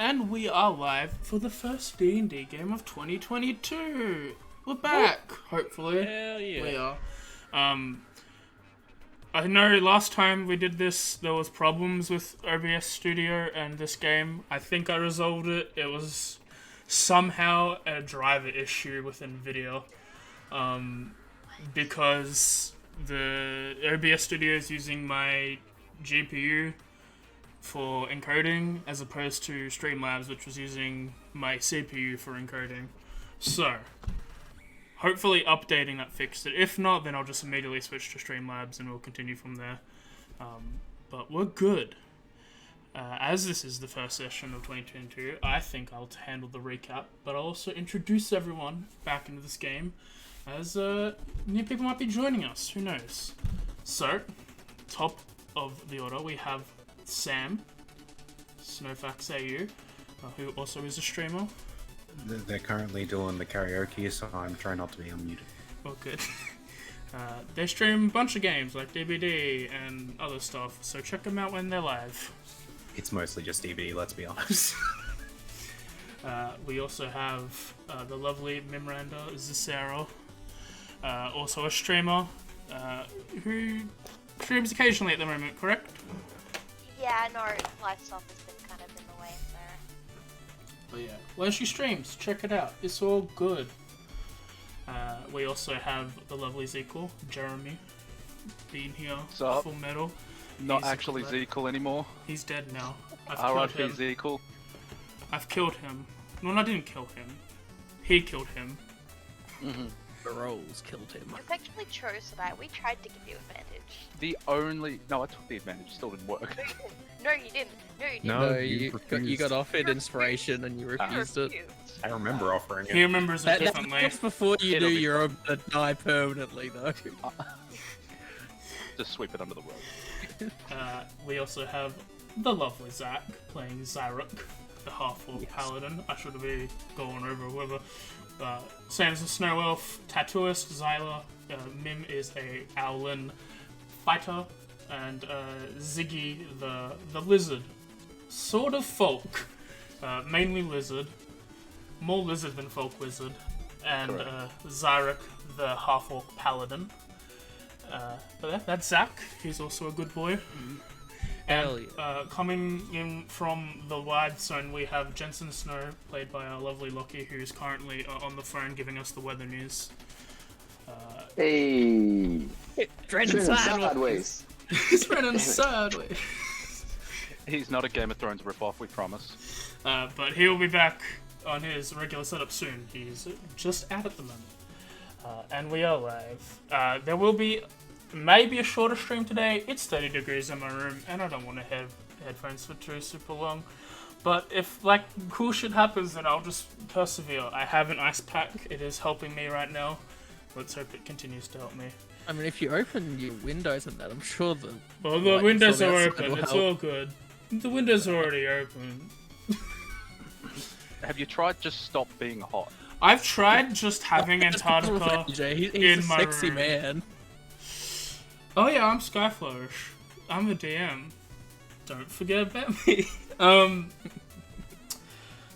And we are live for the first D&D game of 2022. We're back, hopefully. Hell yeah. We are. I know last time we did this, there was problems with OBS Studio and this game. I think I resolved it. It was somehow a driver issue with NVIDIA. Because the OBS Studio is using my GPU for encoding as opposed to Streamlabs, which was using my CPU for encoding. So, hopefully updating that fixed it. If not, then I'll just immediately switch to Streamlabs and we'll continue from there. But we're good. As this is the first session of 2022, I think I'll handle the recap, but I'll also introduce everyone back into this game as new people might be joining us. Who knows? So, top of the order, we have Sam, Snowfax AU, who also is a streamer. They're currently doing the karaoke, so I'm trying not to be unmuted. Oh, good. They stream a bunch of games like DBD and other stuff, so check them out when they're live. It's mostly just DVD, let's be honest. We also have the lovely Miranda Zicero, also a streamer, who streams occasionally at the moment, correct? Yeah, no, life stuff has been kind of in the way, so... But yeah, when she streams, check it out. It's all good. We also have the lovely Zekel, Jeremy, being here, full metal. Not actually Zekel anymore. He's dead now. R.I.P. Zekel. I've killed him. No, I didn't kill him. He killed him. Mm-hmm. The rolls killed him. It's actually true, so that we tried to give you advantage. No, I took the advantage, still didn't work. No, you didn't. No, you didn't. No, you got offered inspiration and you refused it. I remember offering it. He remembers it That's differently. just before you knew you're gonna die permanently, though. Just sweep it under the rug. We also have the lovely Zach playing Zyruk, the half-orc paladin. I should be going over whoever. Sam's a snow elf, tattooist, Zyla. Mim is a Owlin fighter, and Ziggy the lizard, sort of folk, mainly lizard, more lizard than folk wizard, and Zyruk the half-orc paladin. But that's Zach. He's also a good boy. And coming in from the wide zone, we have Jensen Snow, played by our lovely Lockie, who's currently on the phone giving us the weather news. Hey! Trending sideways! He's running sideways. He's not a Game of Thrones ripoff, we promise. But he'll be back on his regular setup soon. He's just out at the moment. And we are live. There will be maybe a shorter stream today. It's 30 degrees in my room, and I don't want to have headphones for too super long. But if, like, cool shit happens, then I'll just persevere. I have an ice pack. It is helping me right now. Let's hope it continues to help me. I mean, if you open your windows and that, I'm sure the... Well, the windows are open. It's all good. The window's already open. Have you tried just stop being hot? I've tried just having Antarctica he's in a my sexy room. man. Oh yeah, I'm Skyflourish. I'm the DM. Don't forget about me.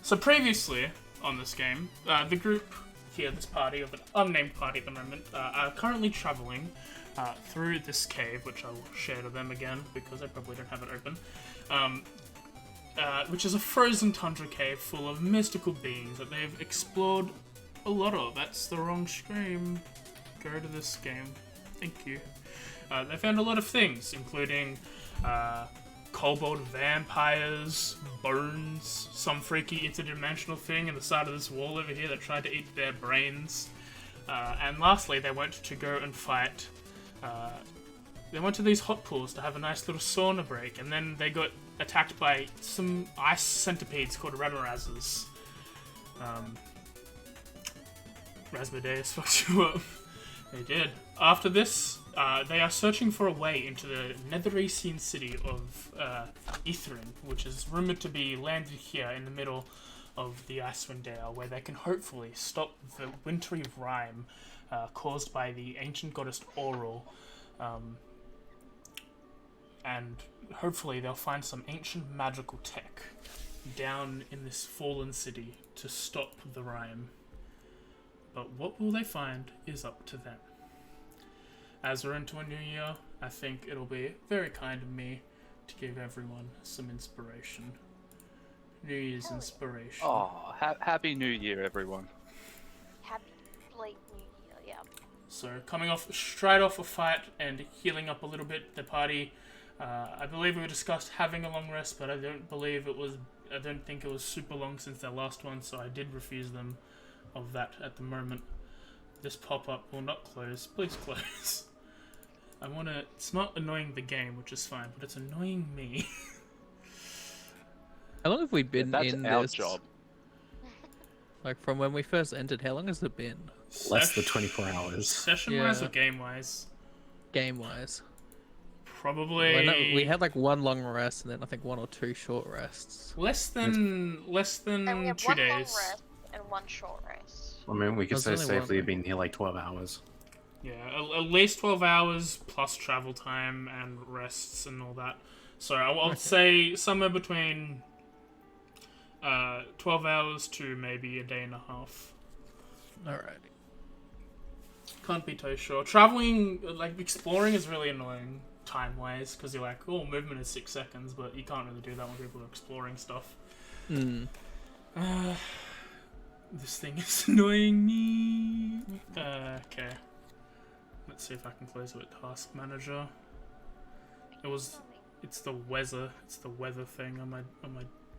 So previously on this game, the group here, this party, of an unnamed party at the moment, are currently traveling through this cave, which I will share to them again because I probably don't have it open. Which is a frozen tundra cave full of mystical beings that they've explored a lot of. That's the wrong screen. Go to this game. Thank you. They found a lot of things, including kobold vampires, bones, some freaky interdimensional thing in the side of this wall over here that tried to eat their brains. And lastly, they went to go and fight. They went to these hot pools to have a nice little sauna break, and then they got attacked by some ice centipedes called Ramarazes. Rasmodeus fucked you up. They did. After this, they are searching for a way into the Netheresian city of Ythryn, which is rumored to be landed here in the middle of the Icewind Dale, where they can hopefully stop the wintry rime caused by the ancient goddess Auril. And hopefully they'll find some ancient magical tech. down in this fallen city to stop the Rime. But what will they find is up to them. As we're into a new year, I think it'll be very kind of me to give everyone some inspiration. New Year's inspiration. Oh, happy New Year, everyone. Happy late New Year, yeah. So, coming straight off a fight and healing up a little bit, the party, I believe we discussed having a long rest, but I don't think it was super long since their last one, so I did refuse them of that at the moment. This pop-up will not close. Please close. It's not annoying the game, which is fine, but it's annoying me. How long have we been That's in our this? job. Like from when we first entered, how long has it been? Less than 24 hours. Session-wise Yeah. or game-wise? Game-wise. Probably... Well, no, we had like one long rest and then I think 1 or 2 short rests. Less than And we have 2 one long days. rest and one short rest. I mean, we could That's say only safely one. been here like 12 hours. Yeah, at least 12 hours plus travel time and rests and all that. So I'll say somewhere between 12 hours to maybe a day and a half. Alright. Can't be too sure. Traveling, like exploring, is really annoying time-wise because you're like, oh, movement is 6 seconds, but you can't really do that when people are exploring stuff. This thing is annoying me. Okay. Let's see if I can close it with Task Manager. It's the weather thing on my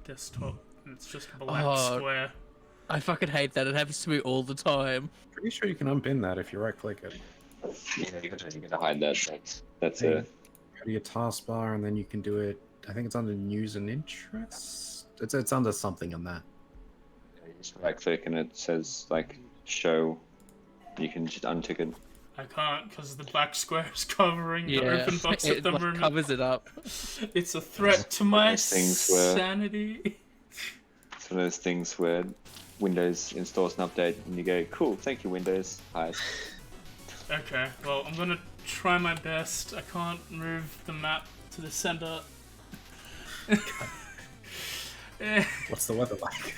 desktop, and it's just a black square. I fucking hate that. It happens to me all the time. Pretty sure you can unpin that if you right click it. Yeah, you gotta hide that. That's Hey, it. Go to your taskbar and then you can do it. I think it's under news and interests. It's under something on that. You just right click and it says like show. You can just untick it. I can't because the black square is covering the open box at it the like, moment. covers it up. It's a threat to my those things where- sanity. It's one of those things where Windows installs an update and you go, cool, thank you Windows. Hi. Okay, well, I'm gonna try my best. I can't move the map to the center. What's the weather like?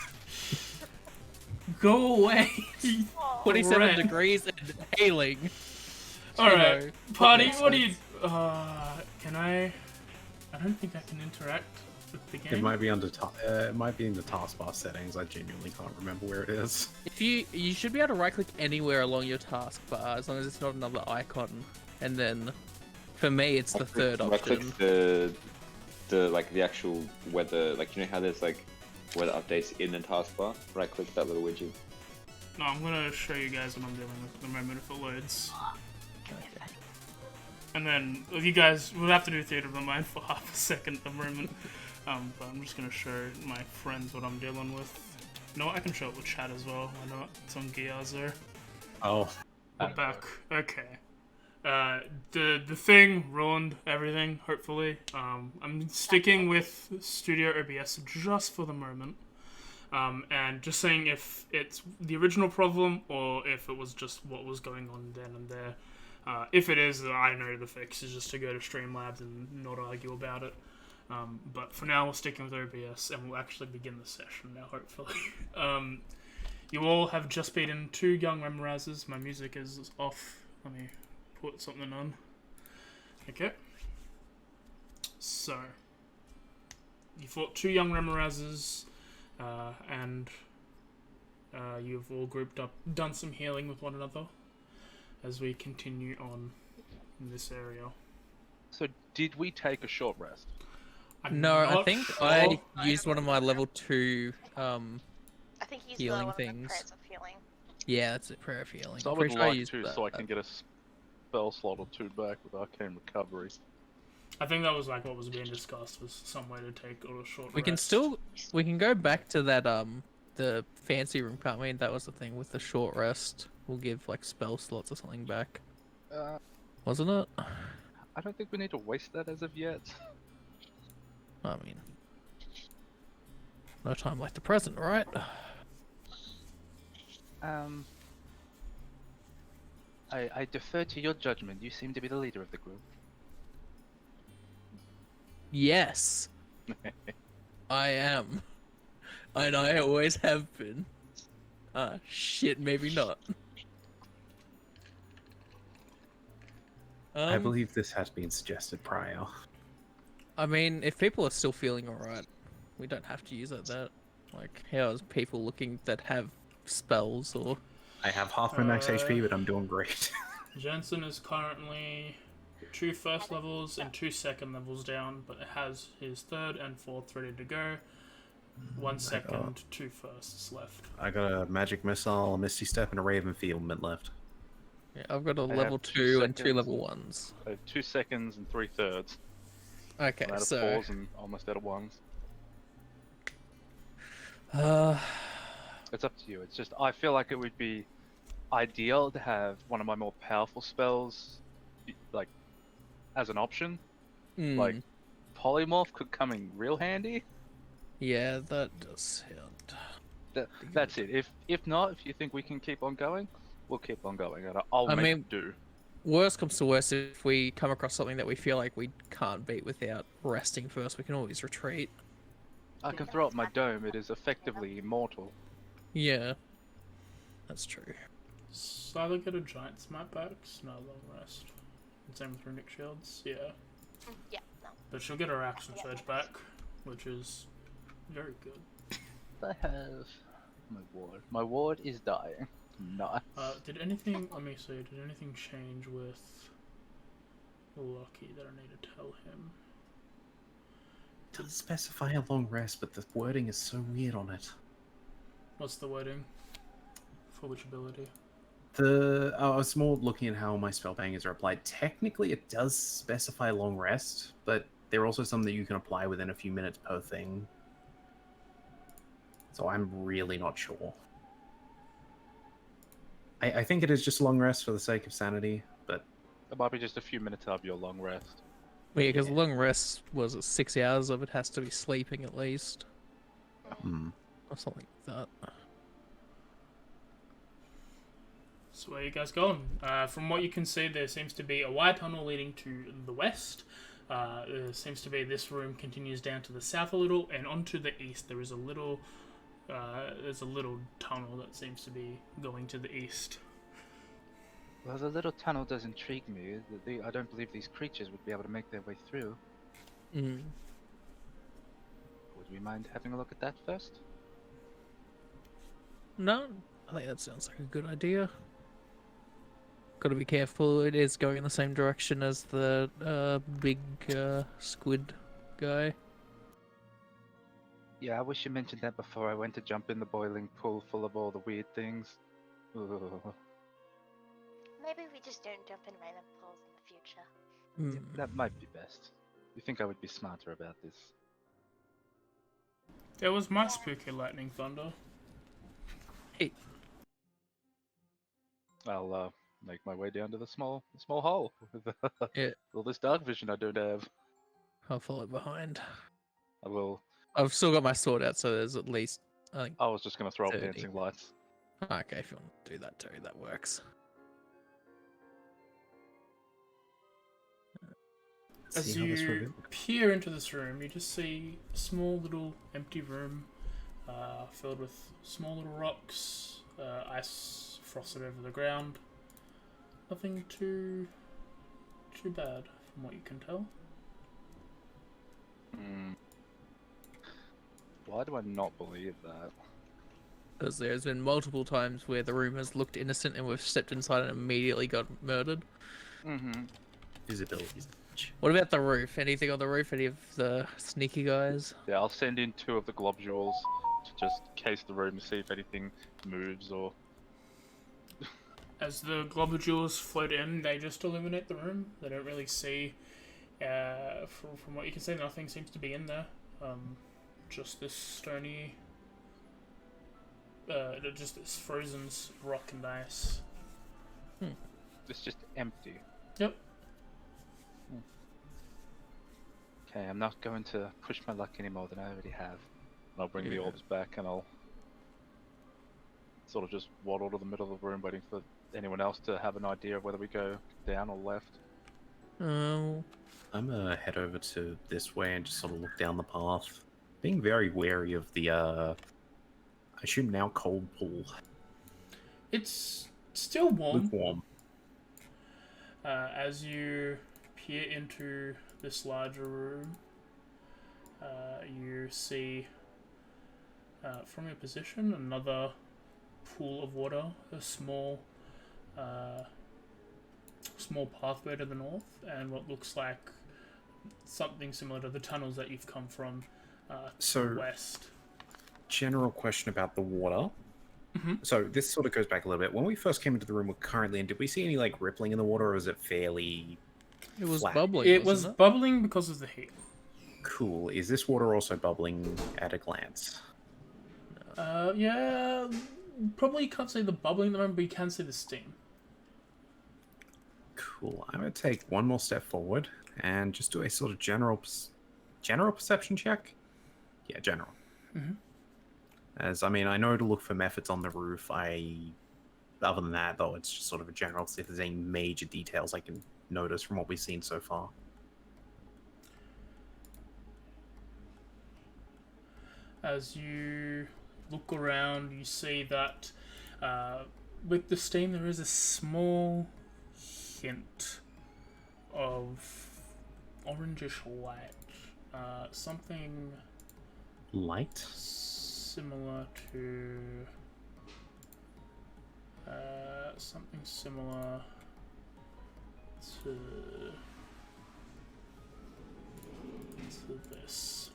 Go away! 27 Red. degrees and hailing. Alright, know, party, makes what do you... can I don't think I can interact with the game. It might be under it might be in the taskbar settings. I genuinely can't remember where it is. If you should be able to right click anywhere along your taskbar as long as it's not another icon. And then for me it's the third Right click option. the actual weather, like you know how there's like weather updates in the taskbar? Right click that little widget. No, I'm gonna show you guys what I'm dealing with at the moment if it loads. And then you guys will have to do theater of the mind for half a second at the moment. But I'm just gonna show my friends what I'm dealing with. You know what? I can show it with chat as well. Why not? It's on Giazo. Oh, We're back. Okay. The thing ruined everything. Hopefully, I'm sticking with Studio OBS just for the moment. And just saying if it's the original problem or if it was just what was going on then and there. If it is, I know the fix is just to go to Streamlabs and not argue about it. But for now, we're sticking with OBS and we'll actually begin the session now, hopefully. You all have just beaten 2 young memorizers. My music is off. Let me put something on. Okay. So, you fought 2 young memorizers, and you've all grouped up, done some healing with one another as we continue on in this area. So, did we take a short rest? I'm No, I not think sure. I used one of my level 2 I think he's Healing the one things. of the prayers of healing. yeah, that's it, prayer of healing. So I Pretty would sure like used to, that. so I can get a spell slot or 2 back with Arcane Recovery. I think that was like what was being discussed, was some way to take a short We can rest. we can go back to that the fancy room, can't we? That was the thing with the short rest. We'll give like spell slots or something back. Wasn't it? I don't think we need to waste that as of yet. I mean, no time like the present, right? I defer to your judgment. You seem to be the leader of the group. Yes, I am. And I always have been. Shit, maybe not. I believe this has been suggested prior. I mean, if people are still feeling alright, we don't have to use it that. Like, how's people looking that have spells or... I have half my max HP, but I'm doing great. Jensen is currently 2 first levels and 2 second levels down, but has his 3rd and 4th ready to go. 1 second, 2 firsts left. I got a magic missile, a misty step, and a raven field left. Yeah, I've got a I level have 2 and 2 seconds. level 1s. I have 2 seconds and 3/3. Okay, I'm out of so... 4s and almost out of 1s. It's up to you. It's just, I feel like it would be ideal to have one of my more powerful spells, like, as an option. Like, polymorph could come in real handy. Yeah, that does sound... That's it. If not, if you think we can keep on going, we'll keep on going. And I'll I make mean- it do. Worst comes to worst, if we come across something that we feel like we can't beat without resting first, we can always retreat. I can throw up my dome. It is effectively immortal. Yeah. That's true. So either get a giant smite back, no long rest. And same with runic shields, yeah. Yeah, no. But she'll get her action surge back, which is very good. I have my ward. My ward is dying. Nice. Did anything, let me see, did anything change with Lucky that I need to tell him? It does specify a long rest, but the wording is so weird on it. What's the wording? For which ability? I was more looking at how my spell bangers are applied. Technically, it does specify long rest, but there are also some that you can apply within a few minutes per thing. So I'm really not sure. I think it is just long rest for the sake of sanity, but... It might be just a few minutes of your long rest. Well, yeah, because long rest was 6 hours of it has to be sleeping at least. Or something like that. So where are you guys going? From what you can see, there seems to be a wide tunnel leading to the west. There seems to be this room continues down to the south a little, and onto the east there is a little... there's a little tunnel that seems to be going to the east. Well, the little tunnel does intrigue me. I don't believe these creatures would be able to make their way through. Mm. Would we mind having a look at that first? No, I think that sounds like a good idea. Gotta be careful, it is going in the same direction as the big squid guy. Yeah, I wish you mentioned that before I went to jump in the boiling pool full of all the weird things. Ugh. Maybe we just don't jump in random pools in the future. Mm. That might be best. You think I would be smarter about this? It was my spooky lightning thunder. Hey, I'll make my way down to the small hole with Yeah. all this dark vision I don't have. I'll follow behind. I will. I've still got my sword out, so there's at least, I think... I was just gonna throw up 30. dancing lights. Okay, if you want to do that too, that works. As See how this you reveals. peer into this room, you just see a small little empty room filled with small little rocks, ice frosted over the ground. Nothing too bad from what you can tell. Why do I not believe that? Because there's been multiple times where the room has looked innocent and we've stepped inside and immediately got murdered. Mm-hmm. Visibilities. What about the roof? Anything on the roof? Any of the sneaky guys? Yeah, I'll send in 2 of the globules to just case the room to see if anything moves or... As the globules float in, they just illuminate the room. They don't really see, from what you can see, nothing seems to be in there. Just this stony, just this frozen rock and ice. It's just empty. Yep. Okay, I'm not going to push my luck any more than I already have. And I'll bring the Yeah. orbs back and I'll sort of just waddle to the middle of the room waiting for anyone else to have an idea of whether we go down or left. Oh, I'm gonna head over to this way and just sort of look down the path. Being very wary of the I assume now cold pool. It's still warm. Lukewarm. As you peer into this larger room, you see from your position another pool of water, a small pathway to the north, and what looks like something similar to the tunnels that you've come from to the west. General question about the water. Mm-hmm. So this sort of goes back a little bit. When we first came into the room we're currently in, did we see any like rippling in the water, or was it fairly It was flat? bubbling. It was wasn't bubbling because of the heat. Cool. Is this water also bubbling at a glance? Yeah, probably can't say the bubbling at the moment, but you can see the steam. Cool. I'm going to take one more step forward and just do a sort of general perception check. Yeah, general. Mm-hmm. As, I mean, I know to look for methods on the roof. Other than that, though, it's just sort of a general, see if there's any major details I can notice from what we've seen so far. As you look around, you see that with the steam there is a small hint of orangish light. Something Light? similar to... something similar to this.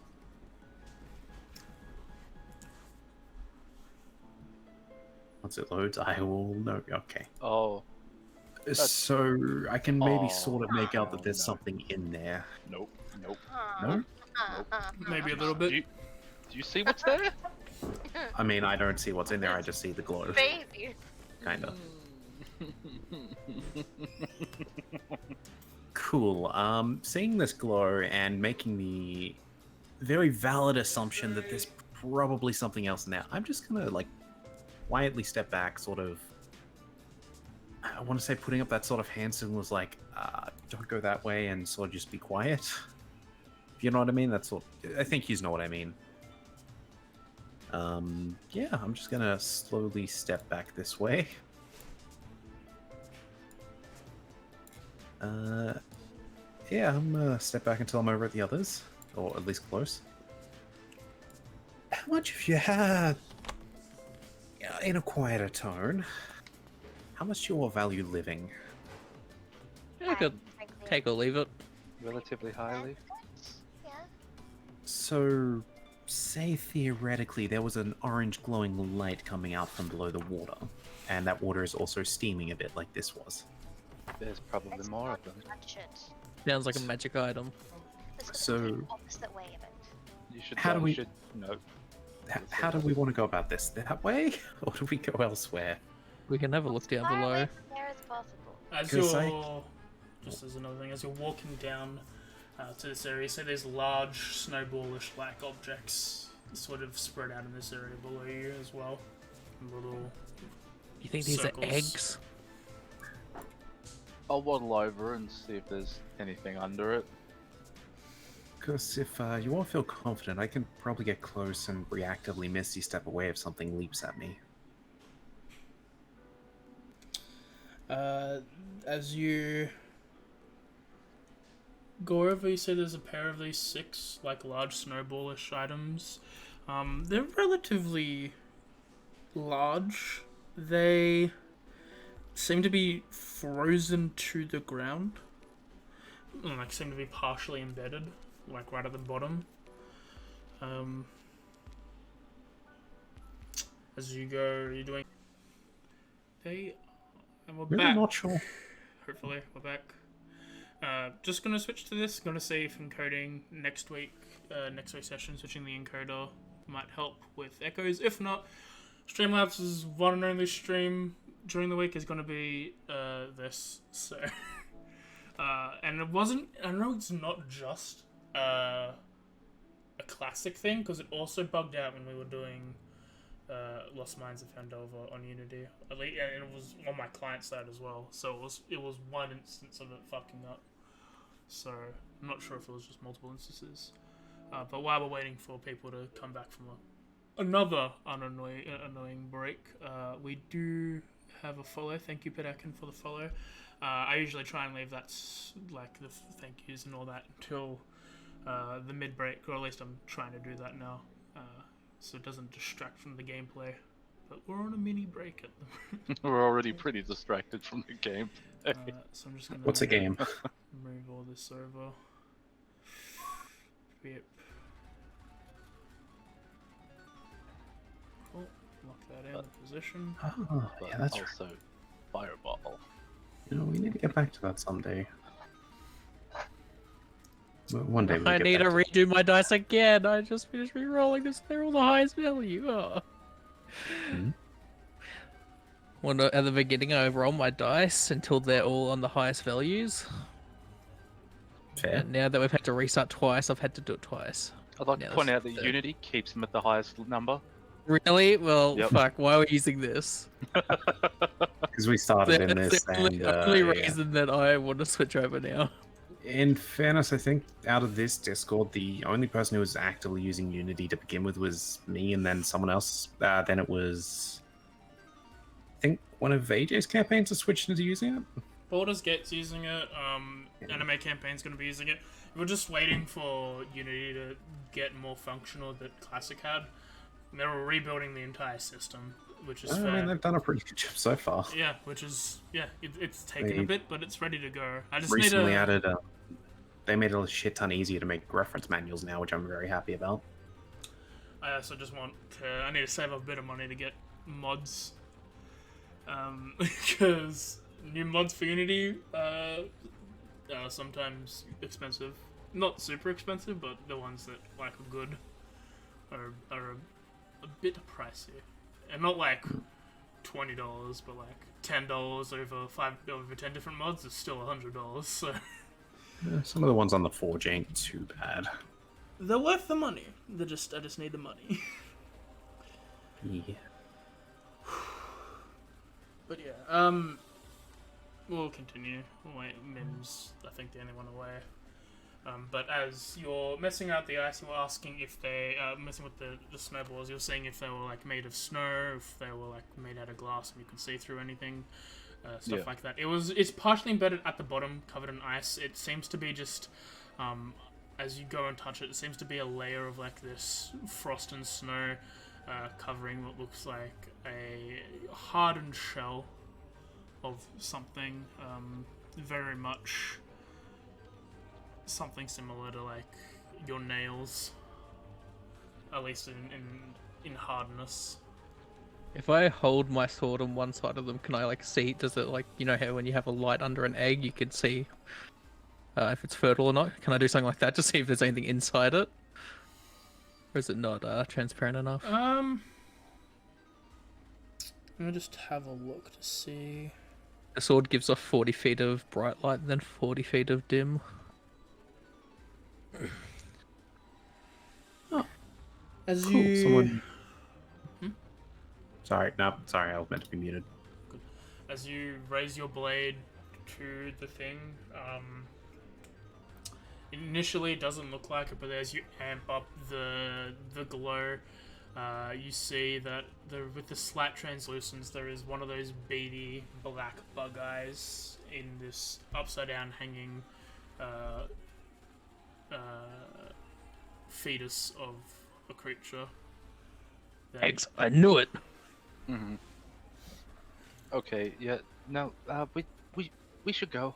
Once it loads, I will know. Okay. Oh, So I can maybe Oh, sort of make out that there's no. something in there. nope, nope. No? Maybe a little bit. Do you see what's there? I mean, I don't see what's in there, I just see the glow. Baby. Kinda. Cool. Seeing this glow and making the very valid assumption that there's probably something else in there, I'm just gonna, like, quietly step back, sort of... I want to say putting up that sort of hand signal was like, don't go that way, and sort of just be quiet. If you know what I mean? That's what... I think you know what I mean. Yeah, I'm just gonna slowly step back this way. Yeah, I'm gonna step back until I'm over at the others, or at least close. How much have you had? In a quieter tone, how much do you all value living? I could take or leave it. Relatively highly. Yeah. So, say theoretically there was an orange glowing light coming out from below the water, and that water is also steaming a bit like this was. There's probably Let's more not of them. touch it. Sounds like a magic item. Let's go So- the opposite way of it. You should. How do we- No. How do we want to go about this? That way? Or do we go elsewhere? We can have a look down Far below. away from there as possible. As 'Cause you're, just as another thing, as you're walking down to this area, so there's large snowballish like objects sort of spread out in this area below you as well. Little You think these circles. are eggs? I'll waddle over and see if there's anything under it. Because if you all feel confident, I can probably get close and reactively misty step away if something leaps at me. As you go over, you see there's a pair of these 6 like large snowballish items. They're relatively large. They seem to be frozen to the ground. Like seem to be partially embedded, like right at the bottom. As you go, you're doing. And we're Really back. not sure. Hopefully, we're back. Just gonna switch to this. Gonna see if encoding next week, next week's session, switching the encoder might help with echoes. If not, Streamlabs' one and only stream during the week is gonna be this. So, and it wasn't. I know it's not just a classic thing because it also bugged out when we were doing Lost Minds of Fandelver on Unity. At least, and it was on my client side as well. So it was one instance of it fucking up. So I'm not sure if it was just multiple instances. But while we're waiting for people to come back from another annoying break. We do have a follow. Thank you, Pedakin, for the follow. I usually try and leave that, like, the thank yous and all that until the mid break, or at least I'm trying to do that now, so it doesn't distract from the gameplay. But we're on a mini break at the moment. We're already pretty distracted from the game. So I'm just gonna. What's a game? Move all this over. Yep. Cool. Lock that in position. Oh, yeah, that's right. Also, fireball. You know, we need to get back to that someday. One day. I need to redo my dice again. I just finished re-rolling this. They're all the highest value. Oh. Well, no, at the beginning, I roll my dice until they're all on the highest values. Fair. And now that we've had to restart twice, I've had to do it twice. I'd like to point out that Unity keeps them at the highest number. Really? Well, Yep. fuck. Why are we using this? Because we started in That's this, the only, and only yeah. reason that I want to switch over now. In fairness, I think out of this Discord, the only person who was actively using Unity to begin with was me, and then someone else. Then it was, I think, one of AJ's campaigns has switched into using it. Baldur's Gate's using it. Anime Campaign's going to be using it. We're just waiting for Unity to get more functional that Classic had. They were rebuilding the entire system, which is fair. I mean, they've done a pretty good job so far. Yeah, which is it's taken a bit, but it's ready to go. I just Recently need to added. They made it a shit ton easier to make reference manuals now, which I'm very happy about. I also just want to. I need to save up a bit of money to get mods, because new mods for Unity are sometimes expensive. Not super expensive, but the ones that like are good are a bit pricey, and not like $20, but like $10 over 10 different mods is still $100. So Some of the ones on the Forge ain't too bad. they're worth the money. I just need the money. Yeah. But yeah, we'll continue. Wait, Mim's, I think, the only one away. But as you're messing out the ice, you were asking if they messing with the snowballs. You're saying if they were like made of snow, if they were like made out of glass, and you could see through anything, stuff like that. It's partially embedded at the bottom, covered in ice. It seems to be just, as you go and touch it, it seems to be a layer of like this frost and snow, covering what looks like a hardened shell of something, very much something similar to like your nails, at least in hardness. If I hold my sword on one side of them, can I like see? Does it like, you know how when you have a light under an egg, you can see if it's fertile or not? Can I do something like that to see if there's anything inside it, or is it not transparent enough? Let me just have a look to see. The sword gives off 40 feet of bright light and then 40 feet of dim. As Cool. you Someone. Sorry, I was meant to be muted. as you raise your blade to the thing, initially it doesn't look like it, but as you amp up the glow, you see that with the slight translucence, there is one of those beady black bug eyes in this upside down hanging fetus of a creature. Eggs. I knew it. Mm-hmm. Okay, yeah. No, we should go.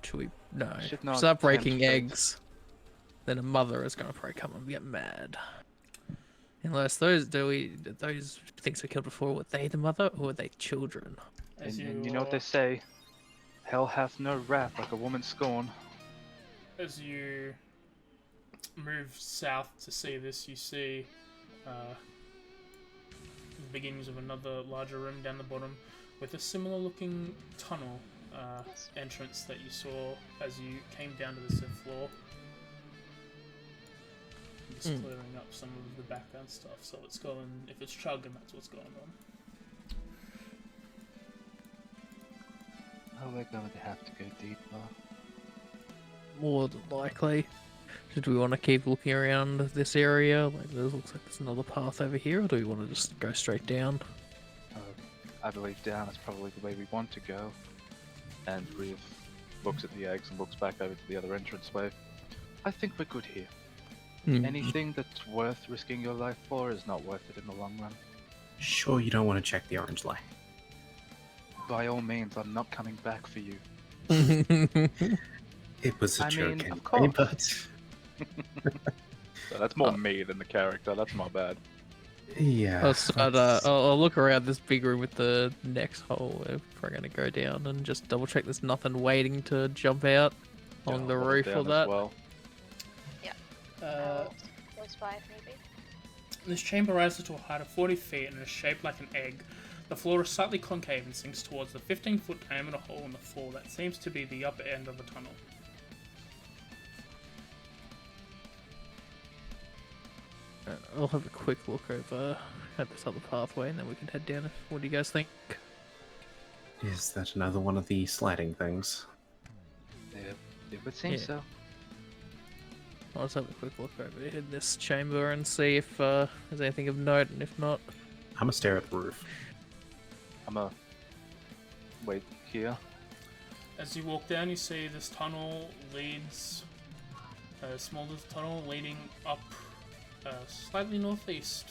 Should we? No. Should not Start breaking tempt fate. eggs. Then a mother is gonna probably come and get mad. Unless those things we killed before, were they the mother or were they children? As And you know what they say? Hell hath no wrath like a woman's scorn. As you move south to see this, you see the beginnings of another larger room down the bottom with a similar looking tunnel entrance that you saw as you came down to the 7th floor. Just clearing up some of the background stuff, so it's going, if it's chugging, that's what's going on. Oh, we're going to have to go deeper. More than likely. Did we want to keep looking around this area? Like, there looks like there's another path over here, or do we want to just go straight down? I believe down is probably the way we want to go. And Reeve looks at the eggs and looks back over to the other entranceway. I think we're good here. Anything that's worth risking your life for is not worth it in the long run. Sure, you don't want to check the orange light. By all means, I'm not coming back for you. It was a I joke mean, of anyway, course. but So that's more me than the character. That's my bad. yeah. I'll look around this big room with the next hole if we're gonna go down and just double check there's nothing waiting to jump out along the I'll let it roof down or as that. well. Close by, maybe. This chamber rises to a height of 40 feet and is shaped like an egg. The floor is slightly concave and sinks towards the 15-foot diameter hole in the floor that seems to be the upper end of the tunnel. I'll have a quick look over at this other pathway and then we can head down. What do you guys think? Is that another one of the sliding things? It would seem Yeah. so. I'll just have a quick look over in this chamber and see if there's anything of note, and if not, I'm gonna stare at the roof. I'm a wait here. As you walk down, you see this tunnel leads, a small little tunnel leading up slightly northeast.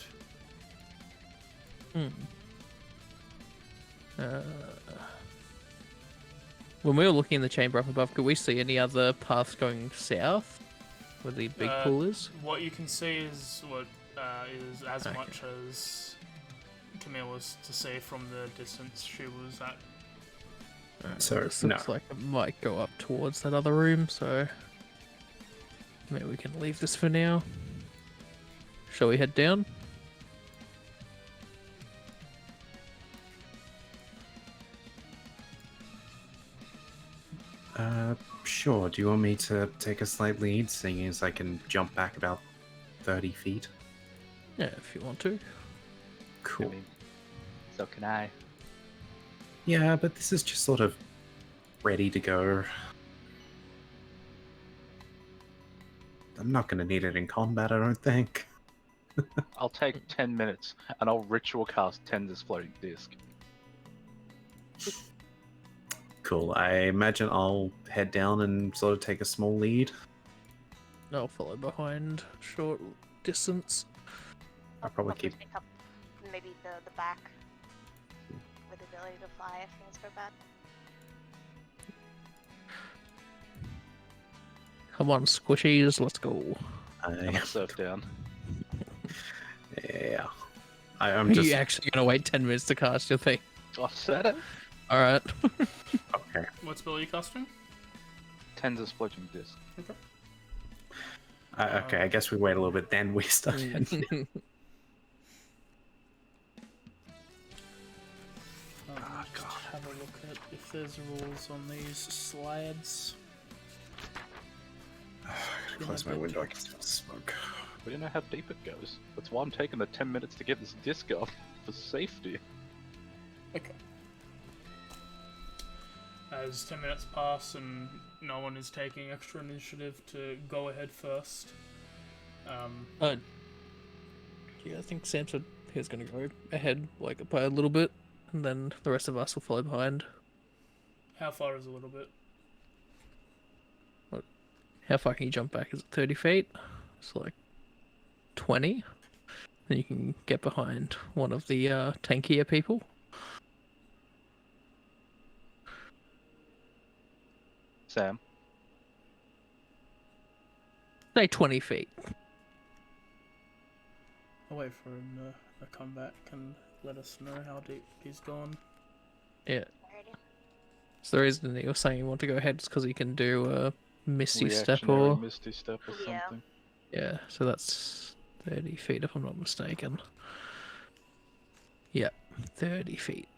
When we were looking in the chamber up above, could we see any other paths going south, where the big pool is? What you can see is what is as Okay. much as Camille was to see from the distance she was at. So, This no. looks like it might go up towards that other room, so maybe we can leave this for now. Shall we head down? Sure. Do you want me to take a slight lead, seeing as I can jump back about 30 feet? Yeah, if you want to. Cool. I mean, so can I. Yeah, but this is just sort of ready to go. I'm not gonna need it in combat, I don't think. I'll take 10 minutes and I'll ritual cast Tender's floating disc. Cool. I imagine I'll head down and sort of take a small lead. I'll follow behind, short distance. I'll probably keep. Pick up maybe the back with the ability to fly if things go bad. Come on, squishies, let's go. And I'll surf down. Yeah. I'm Are just. you actually gonna wait 10 minutes to cast your thing? I said it. Alright. Okay. What spell are you casting? Tender's floating disc. Okay, I guess we wait a little bit, then we start heading. Just have a look at if there's rules on these slides. Close my window, I can still smoke. We don't know how deep it goes. That's why I'm taking the 10 minutes to get this disc off for safety. Okay. As 10 minutes pass and no one is taking extra initiative to go ahead first. Yeah, I think Sam said he was gonna go ahead, like, by a little bit, and then the rest of us will follow behind. How far is a little bit? How far can you jump back? Is it 30 feet? It's like 20. Then you can get behind one of the tankier people. Sam, Say 20 feet. I'll wait for him to come back and let us know how deep he's gone. Yeah. Alrighty. So the reason that you're saying you want to go ahead is because you can do a Misty Step reactionary or... Misty Step or Yeah. something. Yeah, so that's 30 feet if I'm not mistaken. Yeah, 30 feet.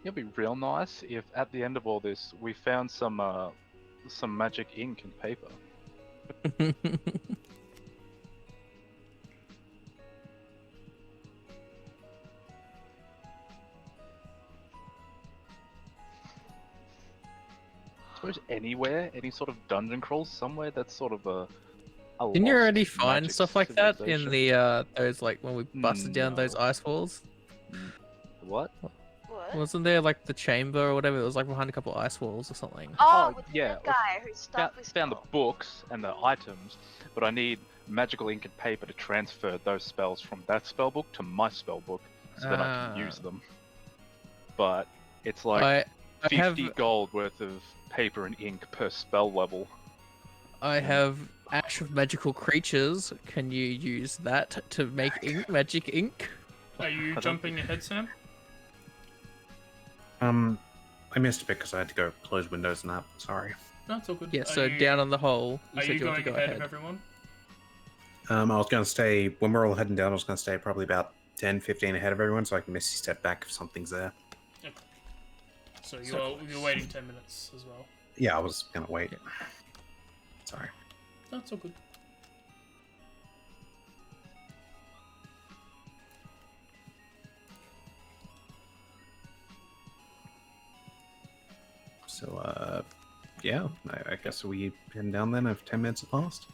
It'd be real nice if at the end of all this we found some some magic ink and paper. I suppose anywhere, any sort of dungeon crawls somewhere that's sort of a Didn't you lost already find magic stuff like that in civilization. the those like when we busted down those No. ice walls? What? What? Wasn't there like the chamber or whatever? It was like behind a couple of ice walls or something. Oh, Oh, with yeah, that guy whose stuff we Found the stole. books and the items, but I need magical ink and paper to transfer those spells from that spell book to my spell book so that I can use them. But it's like I 50 have gold worth of paper and ink per spell level. I have ash of magical creatures. Can you use that to make ink, magic ink? Are you don't jumping ahead, Sam? I missed a bit because I had to go close windows and that. Sorry. No, it's all good. Yeah. Are So you, down on the hole. You Are said you you want to going go ahead ahead. of everyone? I was going to stay, when we're all heading down, I was going to stay probably about 10, 15 ahead of everyone so I can misty step back if something's there. Okay. So you're waiting 10 minutes as well. Yeah, I was going to wait. Yeah. Sorry. No, it's all good. So, yeah, I guess we heading down then if 10 minutes have passed.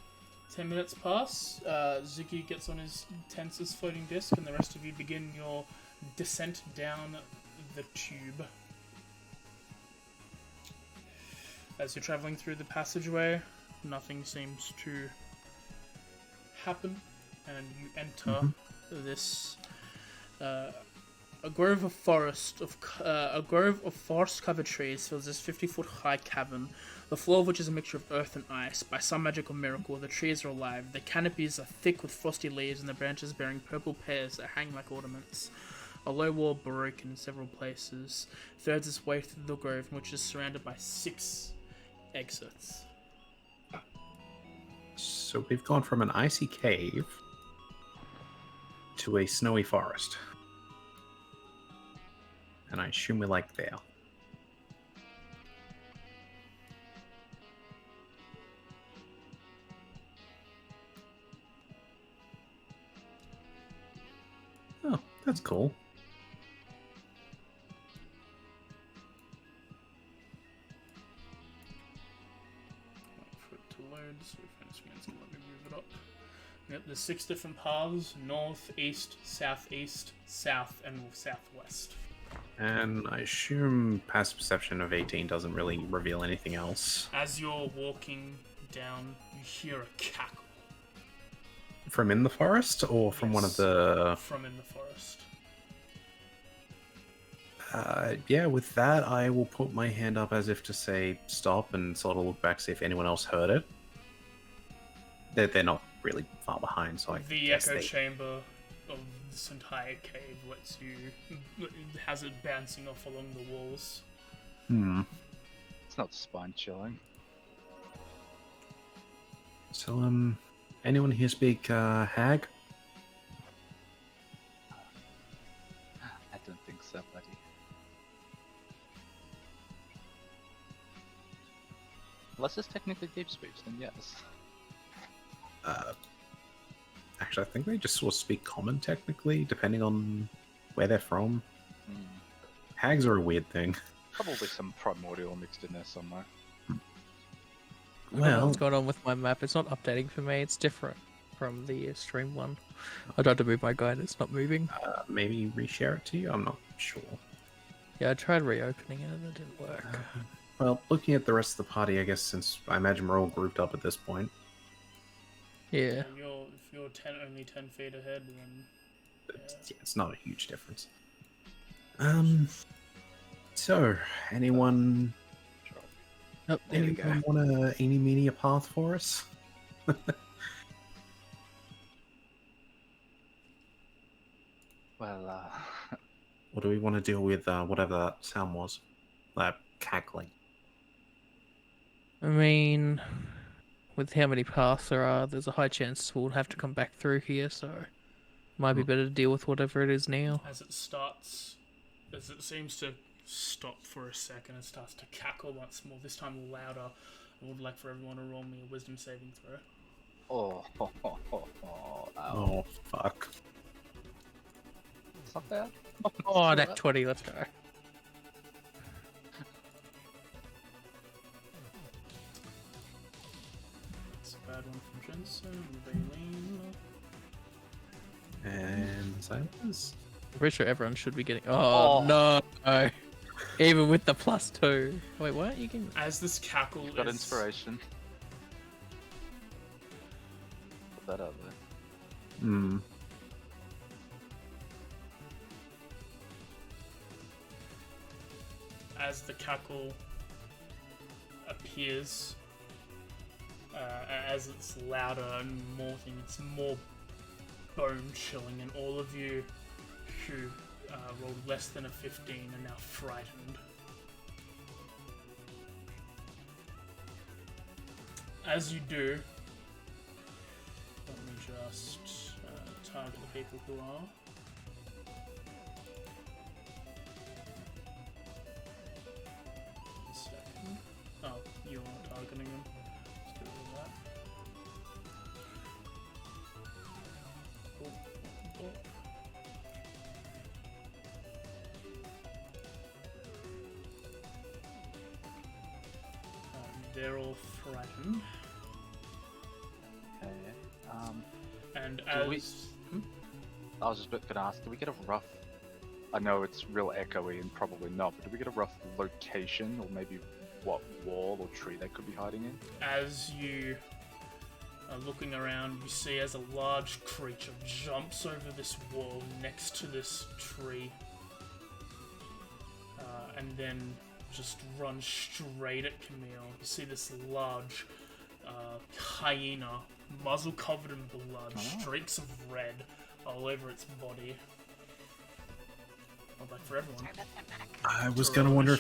10 minutes pass. Ziggy gets on his Tensor's floating disc, and the rest of you begin your descent down the tube. As you're traveling through the passageway, nothing seems to happen, and you enter this a grove of forest-covered trees fills this 50-foot high cavern, the floor of which is a mixture of earth and ice. By some magical miracle, the trees are alive. The canopies are thick with frosty leaves, and the branches bearing purple pears that hang like ornaments. A low wall broken in several places threads its way through the grove, which is surrounded by 6 exits. So we've gone from an icy cave to a snowy forest. And I assume we like there. Oh, that's cool. For it to load, so if screen's gonna let me move it up. Yep, there's 6 different paths: north, east, southeast, south, and southwest. And I assume passive perception of 18 doesn't really reveal anything else. As you're walking down, you hear a cackle From in the forest or from one of Yes. the... from in the forest. Yeah, with that, I will put my hand up as if to say stop and sort of look back, see if anyone else heard it. They're not really far behind, so I The guess echo they... chamber of this entire cave has it bouncing off along the walls. It's not spine chilling. So, anyone here speak hag? I don't think so, buddy. Unless it's technically deep speech, then yes. Actually, I think they just sort of speak common, technically, depending on where they're from. Hags are a weird thing. Probably some primordial mixed in there somewhere. I don't know Well, what's going on with my map? It's not updating for me. It's different from the stream one. I tried to move my guide. It's not moving. maybe reshare it to you? I'm not sure. Yeah, I tried reopening it and it didn't work. Well, looking at the rest of the party, I guess, since I imagine we're all grouped up at this point. Yeah. If you're only 10 feet ahead, then It's not a huge difference. So, anyone Oh, there we go. anyone want a eeny meeny a path for us? Well, Or do we want to deal with whatever that sound was? That cackling. I mean, with how many paths there are, there's a high chance we'll have to come back through here, so might be better to deal with whatever it is now. as it seems to stop for a second, it starts to cackle once more, this time louder. I would like for everyone to roll me a wisdom saving throw. Oh, fuck. It's not bad. Oh, that 20. Let's go. It's a bad one from Jensen, Baleen. And silence. I'm pretty sure everyone should be getting. Oh, no. Even with the +2. Wait, why aren't you getting? As this cackle You've got is... inspiration. Put that out there. Hmm. As the cackle appears, as it's louder and morting, it's more bone-chilling, and all of you who rolled less than a 15 are now frightened. As you do, let me just target the people who are. A second. Oh, you are targeting them. Let's get rid of that. Oh. They're all frightened. Okay. And Do as... we- I was just gonna ask, do we get a rough... I know it's real echoey and probably not, but do we get a rough location or maybe what wall or tree they could be hiding in? As you are looking around, you see as a large creature jumps over this wall next to this tree, and then just runs straight at Camille. You see this large hyena, muzzle covered in blood, streaks of red all over its body. I'd like for everyone. Sorry about that, Mac. I was gonna wonder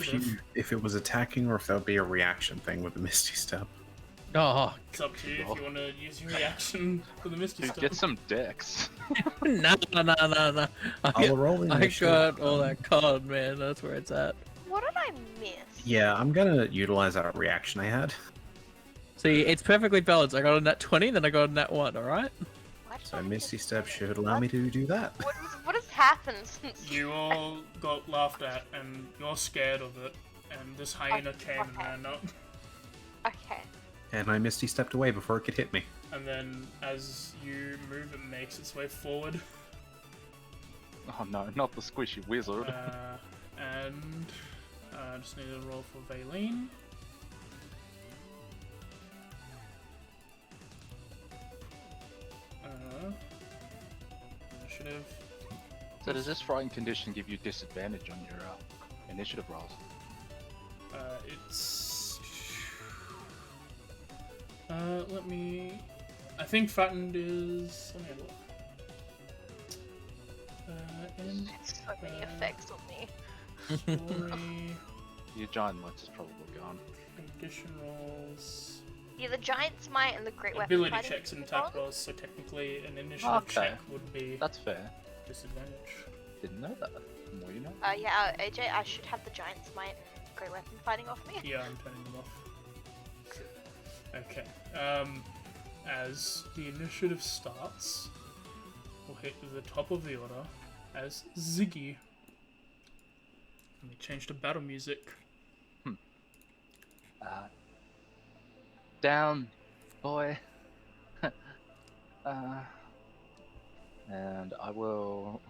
if it was attacking or if that would be a reaction thing with the Misty Step. Oh, It's up to you if you want to use your reaction for the Misty Dude, Step. get some decks. no. I'll roll I initiative. got all that card, man. That's where it's at. What did I miss? Yeah, I'm gonna utilize that reaction I had. See, it's perfectly balanced. I got a nat 20, then I got a nat 1, alright? Why did So I Misty miss Step it? should allow me to do that. What has happened since? You all got laughed at, and you're scared of it, and this hyena came and okay. ran up. Okay. And I Misty stepped away before it could hit me. And then, as you move, it makes its way forward. Oh no, not the squishy wizard. And I just need to roll for Valine. Initiative. So does this frightened condition give you disadvantage on your initiative rolls? It's. Let me. I think frightened is. Let me have a look. In So many effects on me. story, Your giant monster's probably gone. condition rolls, Yeah, the giant's might and the great weapon ability fighting checks and is on. attack rolls. So technically, an initiative Okay. check would be That's fair. disadvantage. Didn't know that. The more you know. Yeah, AJ, I should have the giant's might and great weapon fighting off me. Yeah, I'm turning them off. Okay. As the initiative starts, we'll hit the top of the order as Ziggy. Let me change to battle music. Down, boy. And I will.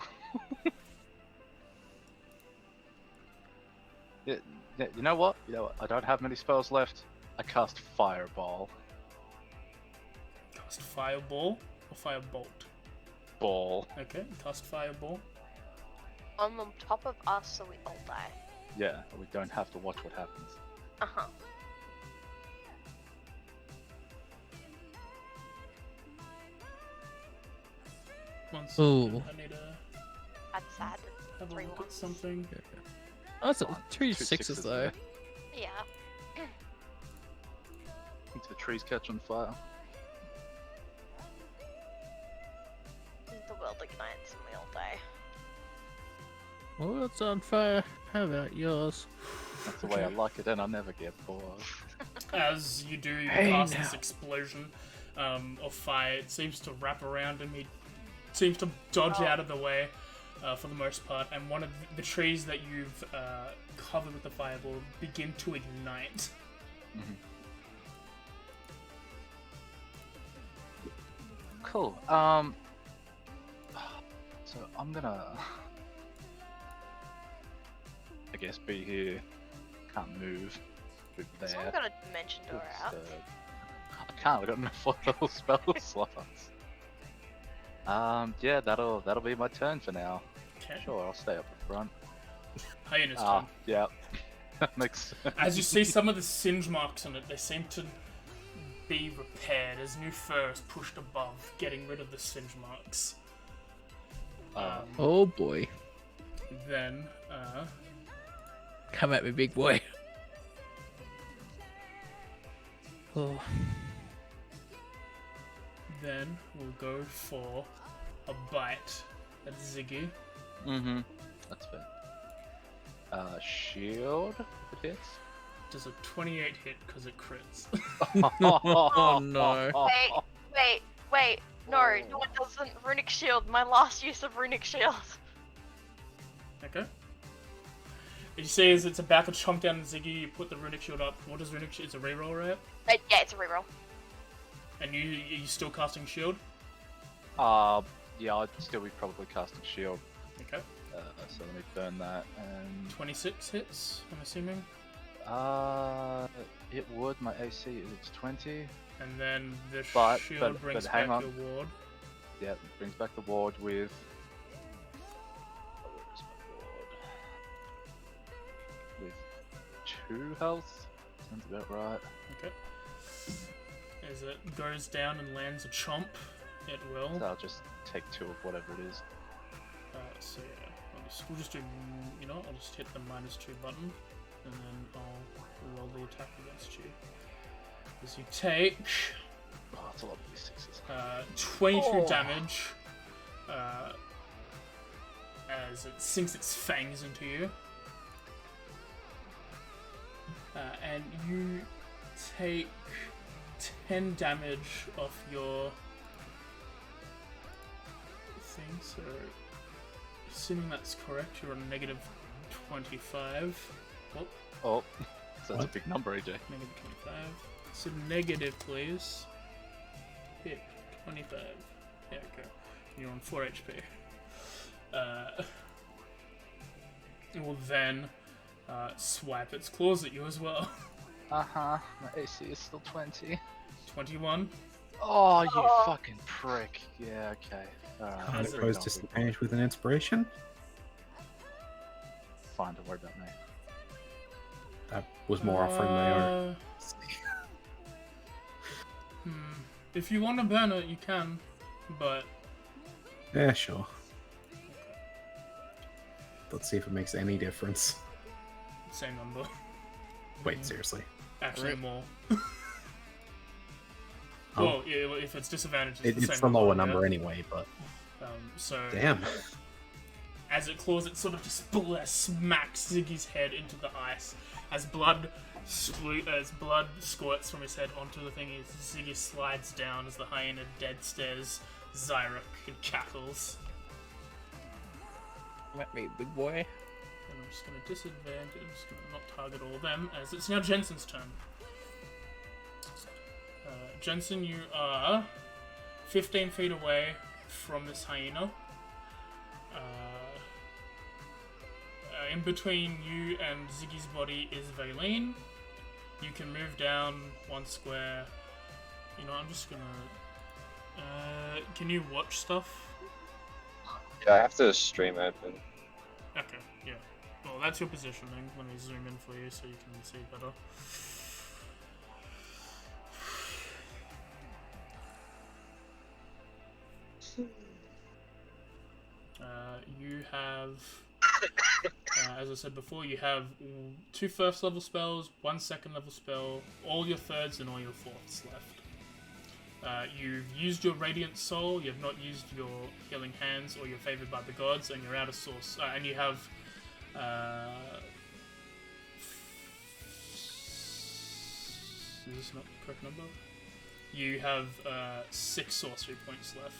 Yeah, you know what? You know what? I don't have many spells left. I cast Fireball. Cast Fireball or Firebolt. Ball. Okay, cast Fireball. On the top of us, so we all die. Yeah, we don't have to watch what happens. Uh-huh. One Ooh. second, I need to That's sad. have a Three look at ones. something. Oh, it's Fine. two Two sixes sixes though. there. Yeah. Think the trees catch on fire. The world ignites and we all die. Oh, it's on fire. How about yours? That's the way I like it, and I never get bored. As you do, you Hey, cast now. this explosion of fire. It seems to wrap around him. He seems to dodge out of the way for the most part, and one of the trees that you've covered with the fireball begin to ignite. Cool. So I'm gonna, I guess, be here. Can't move. With there. So I'm gonna dimension door out. I can't. I got no 4-level spell slots. Yeah, that'll be my turn for now. Okay. Sure, I'll stay up the front. Hyena's turn. Yeah. Makes As you see some of the singe marks on it, they seem to be repaired as new fur is pushed above, getting rid of the singe marks. Oh boy. Then, Come at me, big boy. Oh. then we'll go for a bite at Ziggy. That's fair. Shield, if it hits. Does a 28 hit because it crits? Oh no. Wait. No, it doesn't. Runic Shield. My last use of Runic Shield. Okay. You see as it's about to chomp down Ziggy, you put the Runic Shield up. What does Runic Shield? It's a reroll, right? Yeah, it's a reroll. And you still casting Shield? Yeah, I'd still be probably casting shield. Okay. So let me burn that and 26 hits, I'm assuming. it would. My AC is 20. And then the shield but brings hang back on. your ward. Yeah, it brings back the ward with. Where is my ward? With 2 health. Sounds about right. Okay. As it goes down and lands a chomp, it will. So I'll just take 2 of whatever it is. So yeah, we'll just do, you know, I'll just hit the -2 button, and then I'll roll the attack against you. As you take Oh, that's a lot of these 6s. 22 damage, as it sinks its fangs into you. And you take 10 damage off your thing, so assuming that's correct, you're on -25. Oh, Oh, so that's a big number, AJ. -25. So negative, please. Hit 25. There we go. You're on 4 HP. It will then swipe its claws at you as well. My AC is still 20. 21. Oh, you fucking prick. Yeah, okay. Alright. As As opposed to disadvantage with an inspiration. Fine, don't worry about me. That was more offering my own. If you want to burn it, you can, but Yeah, sure. Let's see if it makes any difference. same number. Wait, seriously. Actually, more. Oh. Well, yeah, if it's disadvantaged, It's same the lower yeah. number anyway, but So damn. as it claws, it sort of just smacks Ziggy's head into the ice as blood squirts from his head onto the thing. Ziggy slides down as the hyena dead stares Zyrek and cackles. Come at me, big boy. And I'm just going to disadvantage, I'm just going to not target all of them, as it's now Jensen's turn. Jensen, you are 15 feet away from this hyena. In between you and Ziggy's body is Valine. You can move down 1 square. You know, I'm just gonna... can you watch stuff? Yeah, I have to stream open. Okay, yeah. Well, that's your positioning. Let me zoom in for you so you can see better. You have, as I said before, you have 2 first level spells, 1 second level spell, all your thirds and all your fourths left. You've used your Radiant Soul, you have not used your Healing Hands or your Favored by the Gods, and you're out of source. And you have Is this not the correct number? You have 6 sorcery points left.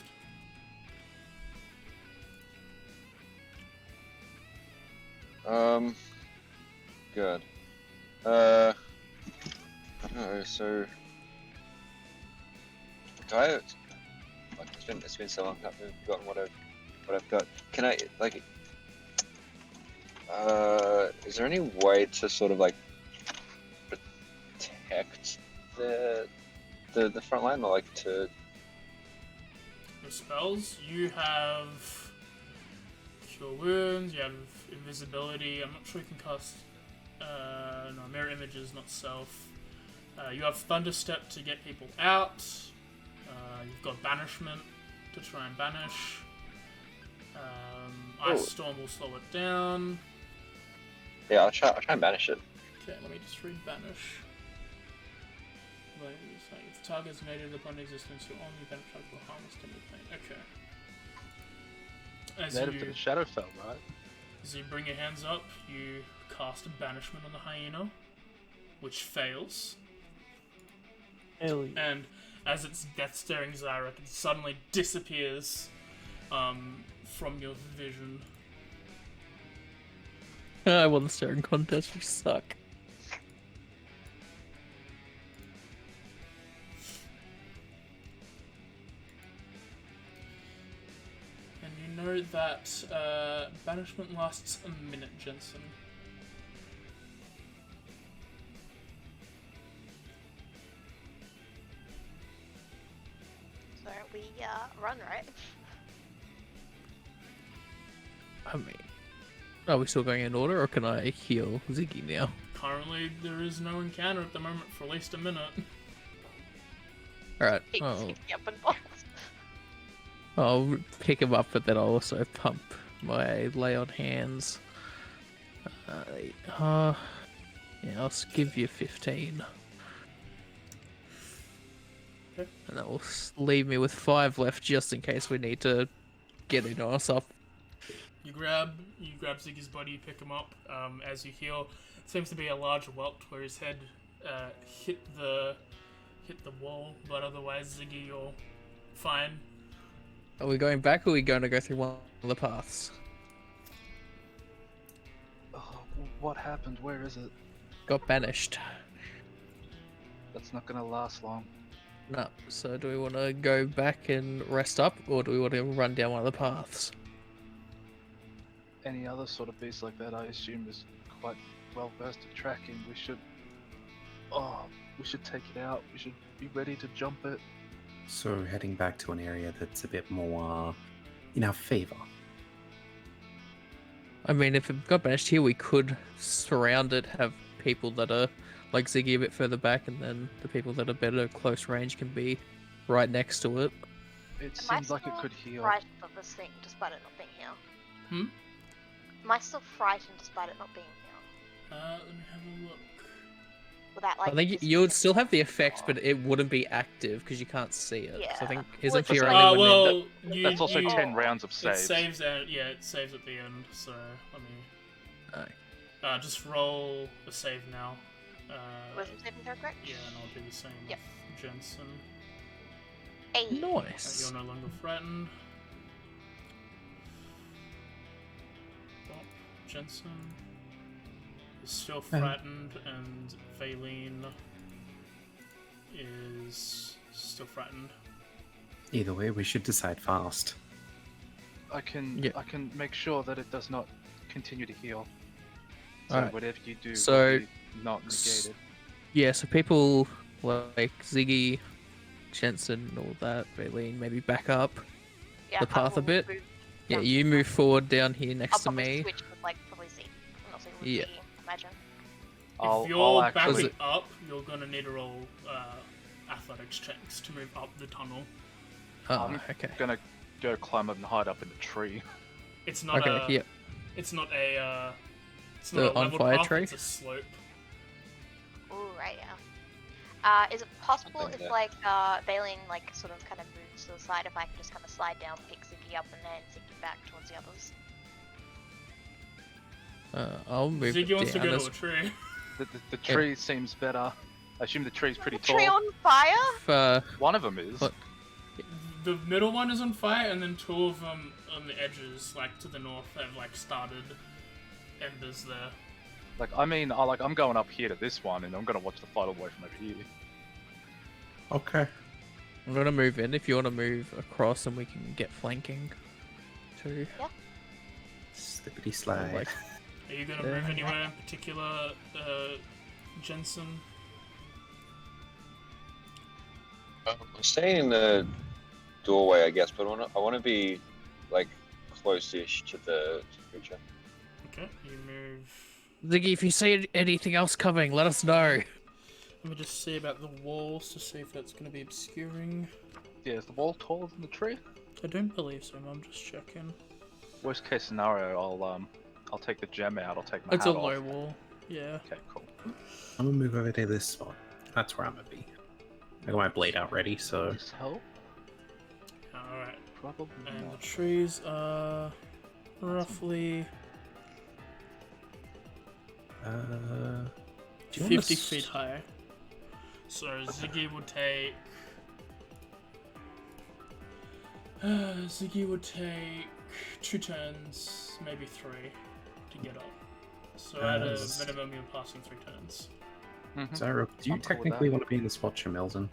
Good. I don't know. So, do I? Like, it's been so long that I've forgotten what I've got. Can I like? Is there any way to sort of like protect the front line, or like to? Your spells, you have Cure Wounds, you have Invisibility. I'm not sure you can cast. No, Mirror Images, not Self. You have Thunderstep to get people out. You've got Banishment to try and banish. Ice Storm will slow it down. Yeah, I'll try and banish it. Okay, let me just read Banish. Like, if the target is negated upon existence, you only banish will harmless to pain. Okay. Native to the Shadowfell, right? As you bring your hands up, you cast Banishment on the hyena, which fails. Hell yeah. And as it's death staring Zarek, it suddenly disappears from your vision. I won the staring contest, you suck. And you know that banishment lasts a minute, Jensen. So we run, right? I mean, are we still going in order, or can I heal Ziggy now? Currently, there is no encounter at the moment for at least a minute. Alright, Keep I'll up and box. I'll pick him up, but then I'll also pump my lay on hands. Yeah, I'll give you 15. Okay. And that will leave me with 5 left, just in case we need to get it on us up. You grab Ziggy's body, you pick him up as you heal. It seems to be a large welt where his head hit the wall, but otherwise, Ziggy, you're fine. Are we going back, or are we going to go through one of the paths? Oh, what happened? Where is it? Got banished. That's not gonna last long. No, so do we want to go back and rest up, or do we want to run down one of the paths? Any other sort of beast like that, I assume, is quite well versed at tracking. We should take it out. We should be ready to jump it. So heading back to an area that's a bit more in our favor. I mean, if it got banished here, we could surround it, have people that are like Ziggy a bit further back, and then the people that are better close range can be right next to it. It Am I seems like it still could heal. frightened of this thing despite it not being here? Hmm? Am I still frightened despite it not being here? Let me have a look. Would that like? I think just you would be- still have the effect, but it wouldn't be active because you can't see it. So I think Yeah. isn't Well, fear it's- only when well, That's also you, 10 rounds of It saves. saves at it saves at the end. So let me Aye. just roll a save now. Wisdom saving throw, correct? Yeah, and I'll do the same Yep. with Jensen. Hey. Nice. You're no longer threatened. Well, Jensen is still frightened, and Valine is still frightened. Either way, we should decide fast. I can Yeah. make sure that it does not continue to heal. So Alright. whatever you do So, will be not negated. Yeah, so people like Ziggy, Jensen, all that, Baleen, maybe back up. Yeah, the path I a will bit. move Yeah, down you to move the- forward down here I'll next to probably me. switch with like probably Z. I'm not saying with Yeah. Z, imagine. If you're I'll actually. backing up, you're gonna need to roll athletics checks to move up the tunnel. Oh, I'm okay. gonna go climb up and hide up in the tree. It's not Okay, a. yeah. It's not a. It's The not a on level fire path. tree? It's a slope. Ooh, right, yeah. Is it possible Something if there. like Baleen like sort of kind of moves to the side, if I can just kind of slide down, pick Ziggy up, and then Ziggy back towards the others? I'll move Ziggy it wants to down go as to a tree. The tree seems better. I assume the tree's pretty The tall. tree on fire? If, One of them is. What? The middle one is on fire, and then two of them on the edges, like to the north, have like started embers there. Like, I mean, I'm going up here to this one, and I'm gonna watch the fight all the way from over here. Okay. I'm gonna move in. If you want to move across, and we can get flanking too. Slippity slide. Like, Are you gonna move anywhere in particular, Jensen? I'm staying in the doorway, I guess, but I want to be like close-ish to the creature. Okay, you move. Ziggy, if you see anything else coming, let us know. Let me just see about the walls to see if that's gonna be obscuring. Yeah, is the wall taller than the tree? I don't believe so. I'm just checking. Worst case scenario, I'll take the gem out. I'll take my It's hat a off. low wall. Yeah. Okay, cool. I'm gonna move over to this spot. That's where I'm gonna be. I got my blade out ready, so This help? Alright. Probably And the not. trees are roughly do you wanna 50 feet high. So Ziggy would take. Ziggy would take 2 turns, maybe 3, to get up. So at a minimum, you're passing 3 turns. Mhm. Zyro, do you I'm cool with technically that. want to be in the spot Shamilton?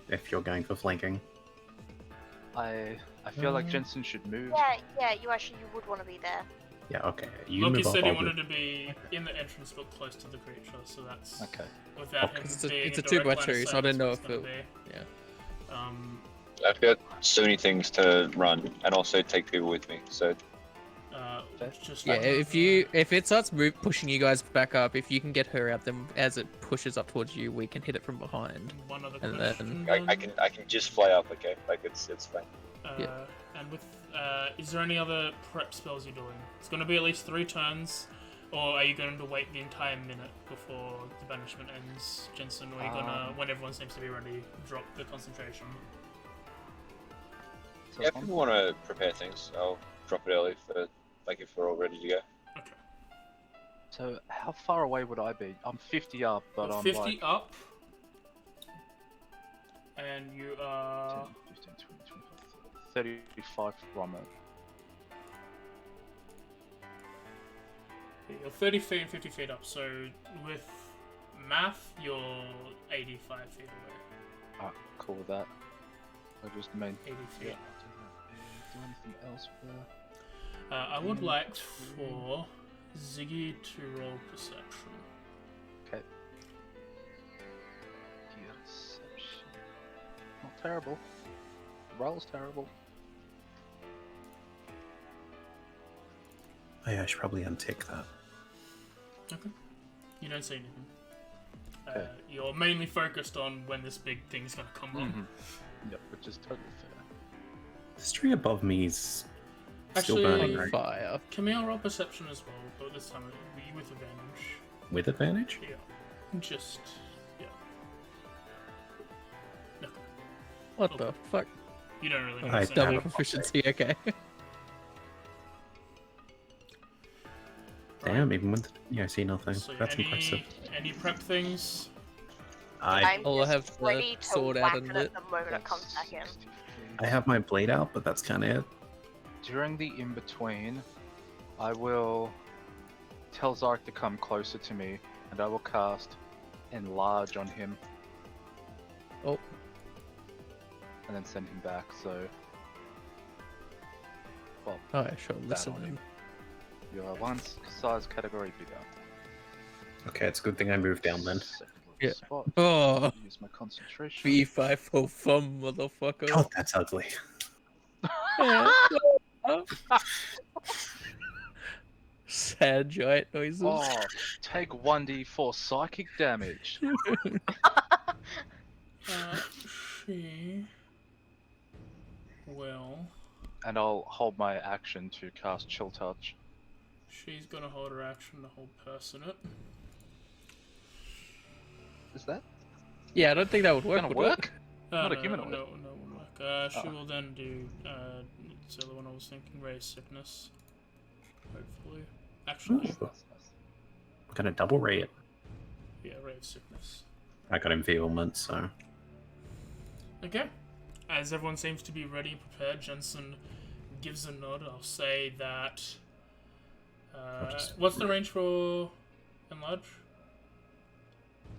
If you're going for flanking. I feel like Jensen should move. Yeah, you would want to be there. Yeah, okay. You Loki move up, said he I'll wanted move. to be in the entrance but close to the creature, so that's Okay. without Okay. him It's a- being it's a direct 2x2, line of so I sight, don't know that's if what it's it- gonna be. I've got so many things to run and also take people with me, so just Yeah, if it starts pushing you guys back up, if you can get her out, then as it pushes up towards you, we can hit it from behind. One other and question. I can just fly up, okay? Like it's fine. Yeah. And with is there any other prep spells you're doing? It's going to be at least 3 turns, or are you going to wait the entire minute before the banishment ends, Jensen? Or are you gonna, when everyone seems to be ready, drop the concentration? Yeah, if people want to prepare things, I'll drop it early for like if we're all ready to go. Okay. So how far away would I be? I'm 50 up, but I'm 50 like up, and you are 10, 15, 20, 25, 35 from it. you're 30 feet and 50 feet up. So with math, you're 85 feet away. Ah, cool with that. I just mean 80 feet. yeah. Do anything else for? I would like for Ziggy to roll perception. Okay. Perception. Not terrible. The roll's terrible. Oh yeah, I should probably untick that. Okay. You don't see anything. Okay. You're mainly focused on when this big thing's gonna come on. Yep, which is totally fair. This tree above me is still Actually, burning, On right? fire. Camille, roll perception as well, but this time it'll be with advantage. With advantage? Yeah. Just, yeah. No, What the fuck? you don't really I notice Double anything. proficiency, okay. Damn, even with I see nothing. So That's impressive. any prep things? I I'm I'll just have the ready to sword out whack and it it. at the moment it comes back in. I have my blade out, but that's kind of it. During the in-between, I will tell Zark to come closer to me, and I will cast Enlarge on him. Oh. And then send him back, so... Well, Oh, I shall that listen on then. him. You are one size category bigger. Okay, it's a good thing I moved down then. Second level Yeah. spot. Oh, Use my concentration. V5 for fun, motherfucker. God, that's ugly. Sad giant noises. Oh, take 1d4 psychic damage. She will. And I'll hold my action to cast Chill Touch. She's gonna hold her action to hold person it. Is that Yeah, I don't think that would work. gonna would work? it? Not a no, humanoid. No, won't work. She Oh. will then do what's the other one I was thinking? Raise sickness. Hopefully. Actually, Ooh. I'm gonna double ray it. Yeah, Ray of Sickness. I got enfeeblement, so Okay. As everyone seems to be ready and prepared, Jensen gives a nod. I'll say that. What's the range for enlarge?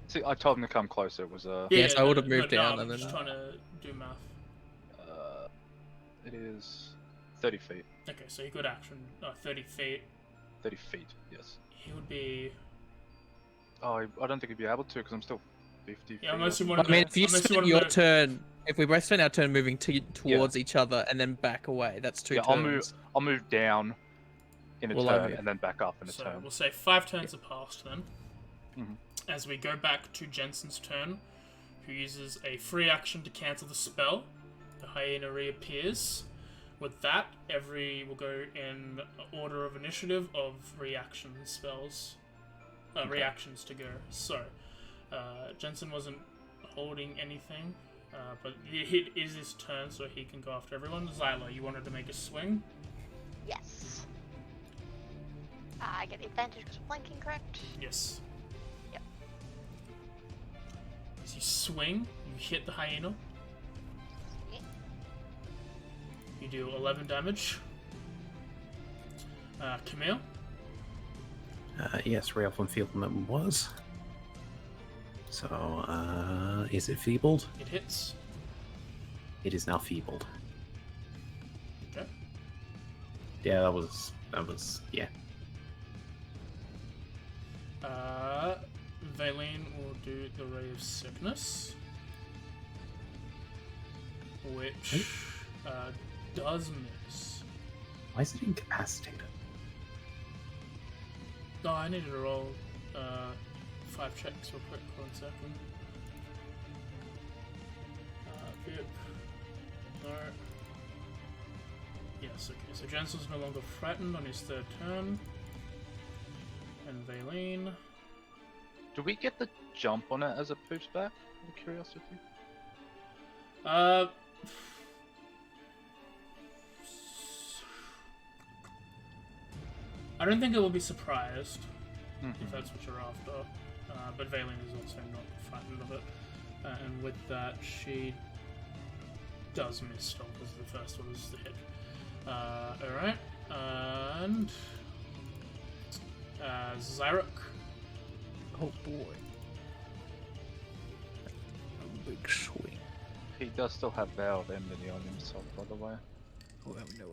See, I told him to come closer. It was Yes, I would have moved down I'm and then- just trying to do math. it is 30 feet. Okay, so he could action 30 feet. 30 feet, yes. He would be. Oh, I don't think he'd be able to because I'm still 50 Yeah, feet. unless you or want I mean, if you unless you spend want your to. turn, if we both spend our turn moving towards each other and then back away, that's two something. turns. I'll move down in a Well, turn over here. and then back up in a So turn. we'll say 5 turns have passed then. Mhm. As we go back to Jensen's turn, who uses a free action to cancel the spell. The hyena reappears. With that, will go in order of initiative of reaction spells. Reactions to go. So, Jensen wasn't holding anything, but it is his turn, so he can go after everyone. Zyla, you wanted to make a swing? Yes. I get the advantage because of flanking, correct? Yes. Yep. As you swing, you hit the hyena. Sweet. You do 11 damage. Camille? yes, Ray of enfeeblement was. So, is it feebled? It hits. It is now feebled. Okay. Yeah, that was yeah. Valine will do the Ray of Sickness. Which does miss. Why is it incapacitated? No, I needed to roll 5 checks real quick. 1 second. Pip. No. Yes, okay. So Jensen's no longer frightened on his 3rd turn. And Valine. Do we get the jump on it as it moves back? Out of curiosity. I don't think it will be surprised if that's what you're after. But Valine is also not frightened of it. And with that, she does miss still, because the first one was the hit. Alright. And Zyrok. Oh boy. A big swing. He does still have Veil of Enmity on himself, by the way. Oh, no,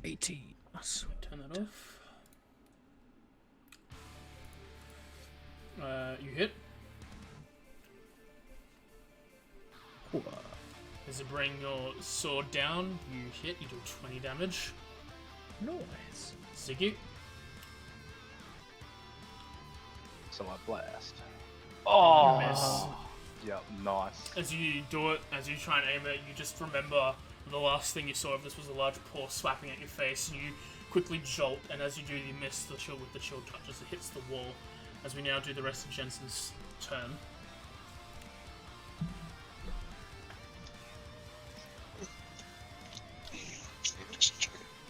18. Turn that off. You hit. As you bring your sword down, you hit, you do 20 damage. Nice. Ziggy. So I blast. You miss. Yep, nice. As you do it, as you try and aim it, you just remember the last thing you saw of this was a large paw slapping at your face, and you quickly jolt, and as you do, you miss the shield with the shield touch as it hits the wall. As we now do the rest of Jensen's turn.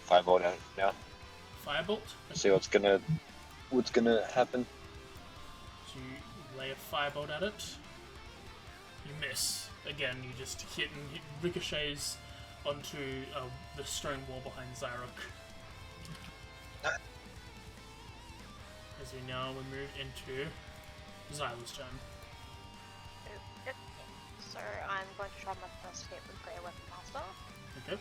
Firebolt out now. Firebolt. See what's gonna happen. So you lay a firebolt at it. You miss. Again, you just hit and it ricochets onto the stone wall behind Zyrok. As we now move into Zyla's turn. Yep. So I'm going to try my first hit with Grey Weapon Master. Okay.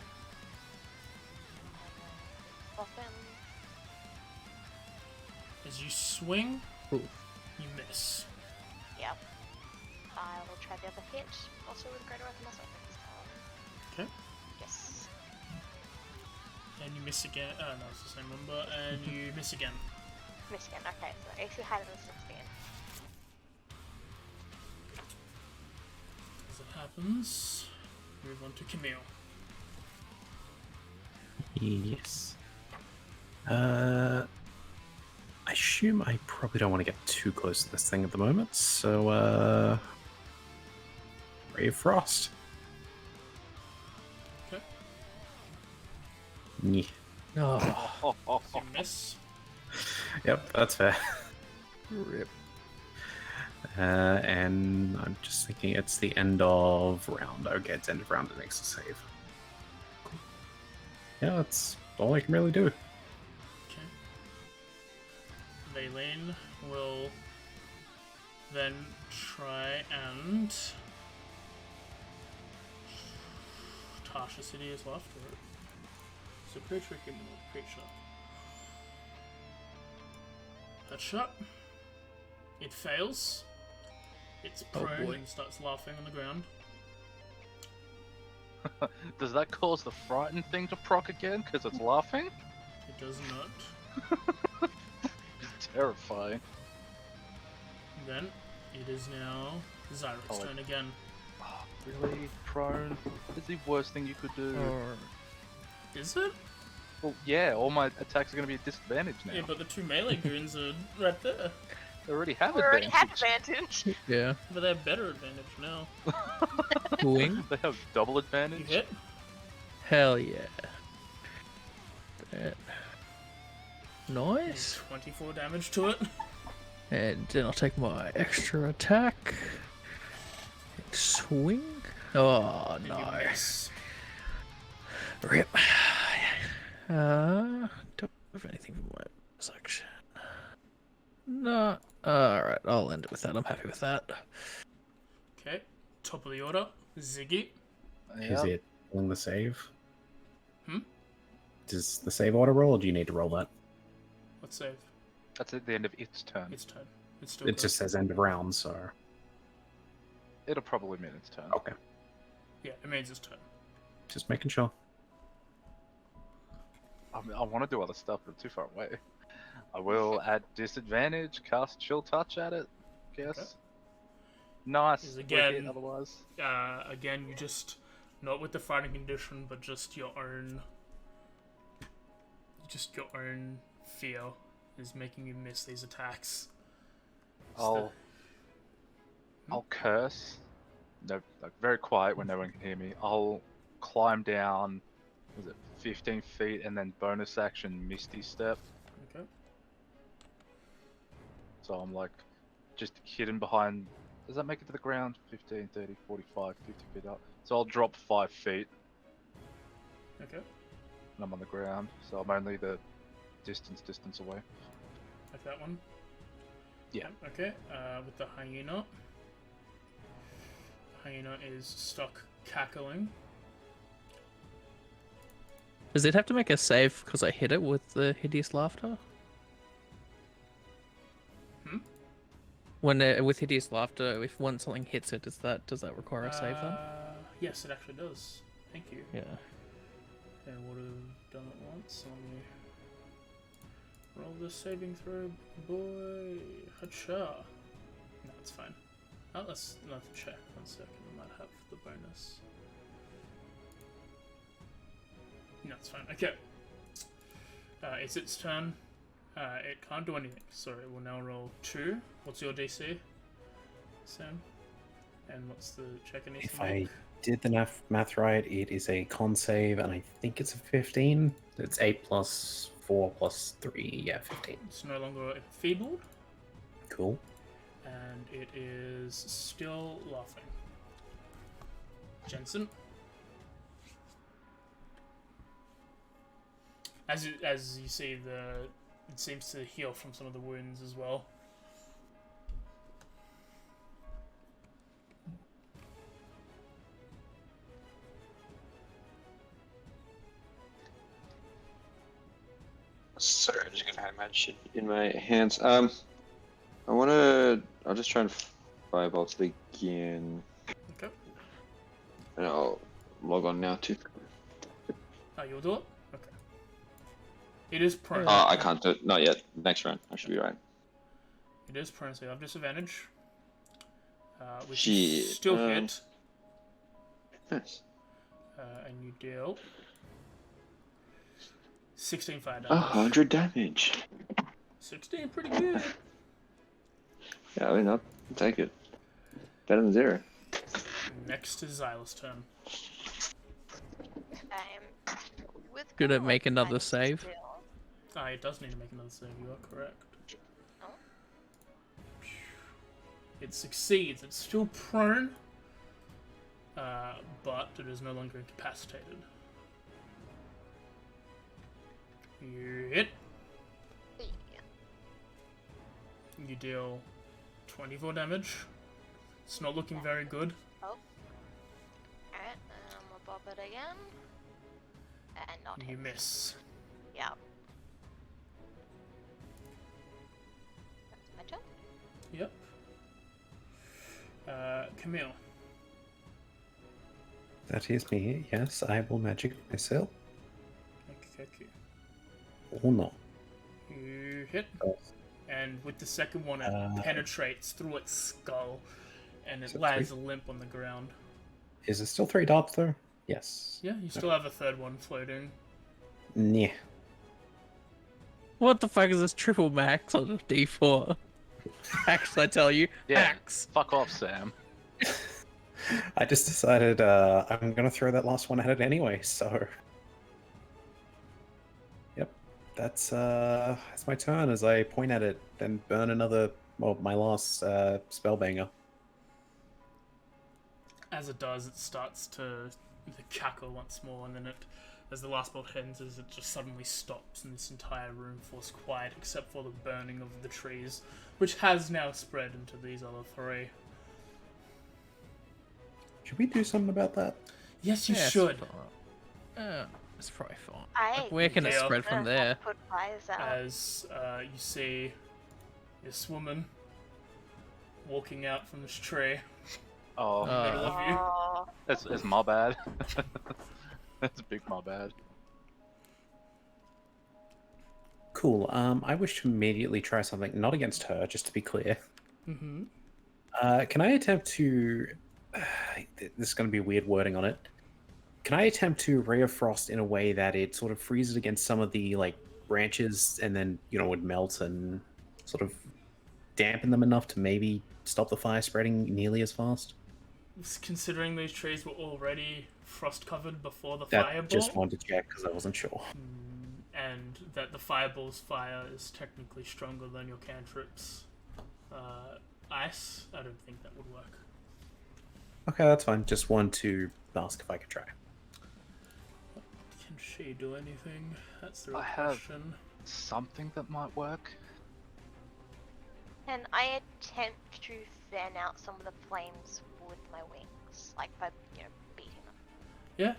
Buff him. As you swing, Ooh. you miss. Yep. I will try the other hit, also with Greater Weapon Master. Okay. Yes. And you miss again. Oh, no, it's the same number. And you miss again. Miss again. Okay, so AC higher than 16. As it happens, move on to Camille. Yes. I assume I probably don't want to get too close to this thing at the moment, so Ray of Frost. Okay. Yeah. Oh, You miss. Yep, that's fair. rip. And I'm just thinking it's the end of round. Okay, it's end of round. It makes a save. Cool. Yeah, that's all I can really do. Okay. Vaylene will then try and Tasha City is left, or so creature human creature. Headshot. It fails. It's prone and starts laughing on the ground. Does that cause the frightened thing to proc again because it's laughing? It does not. Terrifying. Then it is now Zyric's turn again. Oh, really? Prone? That's the worst thing you could do. Is it? Well, yeah, all my attacks are going to be at disadvantage now. Yeah, but the two melee goons are right there. They already have We already advantage. have advantage. Yeah. But they have better advantage now. Wing. They have double You advantage. hit? Hell yeah. That. Nice. 24 damage to it. And then I'll take my extra attack. Swing. Oh And you no. miss. Rip. Don't have anything for my section. No. Alright, I'll end it with that. I'm happy with that. Okay, top of the order, Ziggy. Is it on the save? Hmm? Does the save auto roll, or do you need to roll that? What save? That's at the end of its turn. Its turn. It's still It just says end of round, so It'll probably mean its turn. okay. Yeah, it means its turn. Just making sure. I want to do other stuff, but I'm too far away. I will at disadvantage cast Chill Touch at it. Guess. Okay. Nice. Is we're again- hit otherwise. Again, you just, not with the fighting condition, but just your own fear is making you miss these attacks. I'll curse. No, like very quiet when no one can hear me. I'll climb down. Was it 15 feet and then bonus action Misty Step? Okay. So I'm like just hidden behind. Does that make it to the ground? 15, 30, 45, 50 feet up. So I'll drop 5 feet Okay. and I'm on the ground. So I'm only the distance away. Like that one? Yeah. Okay, with the hyena. The hyena is stuck cackling. Does it have to make a save because I hit it with the hideous laughter? When with hideous laughter, if once something hits it, does that require a save then? Yes, it actually does. Thank you. Yeah. And would have done it once. Let me roll the saving throw, boy. Hacha. No, it's fine. Oh, let's check. 1 second. I might have the bonus. No, it's fine. Okay. It's its turn. It can't do anything, so it will now roll 2. What's your DC, Sam? And what's the check it needs If to make? I did the math right, it is a con save, and I think it's a 15. It's 8 plus 4 plus 3. Yeah, 15. It's no longer enfeebled, Cool. and it is still laughing. Jensen? As you see, it seems to heal from some of the wounds as well. Sorry, I'm just gonna have my shit in my hands. I'll just try and firebolt it again. Okay. And I'll log on now too. Oh, you'll do it? Okay. It is prone. I can't do it. Not yet. Next round. I should be right. It is prone, so you have disadvantage. Which Shit, is still hit. Nice. And you deal 16 fire damage. 100 damage. 16, pretty good. Yeah, I mean, I'll take it. Better than 0. Next is Xyla's turn. I'm with Gonna Carl, make another I'm save. It does need to make another save, you are correct. Oh. It succeeds. It's still prone, but it is no longer incapacitated. You hit. You deal 24 damage. It's not looking very good. Oh. Alright, we'll bob it again. And not You hit. miss. Yeah. That's my turn. Yep. Camille. That is me. Yes, I will magic myself. Okay. Oh no. You hit. Oh. And with the second one, it penetrates through its skull, and it Is it lies 3? limp on the ground. Is it still 3 dots though? Yes. Yeah, you still have a third one floating. Nah. What the fuck is this triple max on a D4? Axe, I tell you. Yeah. Axe. Fuck off, Sam. I just decided I'm gonna throw that last one at it anyway, so. Yep. That's my turn as I point at it and burn another, well, my last spellbanger. As it does, it starts to cackle once more, and then as the last bolt ends, it just suddenly stops, and this entire room falls quiet, except for the burning of the trees, which has now spread into these other 3. Should we do something about that? Yes, you Yeah, should. It's probably fine. I Like, where can it Yeah. spread from there? put fires out. As you see this woman walking out from this tree. Oh, Middle of you. Oh, that's my bad. That's big my bad. Cool. I wish to immediately try something, not against her, just to be clear. Mm-hmm. Can I attempt to... this is going to be weird wording on it. Can I attempt to Ray of Frost in a way that it sort of freezes against some of the like branches and then, would melt and sort of dampen them enough to maybe stop the fire spreading nearly as fast? Considering these trees were already frost covered before the That fireball, just wanted to check because I wasn't sure. and that the fireball's fire is technically stronger than your cantrip's ice, I don't think that would work. Okay, that's fine. Just wanted to ask if I could try. Can she do anything? That's the real I have- question. Something that might work. Can I attempt to fan out some of the flames with my wings? Like by, beating them. Yeah,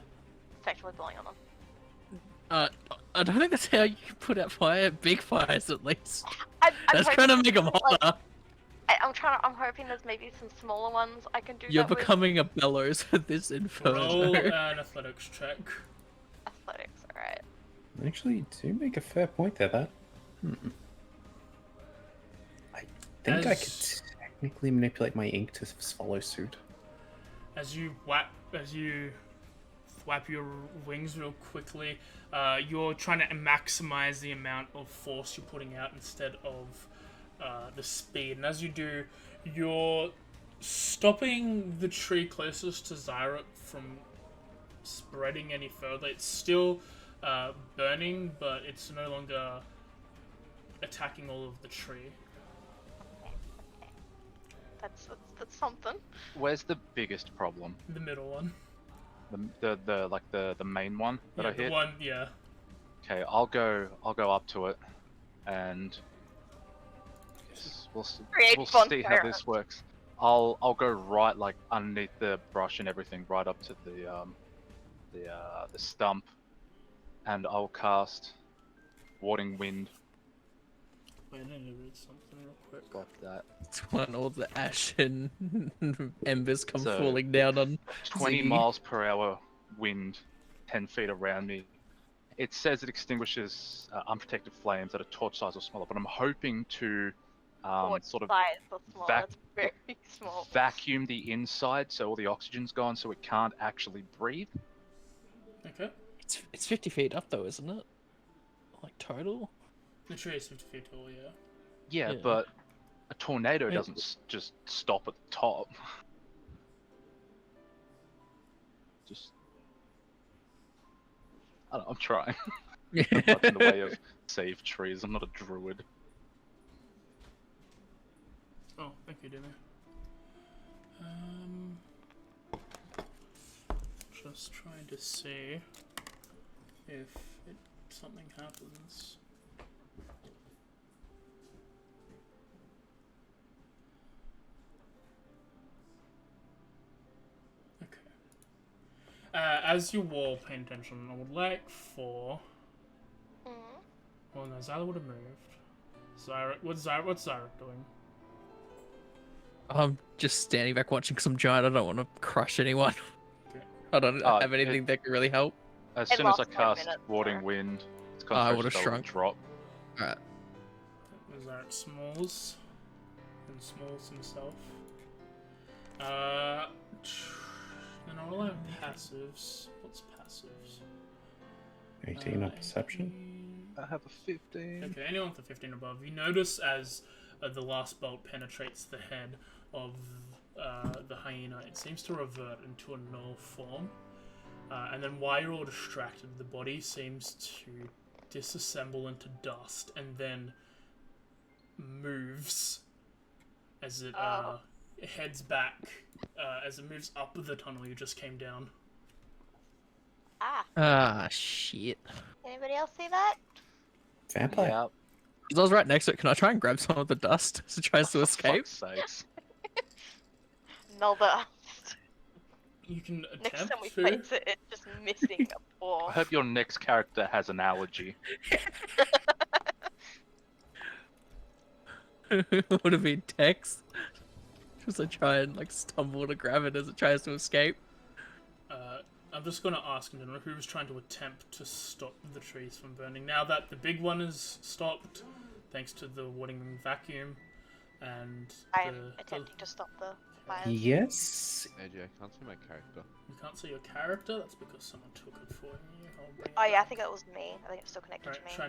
Effectively blowing on them. I don't think that's how you can put out fire. Big fires, at least. I'm That's hoping, gonna make them like, hotter. I'm hoping there's maybe some smaller ones I can do You're that with. becoming a bellows with this roll inferno. an athletics check. Athletics, alright. Actually, do make a fair point there, that. I think I As- could technically manipulate my ink to follow suit. As you flap your wings real quickly, you're trying to maximize the amount of force you're putting out instead of the speed. And as you do, you're stopping the tree closest to Zyrup from spreading any further. It's still burning, but it's no longer attacking all of the tree. That's something. Where's the biggest problem? The middle one. The main one that Yeah, I hit. the one, yeah. Okay, I'll go up to it, and we'll Create see bonfire. how this works. I'll go right like underneath the brush and everything, right up to the stump, and I'll cast Warding Wind Wait, I need to read something real quick. like that. It's when all the ash and embers come So, falling down on 20 Ziggy. miles per hour wind, 10 feet around me. It says it extinguishes unprotected flames that are torch size or smaller, but I'm hoping to What sort of size or small? vac- That's very small. vacuum the inside so all the oxygen's gone so it can't actually breathe. Okay. It's 50 feet up though, isn't it? Like total? The tree is 50 feet tall, yeah. Yeah, Yeah. but a tornado Yeah. doesn't just stop at the top. Just, I don't know, I'm trying. I'm not in the way of save trees. I'm not a druid. Oh, thank you, Demi. Just trying to see if something happens. Okay. As you wall paying attention, I would like for. Well, no, Zyra would have moved. What's Zyra doing? I'm just standing back watching because I'm giant. I don't want to crush anyone. Okay. I don't have anything that can really help. As It soon as I lasts 10 cast minutes, Warding so- Wind, its I would've concentration will shrunk. drop. Alright. Zyra Smalls. And Smalls himself. And I'll have passives. What's passives? 18 on perception. I have a 15. Okay, anyone with a 15 above. You notice as the last bolt penetrates the head of the hyena, it seems to revert into a null form. And then while you're all distracted, the body seems to disassemble into dust and then moves as it heads back, as it moves up the tunnel you just came down. Ah, shit. Anybody else see that? Vampire. Yeah. 'Cause I was right next to it. Can I try and grab some of the dust as it tries to escape? Fuck's sakes. Melda. You can Next attempt time we to. place it, it's just missing a paw. I hope your next character has an allergy. Would have been Tex. Just I try and like stumble to grab it as it tries to escape. I'm just going to ask in general who was trying to attempt to stop the trees from burning. Now that the big one is stopped, thanks to the warding vacuum, and I am attempting to stop the fire. Yes. AJ, I can't see my character. You can't see your character. That's because someone took it for you. I'll bring it Oh yeah, I back. think it was me. I think it's still connected Right, to me. try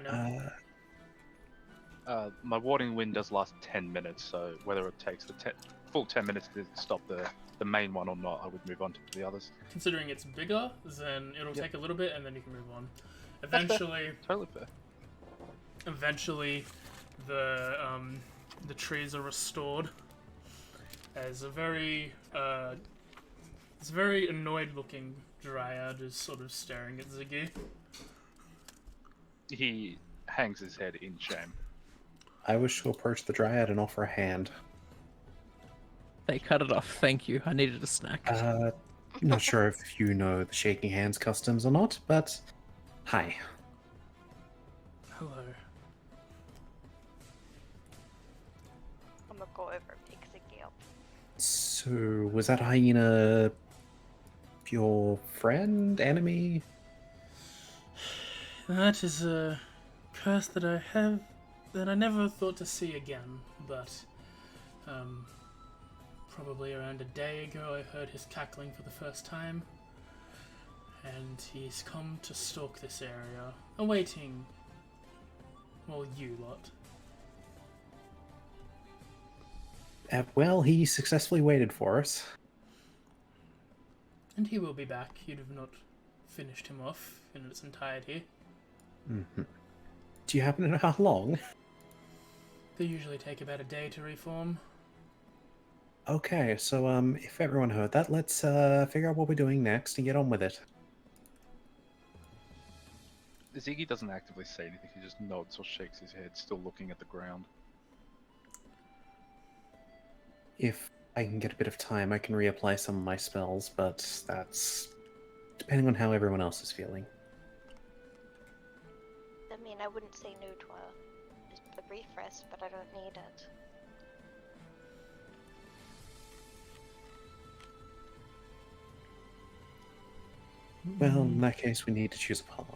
now. My Warding Wind does last 10 minutes, so whether it takes the full 10 minutes to stop the main one or not, I would move on to the others. Considering it's bigger, then it'll Yep. take a little bit, and then you can move on. That's fair. Eventually, Totally fair. the trees are restored. As a very annoyed-looking dryad is sort of staring at Ziggy. He hangs his head in shame. I wish to approach the dryad and offer a hand. They cut it off. Thank you. I needed a snack. Not sure if you know the shaking hands customs or not, but hi. Hello. I'm gonna go over and pick Ziggy up. So, was that hyena your friend, enemy? That is a curse that I have that I never thought to see again, but probably around a day ago I heard his cackling for the first time, and he's come to stalk this area, awaiting, well, you lot. Well, he successfully waited for us. And he will be back. You'd have not finished him off in its entirety. Mm-hmm. Do you happen to know how long? They usually take about a day to reform. Okay, so if everyone heard that, let's figure out what we're doing next and get on with it. Ziggy doesn't actively say anything, he just nods or shakes his head, still looking at the ground. If I can get a bit of time, I can reapply some of my spells, but that's depending on how everyone else is feeling. I mean, I wouldn't say no to a brief rest, but I don't need it. Well, in that case, we need to choose a path.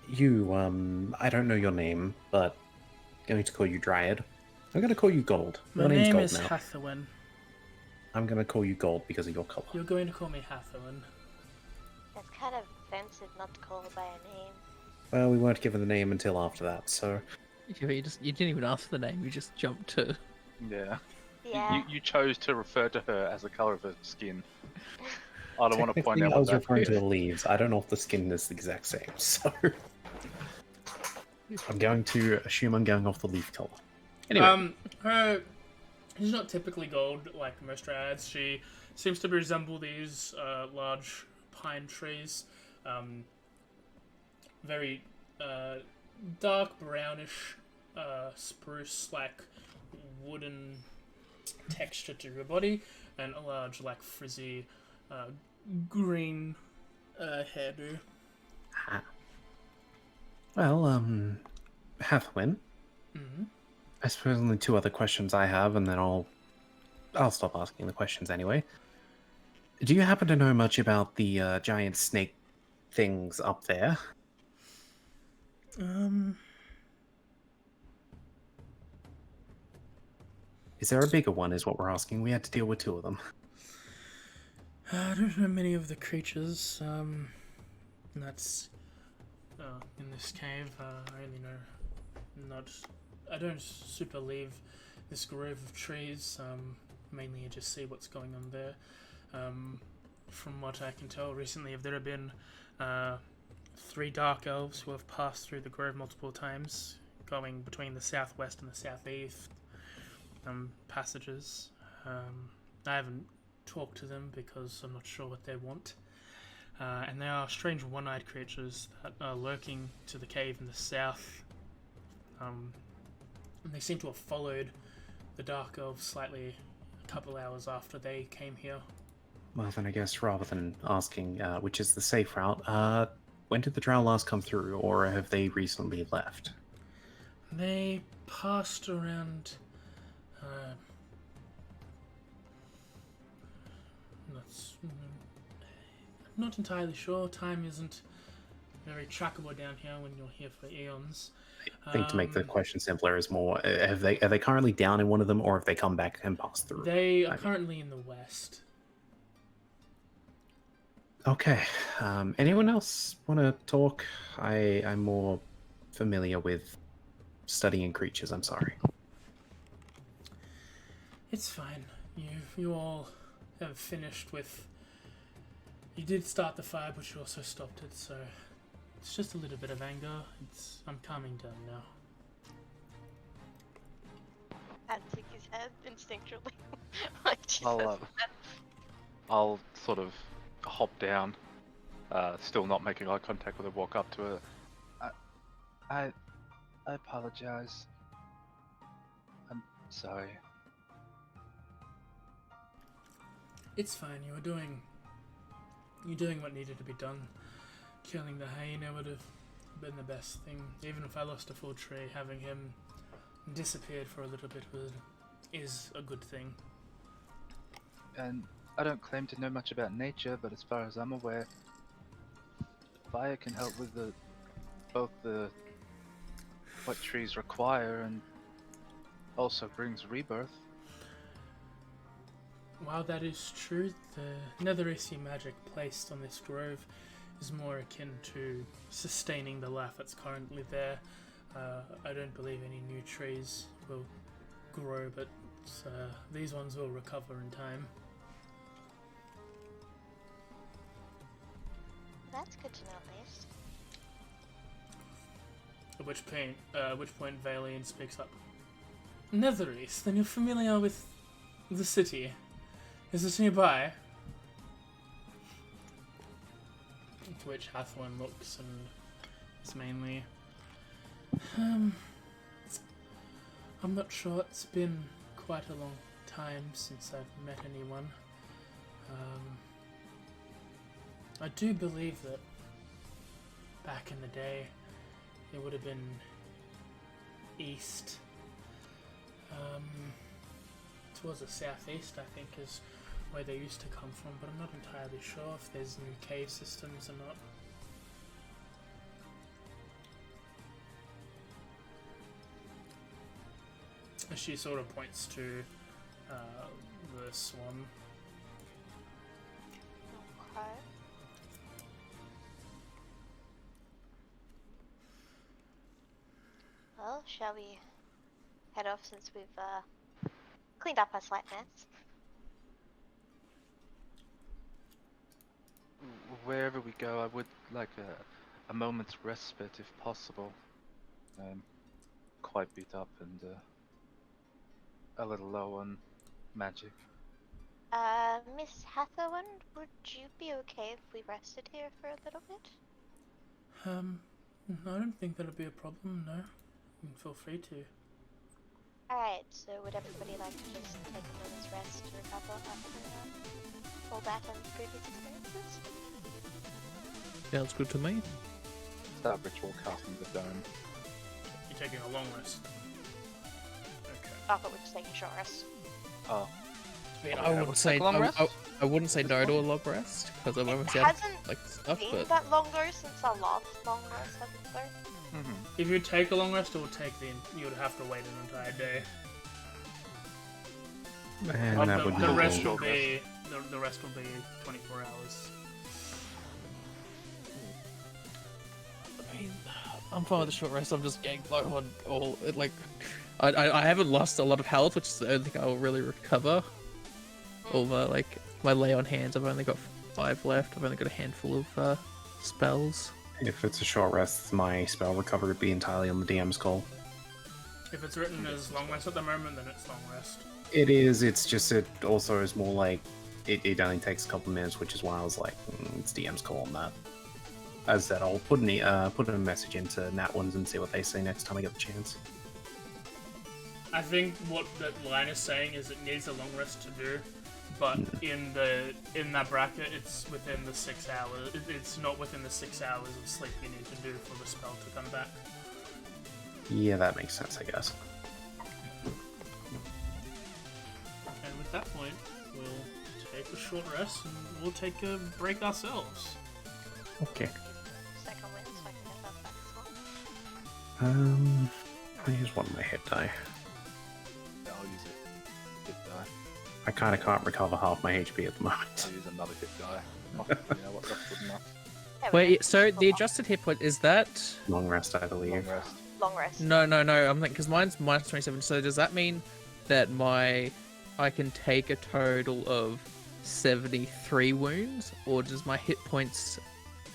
You, I don't know your name, but I'm going to call you Dryad. I'm going to call you Gold. My Your name's name Gold is now. Hathawin. I'm going to call you Gold because of your color. You're going to call me Hathawin. It's kind of offensive not to call her by a name. Well, we weren't given the name until after that, so... You didn't even ask for the name. You just jumped to. Yeah. Yeah. You chose to refer to her as the color of her skin. I don't want to point Technically, out I what was that referring to is. the leaves. I don't know if the skin is the exact same, so... I'm going to assume I'm going off the leaf color. Anyway, Her She's not typically gold like most dryads. She seems to resemble these large pine trees. Very dark brownish spruce like wooden texture to her body, and a large like frizzy green hairdo. Ah. Well, Hathwin. Mm-hmm. I suppose only two other questions I have, and then I'll stop asking the questions anyway. Do you happen to know much about the giant snake things up there? Is there a bigger one, is what we're asking? We had to deal with two of them. I don't know many of the creatures. That's in this cave. I only know not. I don't super leave this grove of trees. Mainly, I just see what's going on there. From what I can tell, recently there have been 3 dark elves who have passed through the grove multiple times, going between the southwest and the southeast passages. I haven't talked to them because I'm not sure what they want. And there are strange one-eyed creatures that are lurking to the cave in the south. And they seem to have followed the dark elves slightly a couple hours after they came here. Well, then I guess rather than asking which is the safe route, when did the drow last come through, or have they recently left? They passed around. Not entirely sure. Time isn't very trackable down here when you're here for eons. I think to make the question simpler is more: are they currently down in one of them, or have they come back and passed through? They are currently in the west. Okay. Anyone else want to talk? I'm more familiar with studying creatures. I'm sorry. It's fine. You all have finished with. You did start the fire, but you also stopped it, so it's just a little bit of anger. I'm calming down now. I'd shake his head instinctually. Like Jesus. I'll sort of hop down, still not making eye contact with her, walk up to her. I apologize. I'm sorry. It's fine. You're doing what needed to be done. Killing the hyena would have been the best thing. Even if I lost a full tree, having him disappeared for a little bit is a good thing. And I don't claim to know much about nature, but as far as I'm aware, fire can help with both what trees require and also brings rebirth. While that is true, the Netherese magic placed on this grove is more akin to sustaining the life that's currently there. I don't believe any new trees will grow, but these ones will recover in time. That's good to know, at least. At which point Valian speaks up. Netherese, then you're familiar with the city. Is this nearby? To which Hathorn looks and is mainly... I'm not sure. It's been quite a long time since I've met anyone. I do believe that back in the day it would have been east. Towards the southeast, I think, is where they used to come from, but I'm not entirely sure if there's new cave systems or not. She sort of points to the swan. Okay. Well, shall we head off since we've cleaned up our slight mess? Wherever we go, I would like a moment's respite if possible. I'm quite beat up and a little low on magic. Miss Hathaway, would you be okay if we rested here for a little bit? I don't think that'll be a problem, no. You can feel free to. Alright, so would everybody like to just take a moment's rest to recover after all that and previous experiences? Sounds good to me. Start ritual casting the dome. You're taking a long rest. Okay. I thought we were just taking a short rest. Oh. I mean, Oh, I yeah, wouldn't say long rest? I wouldn't say no to a long rest because I've always had hasn't like stuff, been but that long though since our last long rest, has it though? If you take a long rest, it will take you would have to wait an entire day. And that would The be rest cool. will be the rest will be 24 hours. I mean, I'm fine with the short rest. I'm just getting low on all like. I haven't lost a lot of health, which is the only thing I'll really recover. All my lay on hands, I've only got 5 left. I've only got a handful of spells. If it's a short rest, my spell recovery would be entirely on the DM's call. If it's written as long rest at the moment, then it's long rest. It is, it's just, it also is more like, it only takes a couple minutes, which is why I was like, it's DM's call on that. As I said, I'll put a message into Nat Ones and see what they say next time I get the chance. I think what that line is saying is it needs a long rest to do, but in that bracket, it's within the 6 hours. It's not within the 6 hours of sleep you need to do for the spell to come back. Yeah, that makes sense, I guess. And with that point, we'll take a short rest and we'll take a break ourselves. Okay. Second win, so I can get that back as well. I use one of my hit die. I'll use a hit die. I kind of can't recover half my HP at the moment. I'll use another hit die. Oh, you know what? That's good enough. There we go. Wait, so the Full on. adjusted hit point is that? Long rest, I believe. Long rest. Long rest. No. I'm thinking because mine's minus 27. So does that mean that I can take a total of 73 wounds, or does my hit points?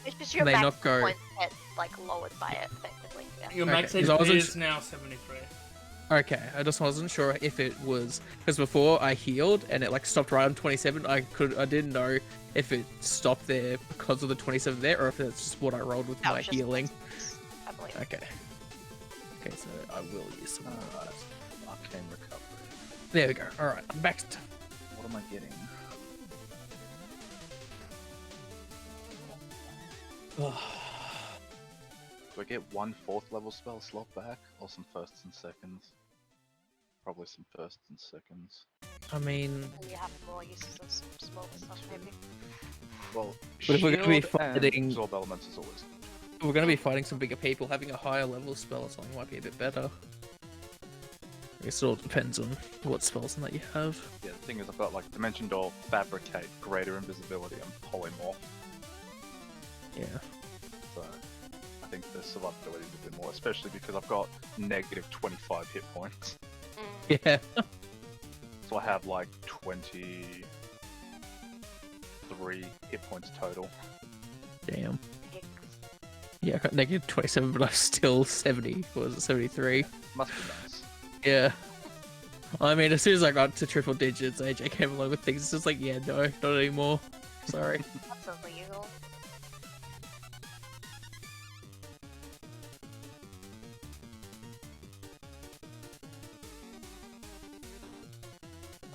It's just your May max not go- points get like lowered by it effectively. Yeah. Your Okay, max 'cause I HP wasn't is now 73. Okay, I just wasn't sure if it was because before I healed and it like stopped right on 27. I didn't know if it stopped there because of the 27 there, or if that's just what I rolled with No, my it's just healing. points, I believe. Okay. Okay, so I will use some. Arcane recovery. There we go. All right, I'm back to. What am I getting? Do I get 1 4th level spell slot back, or some firsts and seconds? Probably some firsts and seconds. I mean, And you have more uses of some smaller stuff, maybe. Well, But if we're gonna be shield and fighting- absorb elements is always good. if we're going to be fighting some bigger people. Having a higher level spell or something might be a bit better. I guess it all depends on what spells and that you have. Yeah, the thing is, I've got like Dimension Door, Fabricate, Greater Invisibility, and Polymorph. Yeah. So I think the survivability is a bit more, especially because I've got negative 25 hit points. Yeah. So I have like 23 hit points total. Damn. Hicks. Yeah, I got negative 27, but I'm still 70. What was it, 73? Must be nice. Yeah. I mean, as soon as I got to triple digits, AJ came along with things. It's just like, yeah, no, not anymore. Sorry. That's illegal.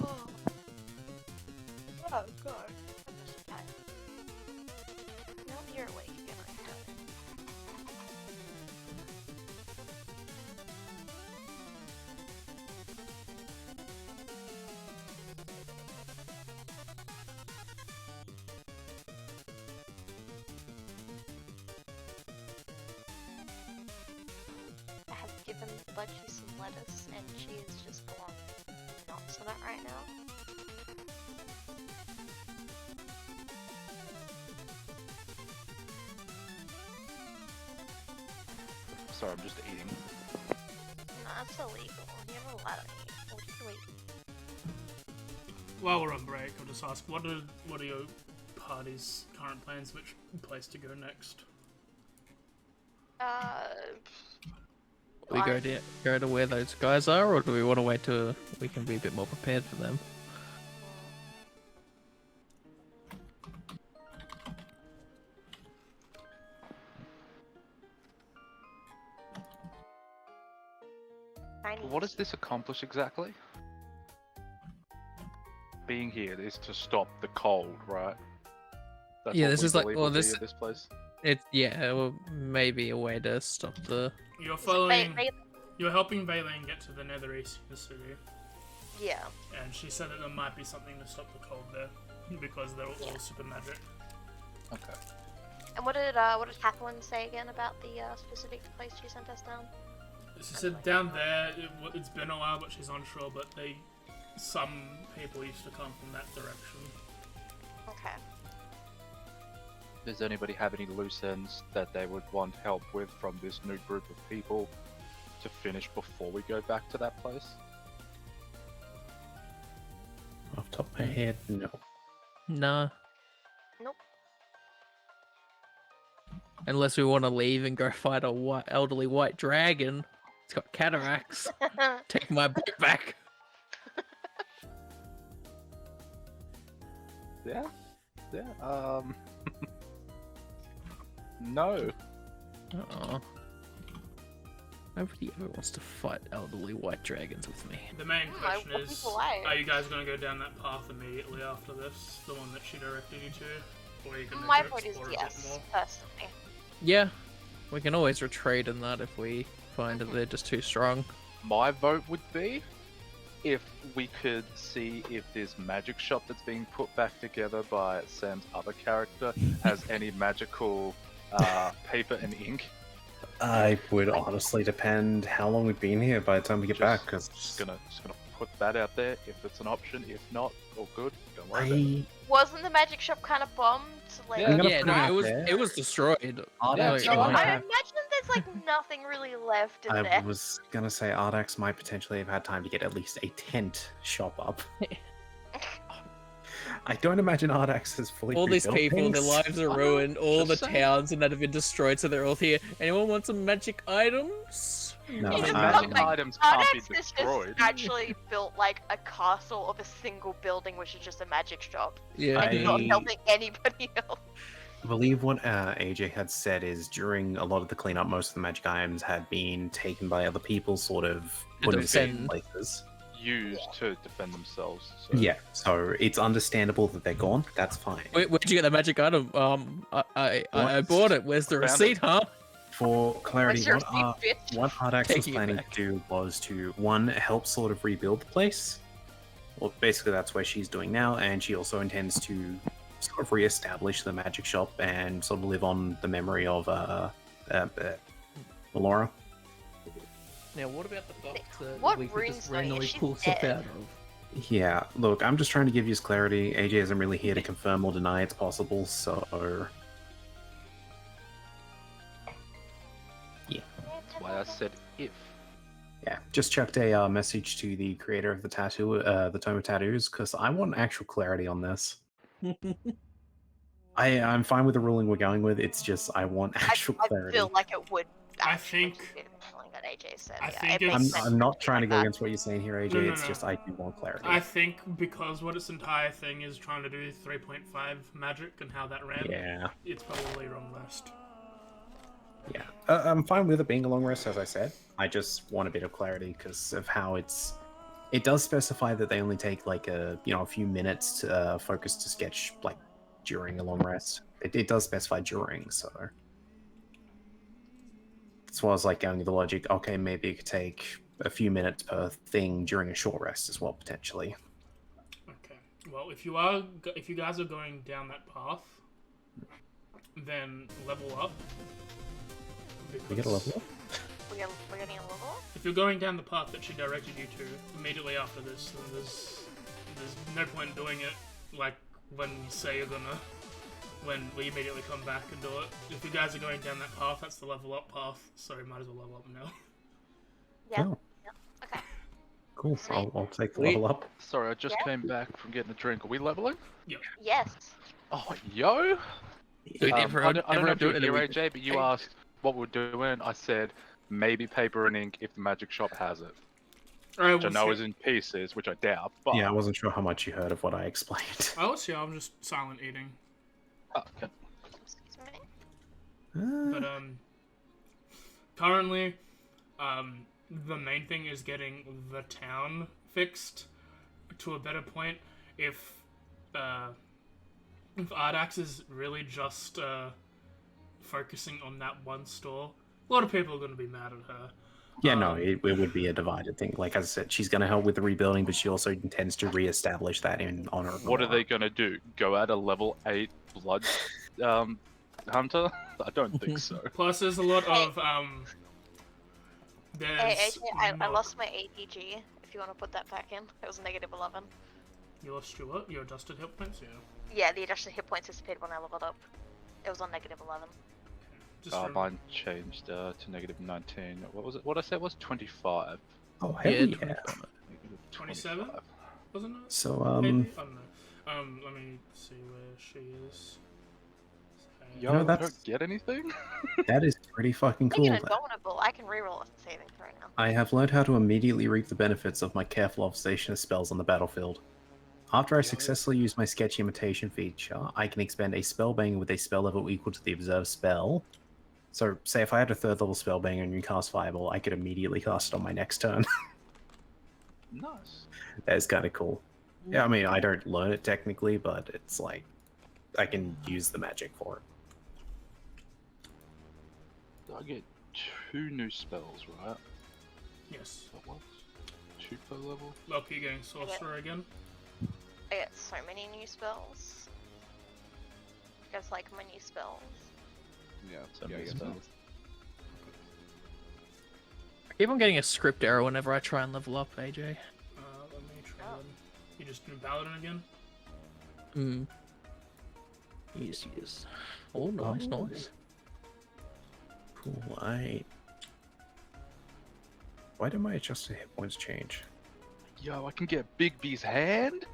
Oh. Oh, God. Now you're awake again, I'm tired. I have given Budgie some lettuce, and she is just going nuts on it right now. Sorry, I'm just eating. No, that's illegal. You're not allowed to eat. What are you eating? While we're on break, I'll just ask, what are your party's current plans? Which place to go next? we go to where those guys are, or do we want to wait till we can be a bit more prepared for them? What does this accomplish exactly? Being here is to stop the cold, right? That's Yeah, what this we is like, believe well, will be this at this place. well, maybe a way to stop the. You're following. You're helping Vaylene get to the Nether East City, Yeah. and she said that there might be something to stop the cold there because they're all super magic. Okay. And what did Catherine say again about the specific place she sent us down? She said down there, it's been a while, but she's unsure. But some people used to come from that direction. Okay. Does anybody have any loose ends that they would want help with from this new group of people to finish before we go back to that place? Off the top of my head, no. Nah. Nope. Unless we want to leave and go fight a elderly white dragon. It's got cataracts. Take my boat back. Yeah. No. Uh-oh. Nobody ever wants to fight elderly white dragons with me. The main question I is, walk away. are you guys going to go down that path immediately after this, the one that she directed you to, or are you going to My go vote is explore a bit yes, more? personally. Yeah, we can always retreat in that if we find that they're just too strong. My vote would be if we could see if this magic shop that's being put back together by Sam's other character has any magical paper and ink. I would honestly depend how long we've been here by the time we get back, because just gonna put that out there. If it's an option, if not, all good. Don't worry about it. Wasn't the magic shop kind of bombed? Like, Yeah. Yeah, no, it was destroyed. Ardax I might imagine there's like nothing really left in I there. was gonna say Ardax might potentially have had time to get at least a tent shop up. I don't imagine Ardax has fully All these rebuilt people, their things. lives are ruined. All the Just saying. towns and that have been destroyed, so they're all here. Anyone want some magic items? No, You The just magic got, like, items can't be Ardax has just destroyed. actually built like a castle of a single building, which is just a magic shop. Yeah. And not helping anybody else. I believe what AJ had said is during a lot of the cleanup, most of the magic items had been taken by other people, sort of To put in certain defend. places. Used to defend themselves. So. Yeah, so it's understandable that they're gone. That's fine. Where'd you get the magic item? I bought it. Where's the Found receipt, huh? For clarity, What's your what receipt, bitch? Ardax was Taking it planning back. to do was to, one, help sort of rebuild the place. Well, basically that's where she's doing now, and she also intends to sort of re-establish the magic shop and sort of live on the memory of Melora. Now, what about the box that What we could rune's just doing? randomly She's pull stuff dead. out of? Yeah, look, I'm just trying to give you clarity. AJ isn't really here to confirm or deny it's possible, so... That's why I said if. Yeah, just chucked a message to the creator of the tattoo, the Tome of Tattoos, because I want actual clarity on this. I'm fine with the ruling we're going with. It's just I want actual I clarity. feel like it would. I actually think- be the feeling that AJ said. I yeah, think it it's- makes sense I'm not to trying to do go that. against what you're saying here, AJ. No, no, It's no. just I do want clarity. I think because what its entire thing is trying to do 3.5 magic and how that ran, Yeah, it's probably wrong list. yeah. I'm fine with it being a long rest, as I said. I just want a bit of clarity because of how it's. It does specify that they only take like a few minutes to focus to sketch like during a long rest. It does specify during, so. That's why I was like going with the logic. Okay, maybe it could take a few minutes per thing during a short rest as well, potentially. Okay. Well, if you guys are going down that path, then level up. We get a level up. We're getting a level up? If you're going down the path that she directed you to immediately after this, then there's no point in doing it like when you say you're gonna. When we immediately come back and do it. If you guys are going down that path, that's the level up path, so you might as well level up now. Yeah. Oh. Yeah. Okay. Cool. I'll take the Sweet. level up. Sorry, I just Yeah. came back from getting a drink. Are we leveling? Yes. Oh, yo! Dude, I everyone don't know if do you it were in a here, week. AJ, but you asked what we're doing. I said maybe paper and ink if the magic shop has it. Alright, Which I know is in pieces, which I doubt. But Yeah, I wasn't sure how much you heard of what I explained. I was here. I'm just silent eating. Oh, okay. Excuse me. But currently, the main thing is getting the town fixed to a better point. If Ardax is really just focusing on that one store, a lot of people are going to be mad at her. Yeah, no, it would be a divided thing. Like I said, she's going to help with the rebuilding, but she also intends to re-establish that in honor of. What are they gonna do? Go at a level 8 blood hunter? I don't think so. Plus, there's a lot of there's Hey, AJ, I not- lost my ADG. If you want to put that back in, it was -11. You lost your what? Your adjusted hit points? Yeah. Yeah, the adjusted hit points disappeared when I leveled up. It was on -11. Just remember- Mine changed to -19. What was it? What I said was 25. Oh, hell Yeah, yeah. 25. 27? 25. Wasn't it? So, Maybe? I don't know. Let me see where she is. Yo, know, I that's- don't get anything? that is pretty fucking cool. Speaking of vulnerable, I can reroll a saving throw now. I have learned how to immediately reap the benefits of my careful observation of spells on the battlefield. After I successfully use my sketchy imitation feature, I can expend a spellbanger with a spell level equal to the observed spell. So, say if I had a 3rd level spellbanger and you cast Fireball, I could immediately cast it on my next turn. Nice. That's kind of cool. Yeah, I mean, I don't learn it technically, but it's like, I can use the magic for it. I get 2 new spells, right? Yes. That was 2 per level. Lucky getting sorcerer again. I get so many new spells. You guys like my new spells? Yeah, So many I guess spells. I keep on getting a script error whenever I try and level up, AJ. Let me try Oh. one. You just do Paladin again? Hmm. Yes, yes. Oh, nice, nice. Cool, Why do my adjusted hit points change? Yo, I can get Big B's hand?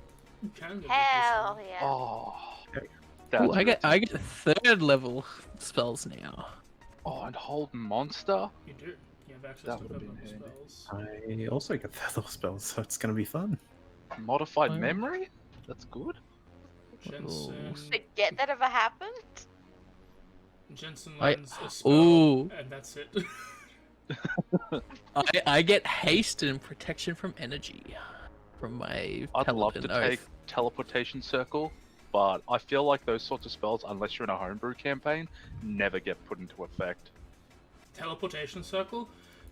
You can get Hell this yeah. Oh. There you That's Ooh, I get really- 3rd level spells now. Oh, and hold monster? one. You do. You have access That to would've been equivalent handy. spells. I also get 3rd level spells, so it's gonna be fun. Modified Oh. memory? That's good. Jensen. Forget that ever happened? Jensen I- lands a spell, Ooh. and that's it. I get haste and protection from energy from my I'd love to Paladin Oath. take teleportation circle, but I feel like those sorts of spells, unless you're in a homebrew campaign, never get put into effect. Teleportation circle?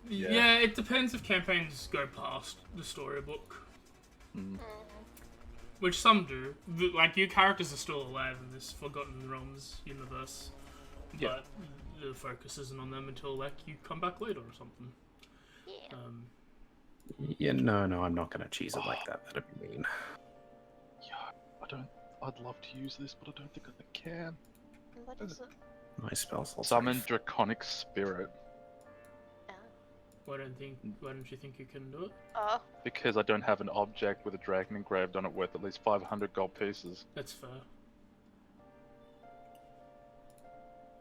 Yeah. Yeah, it depends if campaigns go past the storybook. Which some do. Like, your characters are still alive in this Forgotten Realms universe. Yeah. But the focus isn't on them until, like, you come back later or something. Yeah. Yeah, no, I'm not gonna cheese it like that. That'd be mean. Yeah, I'd love to use this, but I don't think I can. What is it? My spells also. Summon Draconic Spirit, Why don't you think you can do it? Oh, because I don't have an object with a dragon engraved on it worth at least 500 gold pieces. That's fair.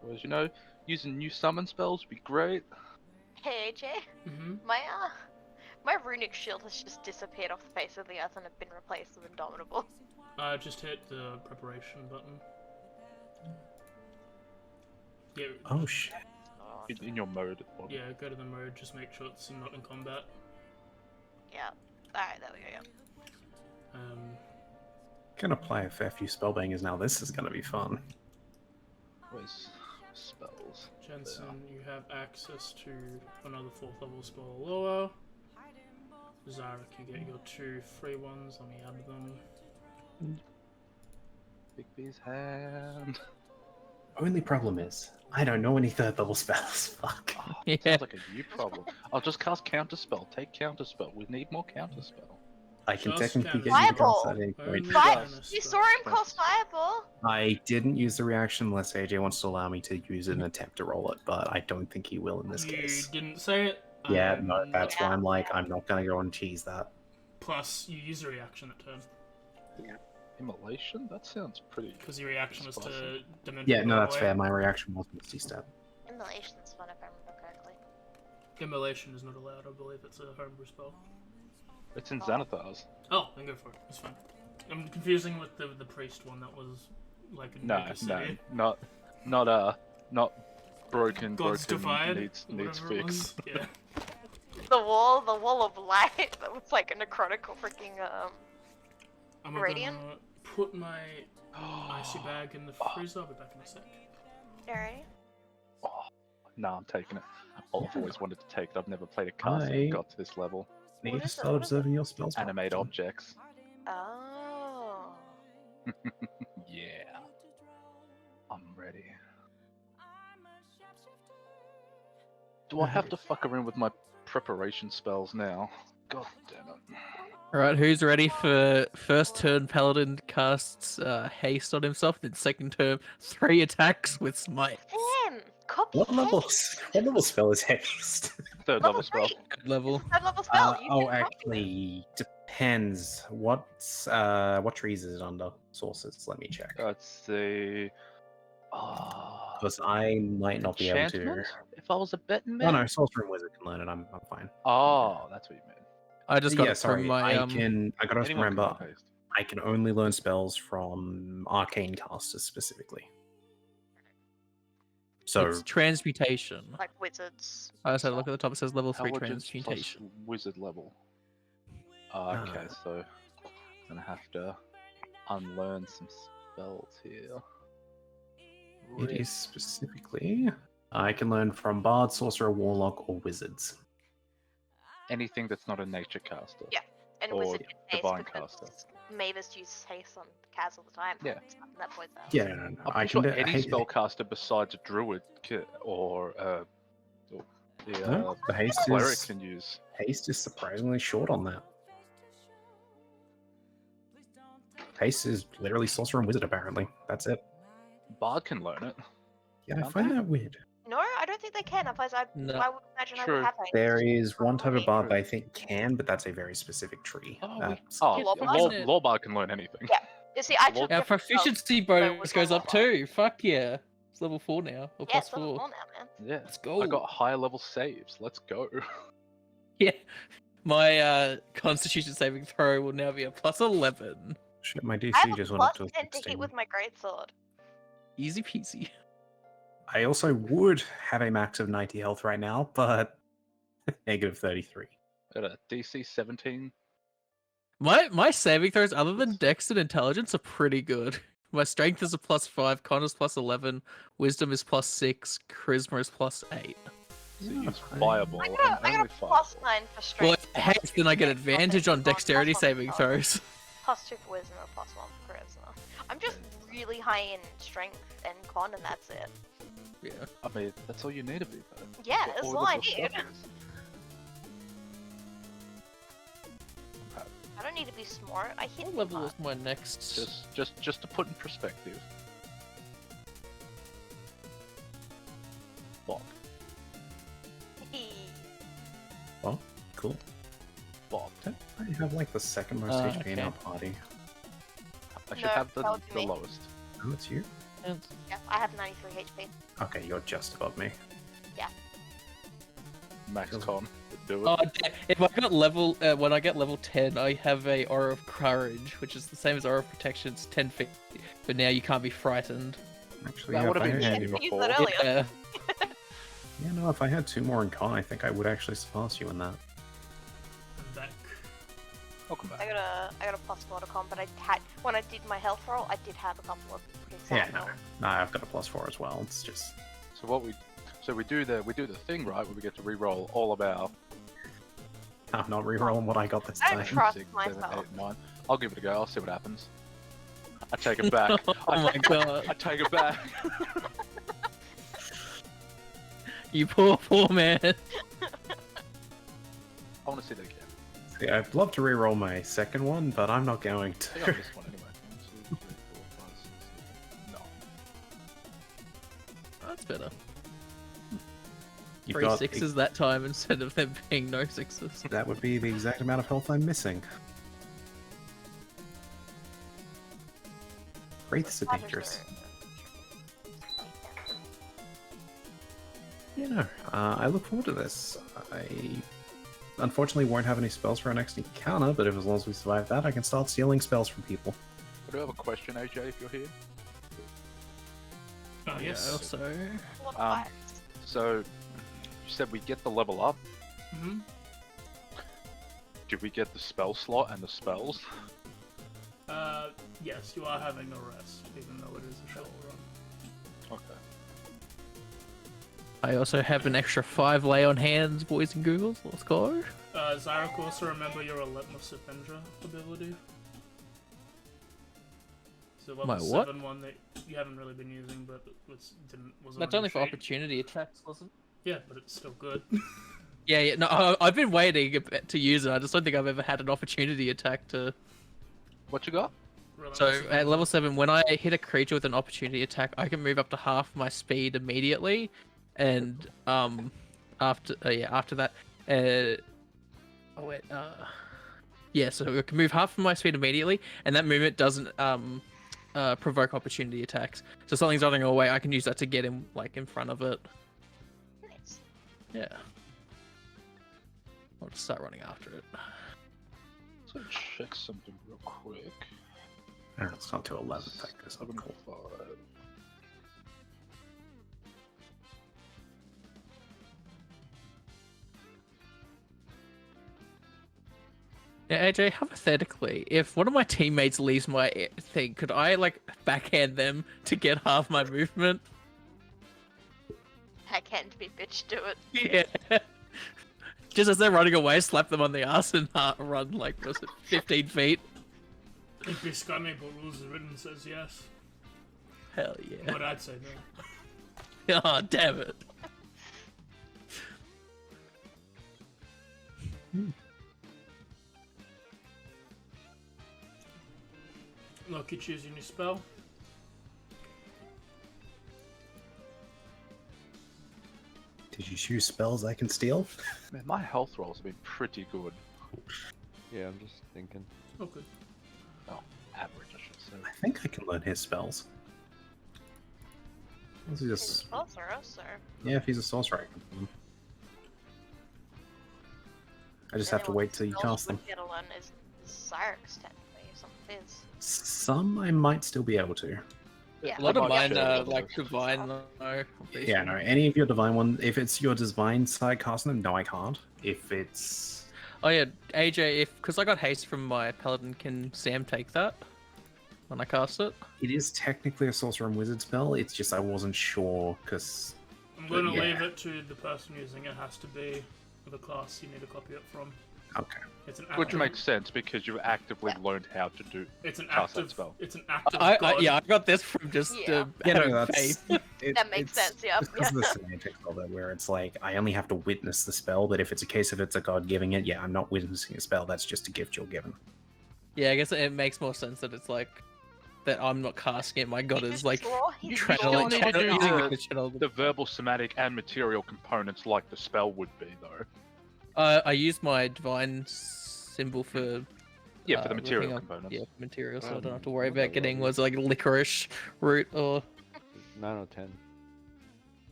Whereas, you know, using new summon spells would be great. hey AJ, Mm-hmm. my runic shield has just disappeared off the face of the earth and have been replaced with Indomitable. Just hit the preparation button. Yeah, Oh shit. Oh, In your mode. yeah, go to the mode, just make sure it's not in combat. yeah. Alright, there we go. Gonna play a fair few spellbangers now. This is gonna be fun. Where's spells? Jensen, you have access to another 4th level spell lower. Zarek, you get your 2 free ones. Let me add them. Big B's hand. Only problem is, I don't know any 3rd level spells. Fuck. Yeah. Sounds like a you problem. I'll just cast Counterspell. Take Counterspell. We need more Counterspell. I can Just technically get cast you to cast Fireball. at any point. Only Fire- bonus You spell. saw him cast Fireball! I didn't use the reaction unless AJ wants to allow me to use it and attempt to roll it, but I don't think he will in this You case. didn't say it. Yeah, no, that's why Yeah. I'm like, I'm not gonna go and cheese that. Plus, you use a reaction that turn. Immolation? That sounds pretty. Because your reaction was to Spicy. dimension. Yeah, no, that's away. fair. My reaction was Misty Step. Immolation's fun if I remember correctly. Immolation is not allowed. I believe it's a homebrew spell. It's in Xanathar's. Oh, then go for it. It's fine. I'm confusing with the priest one that was like a No, Nuka City. not broken. God's broken Defied, needs whatever it fix. was. Yeah. The wall of light that was like a necrotical freaking I'm Radiant? gonna put my icy bag in the freezer. I'll be back in a sec. Alright. No, I'm taking it. I've always wanted to take it. I've never played a cast that got to this level. Need What to is it? start What is it? observing your spells. Animate objects. Oh. Yeah. I'm ready. Do I have to fuck around with my preparation spells now? God damn it. Alright, who's ready for first turn Paladin casts haste on himself, then second turn 3 attacks with smite. Damn! Copy What level? haste. What level spell is haste? Third level spell. 3. Good level. Third level spell. You can copy it. Actually, depends. What trees is it under? Sources. Let me check. Let's see. Because I might not be able to. Enchantment? If I was a betting Oh man? no, sorcerer and wizard can learn it. I'm fine. Oh, that's what you meant. I just got Yeah, it sorry. from my I gotta Anyone remember. can learn haste. I can only learn spells from arcane casters specifically. So it's transmutation. Like wizards. I just had a look at the top. It says level 3 Intelligence plus transmutation. wizard level. Okay, so I'm gonna have to unlearn some spells here. it is specifically. I can learn from bard, sorcerer, warlock, or wizards. Anything that's not a nature caster. Yeah. And Or wizard gets haste divine because caster. Mavis uses haste on Kaz all the time. Yeah. It's not that point there. Yeah, no, I'm I pretty can sure do any haste- spellcaster besides a druid or No, the haste cleric is can use. haste is surprisingly short on that. Haste is literally sorcerer and wizard. Apparently, that's it. Bard can learn it. Yeah, I Can't find they? that weird. No, I don't think they can. Otherwise, No. I would imagine I True. would have haste. There is one type of bard True. that I think can, but that's a very specific tree. Lawbard? Law Bard can learn anything. Yeah. You see, I took Our different spells, proficiency so it bonus was goes on up Lawbard. too. Fuck yeah. It's level 4 now. Or Yeah, plus it's level 4. 4 now, man. Yeah. Let's go. I got higher level saves. Let's go. Yeah. My constitution saving throw will now be a plus 11. Shit, my DC I have a just went up plus to 10 to 16. hit with my greatsword. Easy peasy. I also would have a max of 90 health right now, but negative 33. Got a DC 17. My saving throws, other than Dex and Intelligence, are pretty good. My strength is a plus 5, con is plus 11, wisdom is plus 6, charisma is plus 8. So use I- fireball. I and got a only plus fireball. 9 for Well, strength. if haste, then I get advantage on dexterity saving throws. Plus 2 for wisdom and plus 1 for charisma. I'm just really high in strength and con, and that's it. Yeah. I mean, that's all you need to be, though. Yeah, What that's all all I of your need. stuff is. I don't need to be smart. I hit What level is my next? Just to put in perspective. Bob. Well, cool. Bob. I have like the second most HP in okay. our party. I should No, have that would be the me. lowest. Oh, it's you? Yeah, I have 93 HP. Okay, you're just above me. Max Feels- con. Do it. Oh, if I got level, when I get level 10, I have a Aura of Courage, which is the same as Aura of Protection. It's 10 feet, but now you can't be frightened. Actually, That yeah, would've if I been had- handy Use before. that earlier. Yeah. Yeah, no, if I had 2 more in con, I think I would actually surpass you in that. I'm back. Welcome I back. got a plus 4 to con, but I had when I did my health roll, I did have a couple of pretty Yeah, sad no. rolls. No, I've got a +4 as well. It's just... So we do the thing right where we get to re-roll all of our I'm not rerolling what I got this I don't time. trust 6, myself. 7, 8, 9. I'll give it a go. I'll see what happens. I take it back. Oh my god. I take it back. You poor man. I want to see that again. See, I'd love to reroll my second one, but I'm not going I think to. I missed one anyway. 1, 2, 3, 4, 5, 6, 7, 9. That's better. You've 3 got sixes that time instead of them being no 6s. That would be the exact amount of health I'm missing. Wraiths are dangerous. I look forward to this. I unfortunately won't have any spells for our next encounter, but if as long as we survive that, I can start stealing spells from people. I do have a question, AJ, if you're here. Oh, yes. Also, What Um, vibes? So, you said we get the level up. Mm-hmm. Did we get the spell slot and the spells? Yes, you are having a rest, even though it is a short run. Okay. I also have an extra 5 lay on hands, boys and girls. Let's go. Zarek, also remember your Relentless Avenger ability. So level My what? 7 one that you haven't really been using, but wasn't That's on only your for sheet. opportunity attacks, wasn't it? Yeah, but it's still good. Yeah. No, I've been waiting a bit to use it. I just don't think I've ever had an opportunity attack to. What you got? So Relentless at Avenger. level 7, when I hit a creature with an opportunity attack, I can move up to half my speed immediately, and after that, so I can move half of my speed immediately, and that movement doesn't provoke opportunity attacks. So something's running away, I can use that to get him like in front of it. Nice. Yeah. I'll just start running after it. So check something real quick. It's not to 11. Take this up. Cool. 5. Yeah, AJ, hypothetically, if one of my teammates leaves my thing, could I like backhand them to get half my movement? Backhand me, bitch, do it. Yeah. Just as they're running away, slap them on the ass and run like, was it 15 feet? If your Sky Maple rules is written says yes, Hell yeah. but I'd say no. Oh, damn it. Look, you choose your new spell. Did you choose spells I can steal? Man, my health rolls have been pretty good. Yeah, I'm just thinking. Oh, good. Oh, average, I should say. I think I can learn his spells. Let's just... Oh, sir. Yeah, if he's a sorcerer, I can learn them. I just have to wait till you cast them. Get alone is Cyrix, technically, some fizz. Some I might still be able to. Yeah. A lot of Like mine shit. like divine though. Yeah, no, any of your divine one, if it's your divine side casting them, no, I can't. If it's... Oh yeah, AJ, because I got haste from my paladin, can Sam take that when I cast it? It is technically a sorcerer and wizard spell, it's just I wasn't sure, because... I'm going to Yeah. leave it to the person using it. Has to be the class you need to copy it from. Okay. It's an Which active, makes sense because you've actively learned how to do. It's an cast that active spell. It's an active. I god. got this from just Yeah. having that's... faith. That makes sense, yeah. It's because of the semantics of it, where it's like, I only have to witness the spell, but if it's a case of it's a god giving it, yeah, I'm not witnessing a spell, that's just a gift you're given. Yeah, I guess it makes more sense that it's like that I'm not casting it. My god is like You channeling, still need to do using the- it to channel The verbal, somatic, and material components like the spell would be, though. I used my divine symbol for Yeah, for the looking material up- components. Yeah, material, so I don't have to worry Whatever, about getting yeah. was like licorice root or 9 or 10.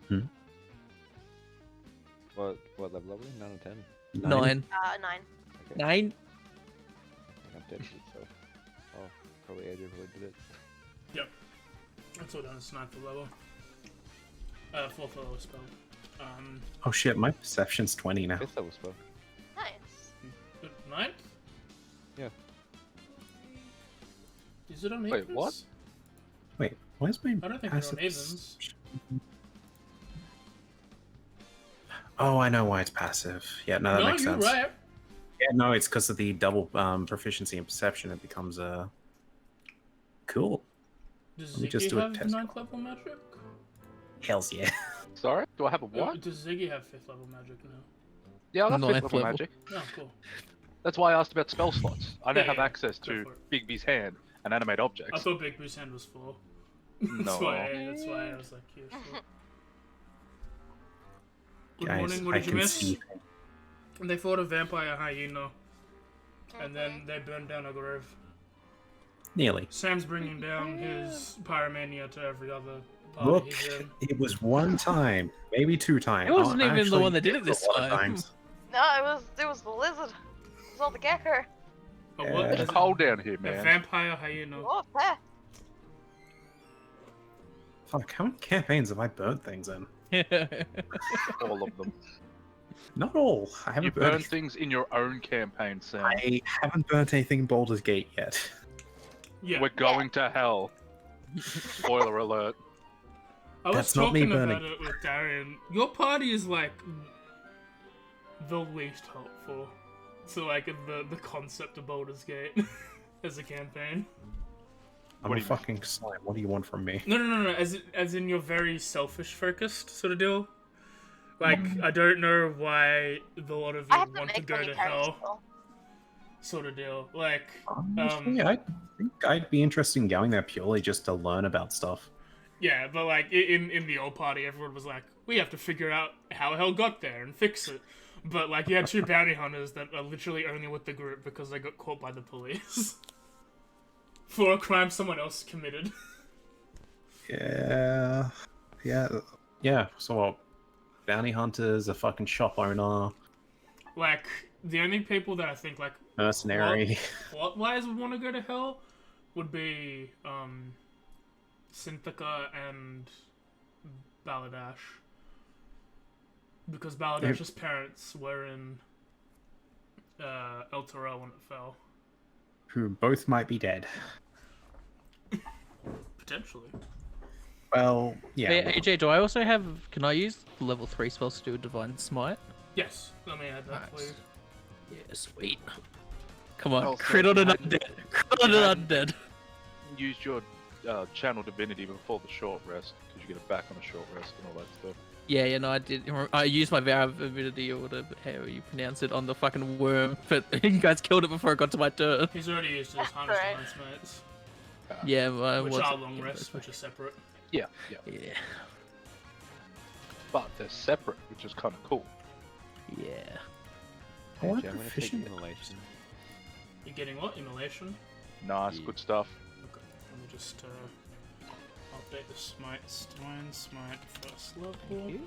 Hmm? What level are we? 9 or 10? 9. 9. Okay. 9? I think I'm dead, so. Oh, probably AJ probably did it. That's all done. It's 9th level. 4th level spell. Oh shit, my perception's 20 now. 5th level spell. Nice. 9th? Yeah. Is it on Wait, Evens? what? Wait, why is my I don't think they're on passive... Evens. Oh, I know why it's passive. Yeah, no, that No, makes you're sense. right. Yeah, no, it's because of the double proficiency in perception, it becomes cool. Does Let me just Ziggy do a have test. 9th level magic? Hells yeah. Sorry? Do I have a what? Does Ziggy have 5th level magic now? Yeah, I got 5th Ninth level level. magic. Oh, cool. That's why I asked about spell slots. I now Yeah, have yeah, access go to for it. Bigby's hand and animate I objects. thought Big Boo's hand was 4. No. That's why I was like, yeah, sure. Good Guys, morning, what I did you can miss? see... And they fought a vampire hyena, and then they burned down a grove. Nearly. Sam's bringing down his pyromania to every other party Look, he's in. it was one time, maybe 2 times. It wasn't Oh, even the actually, one that did it was this a lot of time. times. No, it was the lizard. It was all the gecko. Oh, what? Yeah. Is It's it cold down here, a man. vampire hyena. Oh, there. Fuck, how many campaigns have I burnt things in? All of them. Not all. I You haven't burn burnt. things in your own campaign, Sam. I haven't burnt anything in Baldur's Gate yet. Yeah. We're going to hell. Spoiler alert. I was That's not me talking burning. about it with Darian. Your party is like the least helpful to like the concept of Baldur's Gate as a campaign. I'm What a do you mean? fucking slime. What do you want from me? No. As in you're very selfish focused sort of deal. Like I don't know why the lot of I you have to want to make go money to carries hell still. sort of deal. Like Honestly, I think I'd be interested in going there purely just to learn about stuff. yeah, but like in the old party, everyone was like, we have to figure out how hell got there and fix it. But like you had 2 bounty hunters that are literally only with the group because they got caught by the police for a crime someone else committed. Yeah. So what? Bounty hunters, a fucking shop owner, Like the only people that I think like mercenary. plot-wise would want to go to hell would be Synthika and Baladash. Because Baladash's parents were in Ythryn when it fell. Who both might be dead. Potentially. Well, Hey, yeah. AJ, do I also have? Can I use level 3 spells to do a divine smite? Yes, let me add that for you. Nice. Yeah, sweet. Come on, Also, crit on an hadn't- undead. Crit on an undead. Use your channel divinity before the short rest, because you get it back on a short rest and all that stuff. Yeah, no, I did. I used my vow of avidity or whatever, how you pronounce it, on the fucking worm, but you guys killed it before it got to my turn. He's already used his harness Right. defense mates, Yeah, mine which was. are long rests, which are separate. Yeah. Yeah, But they're separate, which is kind of cool. yeah. I want Actually, I'm gonna take proficient- immolation. You're getting what? Immolation? Nice, Yeah. good stuff. Okay, let me just update the smites. Divine smite first level.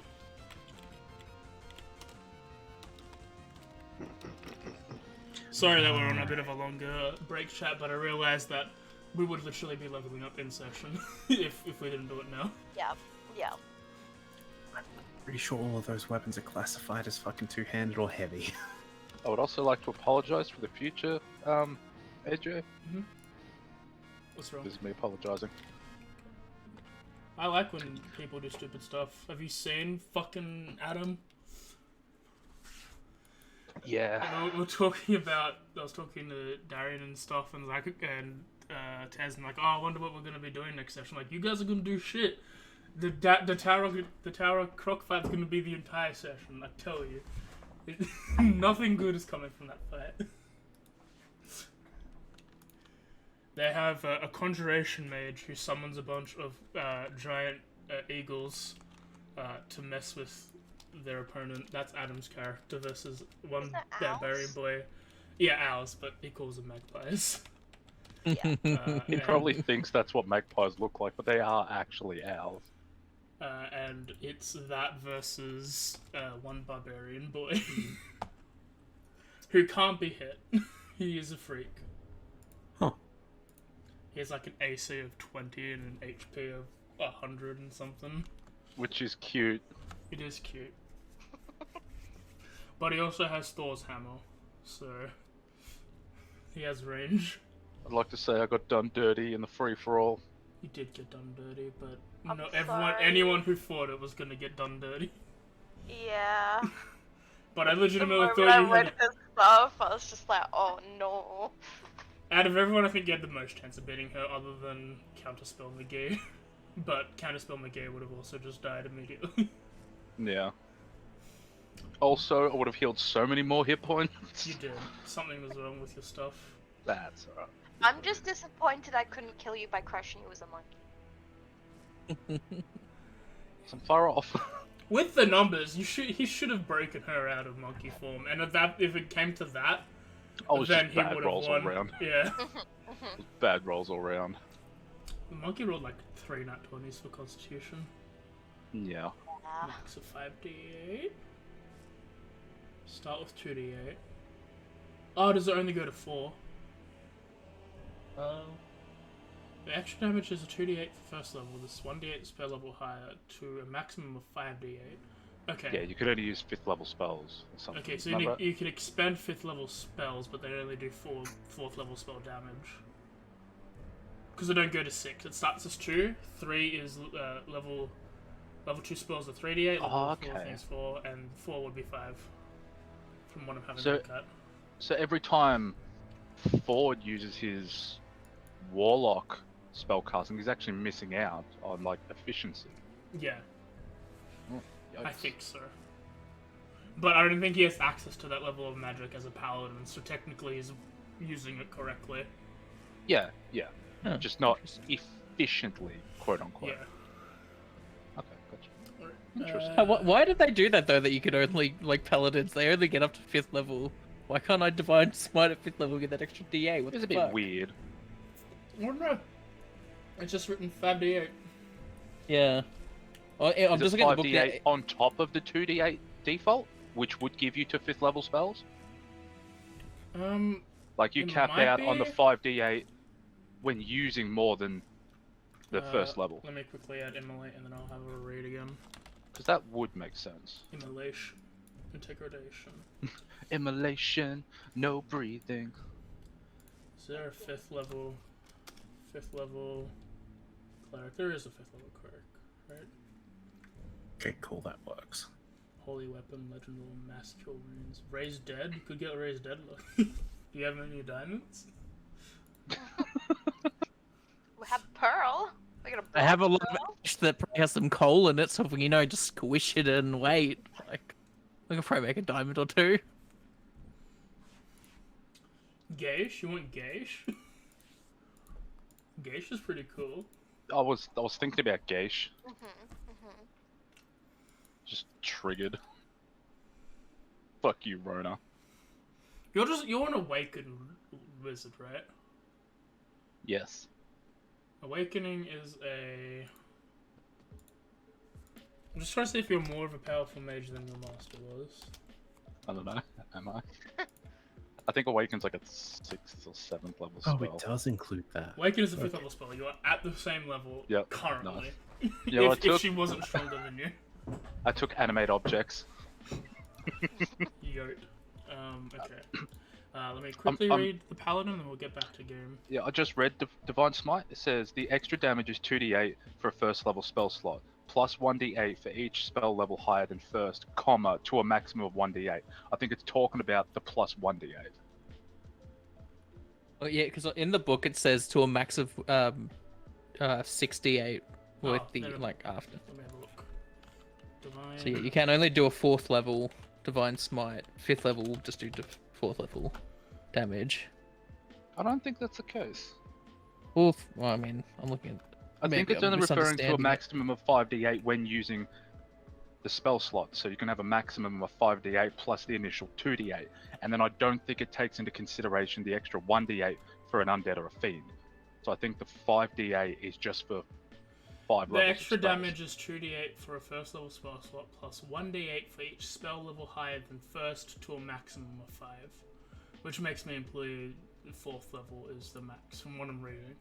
Sorry that we're on a bit of a longer break chat, but I realized that we would literally be leveling up in session if we didn't do it now. Yeah. Pretty sure all of those weapons are classified as fucking 2-handed or heavy. I would also like to apologize for the future, AJ. What's wrong? This is me apologizing. I like when people do stupid stuff. Have you seen fucking Adam? Yeah. We're talking about. I was talking to Darian and stuff, and like, and Taz, and like, oh, I wonder what we're gonna be doing next session. Like, you guys are gonna do shit. The tower croc fight's gonna be the entire session. I tell you, nothing good is coming from that fight. They have a conjuration mage who summons a bunch of giant eagles to mess with their opponent. That's Adam's character versus one Isn't that barbarian owls? boy. Yeah, owls, but he calls them magpies. He probably thinks that's what magpies look like, but they are actually owls. And it's that versus one barbarian boy who can't be hit. He is a freak. Huh. He has like an AC of 20 and an HP of 100 and something. Which is cute. It is cute. But he also has Thor's hammer, so he has range. I'd like to say I got done dirty in the free-for-all. He did get done dirty, but I'm no, sorry. anyone who fought it was gonna get done dirty. Yeah. But I The legitimately moment thought I you read had, this stuff, I was just like, oh no. out of everyone, I think you had the most chance of beating her, other than Counterspell McGee. But Counterspell McGee would have also just died immediately. Yeah. Also, I would have healed so many more hit points. You did. Something was wrong with your stuff. That's alright. I'm just disappointed I couldn't kill you by crushing you as a monkey. I'm far off. With the numbers, he should have broken her out of monkey form, and if it came to that, I was then just he bad would have rolls all won. around. Yeah. Bad rolls all around. The monkey rolled like 3 nat 20s for Constitution. Yeah. Max of 5d8. Start with 2d8. Oh, does it only go to 4? The extra damage is a 2d8 for first level. This 1d8 spell level higher to a maximum of 5d8. Okay. Yeah, you could only use 5th level spells or something. Okay, so Isn't that right? you can expend 5th level spells, but they only do 4th level spell damage. Because they don't go to 6. It starts as 2. 3 is level 2 spells are 3d8. Level 4 things 4, and 4 would be 5. From what I'm having to look at. So every time Ford uses his Warlock spellcasting, he's actually missing out on like efficiency. Yeah. Oh, I think so. But I don't think he has access to that level of magic as a paladin, so technically he's using it correctly. Yeah. Oh, Just not efficiently, quote unquote. Yeah. Okay, gotcha. Interesting. Why did they do that though? That you could only paladins, they only get up to 5th level. Why can't I divine smite at 5th level, get that extra DA? What It's the a bit fuck? weird. I don't know. It's just written 5d8. Yeah. Oh, I'm Is just it looking at the book 5d8 here. on top of the 2d8 default, which would give you to 5th level spells? Like you It cap might out on the be. 5d8 when using more than the first level. Let me quickly add immolate and then I'll have a read again. Because that would make sense. Immolation. Integration. Immolation, no breathing. Is there a 5th level cleric? There is a 5th level cleric, right? Okay, cool, that works. Holy weapon, legendary, mass kill runes. Raise dead? You could get raised dead. Do you have any diamonds? We have Pearl. We got a I have a black lot of Pearl. ash that probably has some coal in it, so if we, just squish it and wait, like, we can probably make a diamond or 2. Gaish? You want Gaish? Gaish is pretty cool. I was thinking about Gaish. Just triggered. Fuck you, Rona. You're an awakened wizard, right? Yes. Awakening is a... I'm just trying to see if you're more of a powerful mage than your master was. I don't know. Am I? I think Awaken's like a 6th or 7th level spell. Oh, it does include that. Awaken is a 5th level spell. You are at the same level currently. Nice. Yeah, if she wasn't stronger than you. I took animate objects. Yote. Okay. Let me quickly read the paladin and then we'll get back to game. Yeah, I just read Divine Smite. It says the extra damage is 2d8 for a first level spell slot, plus 1d8 for each spell level higher than first, comma, to a maximum of 1d8. I think it's talking about the plus 1d8. Oh yeah, because in the book it says to a max of 68 with the then after. Let me have a look. Divine. So yeah, you can only do a 4th level divine smite. 5th level will just do 4th level damage. I don't think that's the case. Well, I mean, I'm looking at. I think maybe it's I'm only referring to a misunderstanding it. maximum of 5d8 when using the spell slot. So you can have a maximum of 5d8 plus the initial 2d8. And then I don't think it takes into consideration the extra 1d8 for an undead or a fiend. So I think the 5d8 is just for 5 The levels. extra of spells. damage is 2d8 for a first level spell slot, plus 1d8 for each spell level higher than first to a maximum of 5. Which makes me employ the 4th level is the max, from what I'm reading.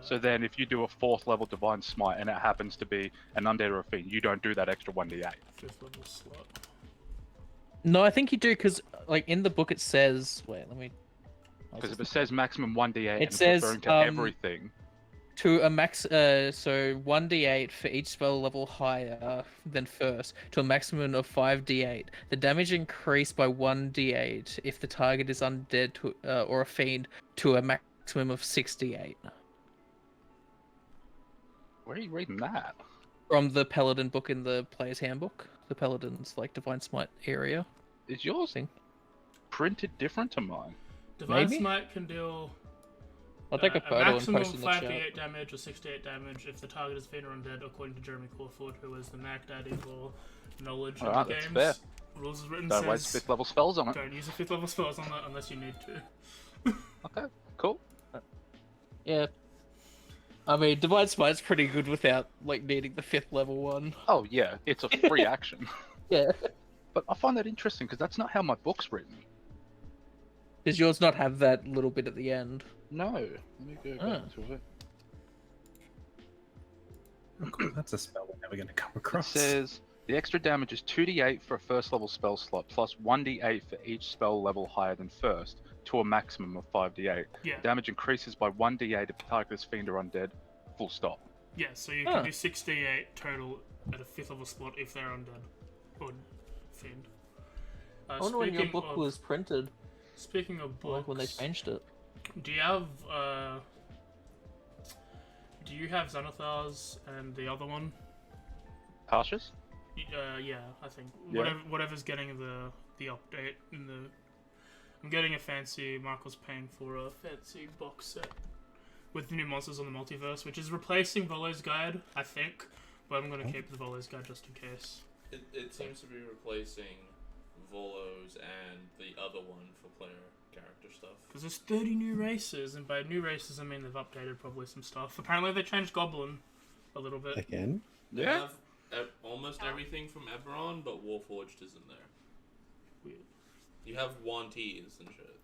So then if you do a 4th level Divine Smite and it happens to be an undead or a fiend, you don't do that extra 1d8. 5th level slot. No, I think you do because, like, in the book it says. Wait, let me. Because if it says maximum 1d8 and It it's says, referring to everything, to a max, so 1d8 for each spell level higher than first, to a maximum of 5d8. The damage increased by 1d8 if the target is undead or a fiend, to a maximum of 68. where are you reading that? From the Paladin book in the Player's Handbook, the Paladin's like Divine Smite area. Is yours Thing. printed different to mine? Divine Maybe? Smite can deal I'll take a photo and maximum post of in the chat. 5d8 damage or 68 damage if the target is fiend or undead, according to Jeremy Corford, who is the Mac Daddy for knowledge in Alright, the that's games. fair. Rules is written Don't waste says 5th level spells on it. don't use a 5th level spells on that unless you need to. Okay, cool. Yeah. I mean, Divine Smite's pretty good without like needing the 5th level one. Oh yeah, it's a free action. Yeah. But I find that interesting because that's not how my book's written. Does yours not have that little bit at the end? No. Let me go back to it. That's a spell we're never going to come It across. says the extra damage is 2d8 for a first level spell slot, plus 1d8 for each spell level higher than first, to a maximum of 5d8. Yeah. Damage increases by 1d8 if the target is fiend or undead. Full stop. Yeah, so you can do 6d8 total at a 5th level slot if they're undead or fiend. I wonder when your book was printed. Speaking of books, Like when they changed it. do you have Xanathar's and the other one? Cautious? Yeah, I think Yeah. whatever's getting the update in the. I'm getting a fancy. Michael's paying for a fancy box set with new monsters on the multiverse, which is replacing Volo's Guide, I think. But I'm gonna keep the Volo's Guide just in case. It seems to be replacing Volo's and the other one for player character stuff. Because there's 30 new races, and by new races I mean they've updated probably some stuff. Apparently they changed Goblin a little bit. Again? They Yeah. have almost everything from Eberron, but Warforged isn't there. Weird. You have Wanties and shit,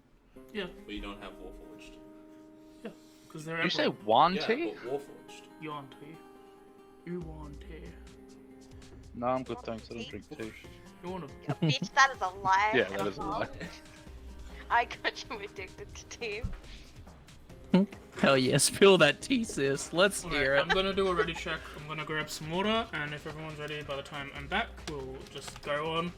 Yeah, but you don't have Warforged. because they're You say Eberron. one Yeah, T? but Warforged. Yuan-Ti. Yuan-Ti. No, I'm good, thanks. I don't drink tea. You wanna... Bitch, that is a lie. Yeah, and that is a lie. I got you addicted to tea. Hell yeah, spill that tea, sis. Let's hear Alright, it. I'm gonna do a ready check. I'm gonna grab some water, and if everyone's ready by the time I'm back, we'll just go on.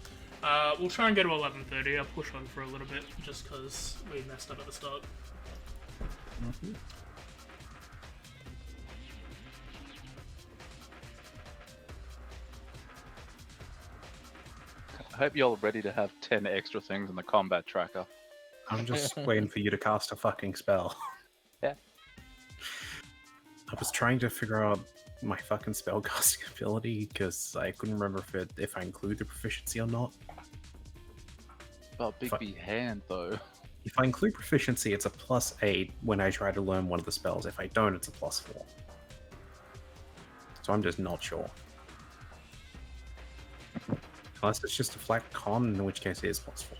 We'll try and get to 11:30. I'll push on for a little bit, just because we messed up at the start. I hope you're ready to have 10 extra things in the combat tracker. I'm just waiting for you to cast a fucking spell. Yeah. I was trying to figure out my fucking spellcasting ability because I couldn't remember if I include the proficiency or not. Oh, big Fuck. B hand though. If I include proficiency, it's a +8 when I try to learn one of the spells. If I don't, it's a +4. So I'm just not sure. Unless it's just a flat con, in which case it is +4.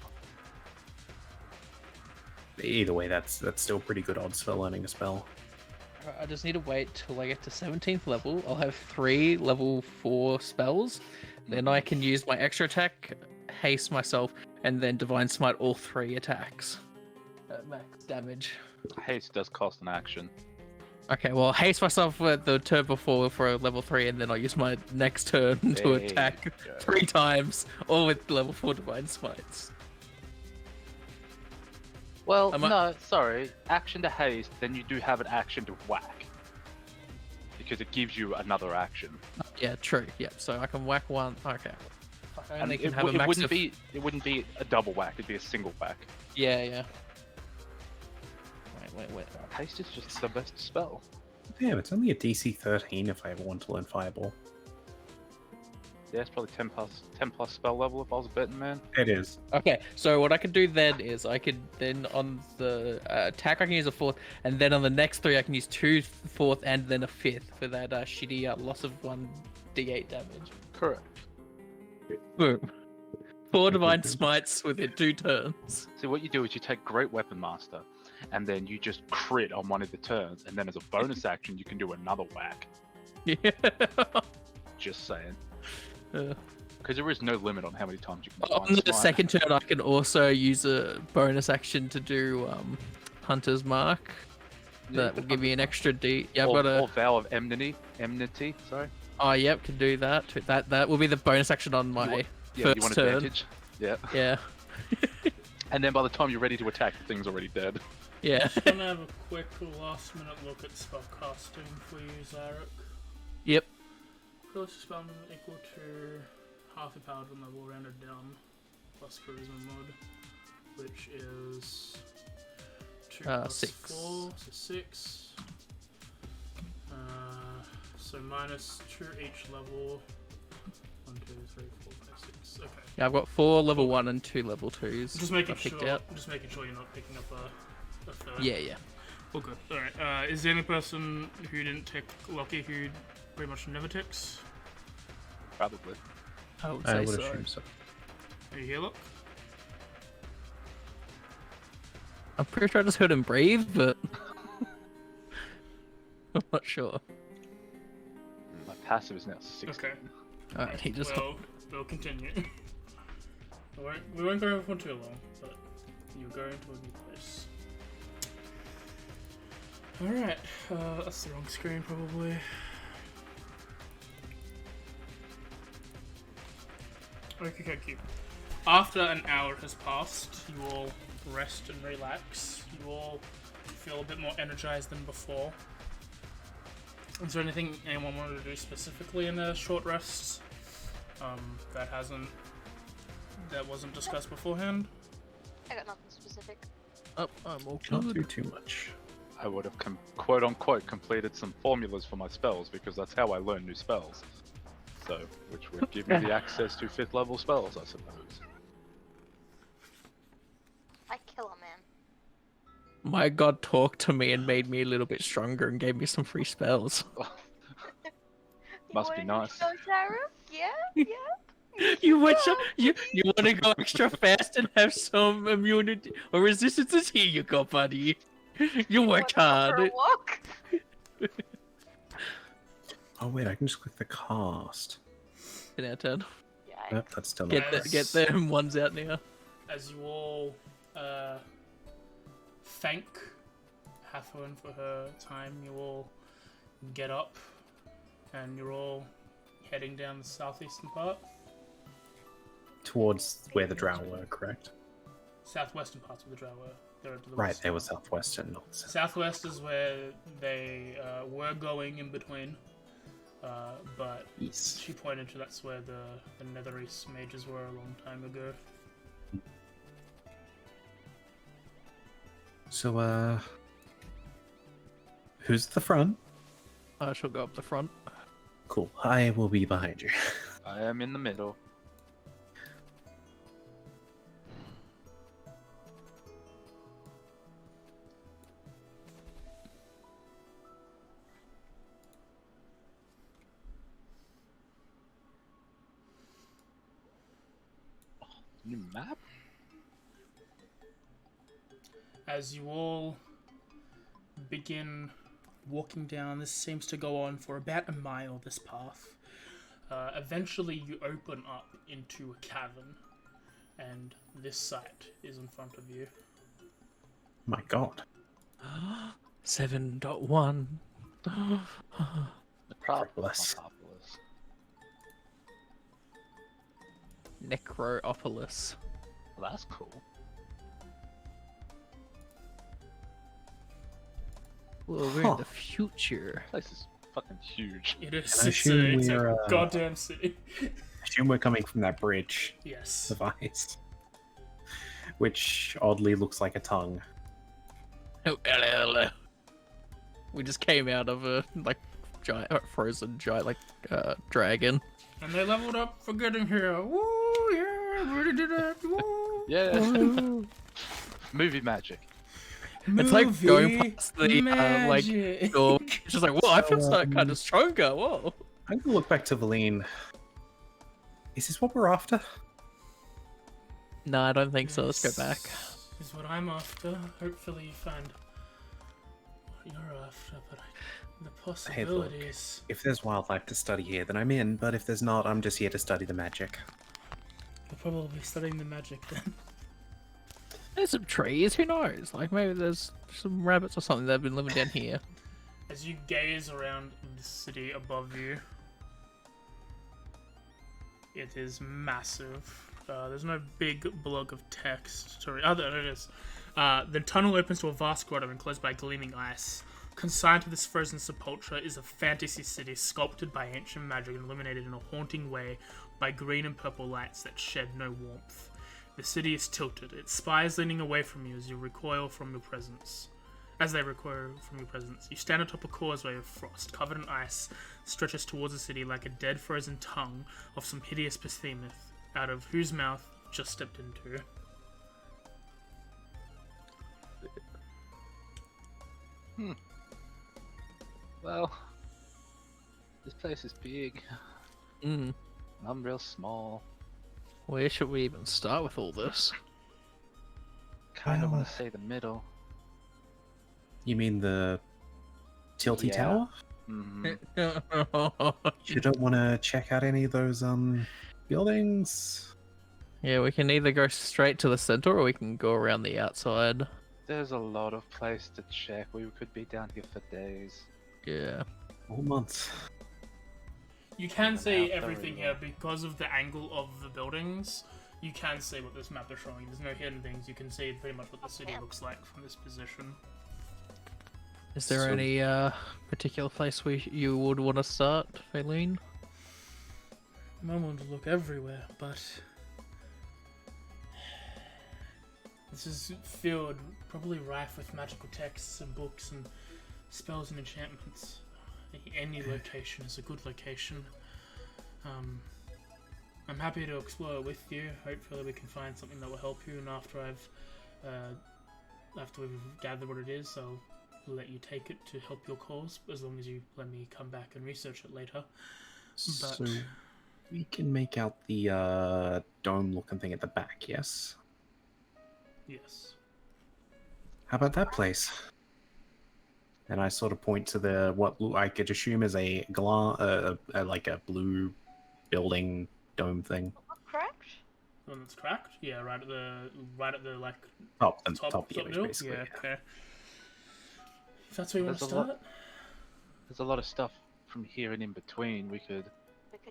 Either way, that's still pretty good odds for learning a spell. I just need to wait till I get to 17th level. I'll have 3 level 4 spells. Then I can use my extra attack, haste myself, and then Divine Smite all 3 attacks. At max damage. Haste does cost an action. Okay, well, haste myself at the turn before for a level 3, and then I'll use my next turn to There attack you go. 3 times, all with level 4 Divine Smites. Well, Am I- no, sorry. Action to haste, then you do have an action to whack. Because it gives you another action. Yeah, true. Yeah, so I can whack one. Okay. I And only it, can have a it max wouldn't of... be wouldn't be a double whack, it'd be a single whack. Yeah, yeah. Wait. Haste is just the best spell. Damn, it's only a DC 13 if I ever want to learn Fireball. Yeah, it's probably 10 plus spell level if I was a betting man. It is. Okay, so what I could do then is I could then on the attack I can use a 4th, and then on the next 3 I can use 2 4th and then a 5th for that shitty loss of 1d8 damage. Correct. Boom. 4 Divine Smites within 2 turns. See, what you do is you take Great Weapon Master, and then you just crit on one of the turns, and then as a bonus action you can do another whack. Yeah. Just saying. Uh, Because there is no limit on how many times you can on Divine the Smite. second turn I can also use a bonus action to do Hunter's Mark. Yeah, That will give me an extra D. Yeah, I've or, got a... or Vow of Enmity, sorry. Oh, yep, can do that. Too. That will be the bonus action on my Yeah, first you want turn. advantage. Yeah. Yeah. And then by the time you're ready to attack, the thing's already dead. Yeah. I'm gonna have a quick last minute look at spellcasting for you, Zarek. Yep. Closest spell equal to half a paladin level rounded down plus charisma mod, which is 2 plus 6. 4, so 6. So minus 2 each level. 1, 2, 3, 4, 5, 6. Okay. Yeah, I've got 4 level 1 and 2 level 2s. Just making I picked sure. out. Just making sure you're not picking up a third. Yeah, yeah. All good. Alright, is the only person who didn't tick Loki who pretty much never ticks? Probably. I would I say would so. assume so. Are you here, Look? I'm pretty sure I just heard him breathe, but I'm not sure. My passive is now 60. Okay. Alright, he just. Well, we'll continue. we won't go for too long, but you're going to a new place. Alright, that's the wrong screen probably. Okay, cute. After an hour has passed, you all rest and relax. You all feel a bit more energized than before. Is there anything anyone wanted to do specifically in a short rest that wasn't discussed beforehand? I got nothing specific. Oh, I'm all Not good. do too much. I would have quote unquote completed some formulas for my spells because that's how I learn new spells. So, which would give me the access to 5th level spells, I suppose. I kill a man. My god talked to me and made me a little bit stronger and gave me some free spells. Must be nice. Go, Sarah? Yeah, yeah. You want to go extra fast and have some immunity or resistance? Is here you go, buddy. You worked Wanna go for a hard. walk? Oh wait, I can just click the cast. 10 out of 10. Yeah. Nope, that's still not. Get them ones out now. As you all thank Hathorn for her time, you all get up and you're all heading down the southeastern part. Towards where the drow were, correct? Southwestern parts of the Drow were. They're to the Right, west. they were southwestern, not south. Southwest is where they were going in between, but East. she pointed to that's where the Nether East mages were a long time ago. So, who's at the front? I shall go up the front. Cool. I will be behind you. I am in the middle. New map? As you all begin walking down, this seems to go on for about a mile, this path. Eventually you open up into a cavern, and this sight is in front of you. My god. 7.1. Necropolis. Necroopolis. Well, that's cool. Well, we're in the future. This place is fucking huge. It is. I It's assume a we're, goddamn city. I assume we're coming from that bridge Yes. device. Which oddly looks like a tongue. Oh, hello. We just came out of a giant, frozen giant dragon. And they leveled up for getting here. Woo, yeah, really did it. Woo. Yeah. Movie magic. It's like going Movie past the magic. door. It's just like, whoa, I feel kind of stronger. Whoa. I'm gonna look back to Valine. Is this what we're after? No, I don't think so. Let's go back. This is what I'm after. Hopefully you find what you're after, but the Hey, look. possibilities. If there's wildlife to study here, then I'm in. But if there's not, I'm just here to study the magic. You're probably studying the magic then. There's some trees. Who knows? Like maybe there's some rabbits or something that have been living down here. As you gaze around the city above you, it is massive. There's no big block of text to read. Oh, there it is. The tunnel opens to a vast grotto enclosed by gleaming ice. Consigned to this frozen sepulchre is a fantasy city sculpted by ancient magic and illuminated in a haunting way by green and purple lights that shed no warmth. The city is tilted, its spires leaning away from you as you recoil from your presence. As they recoil from your presence, you stand atop a causeway of frost, covered in ice, stretches towards the city like a dead frozen tongue of some hideous behemoth, out of whose mouth you just stepped into. Well, this place is big. Mm. And I'm real small. Where should we even start with all this? Kind of Well, want to say the middle. You mean the tilty Yeah. tower? Mm-hmm. You don't want to check out any of those buildings? Yeah, we can either go straight to the center or we can go around the outside. There's a lot of place to check. We could be down here for days. Yeah. All months. You can Out see there everything we here go. because of the angle of the buildings. You can see what this map is showing. There's no hidden things. You can see pretty much what the city looks like from this position. Is there So- any particular place you would want to start, Faylene? I want to look everywhere, but this is filled, probably rife with magical texts and books and spells and enchantments. Any location is a good location. I'm happy to explore it with you. Hopefully we can find something that will help you, and after we've gathered what it is, I'll let you take it to help your cause, as long as you let me come back and research it later. So we can make out the dome-looking thing at the back, yes? Yes. How about that place? And I sort of point to the what I could assume is a like a blue building dome thing. Correct? The one that's cracked? Yeah, right at the like Top the top top of the image, middle? basically. Yeah, okay. If that's where you want to There's a lot- start. There's a lot of stuff from here and in between. We could.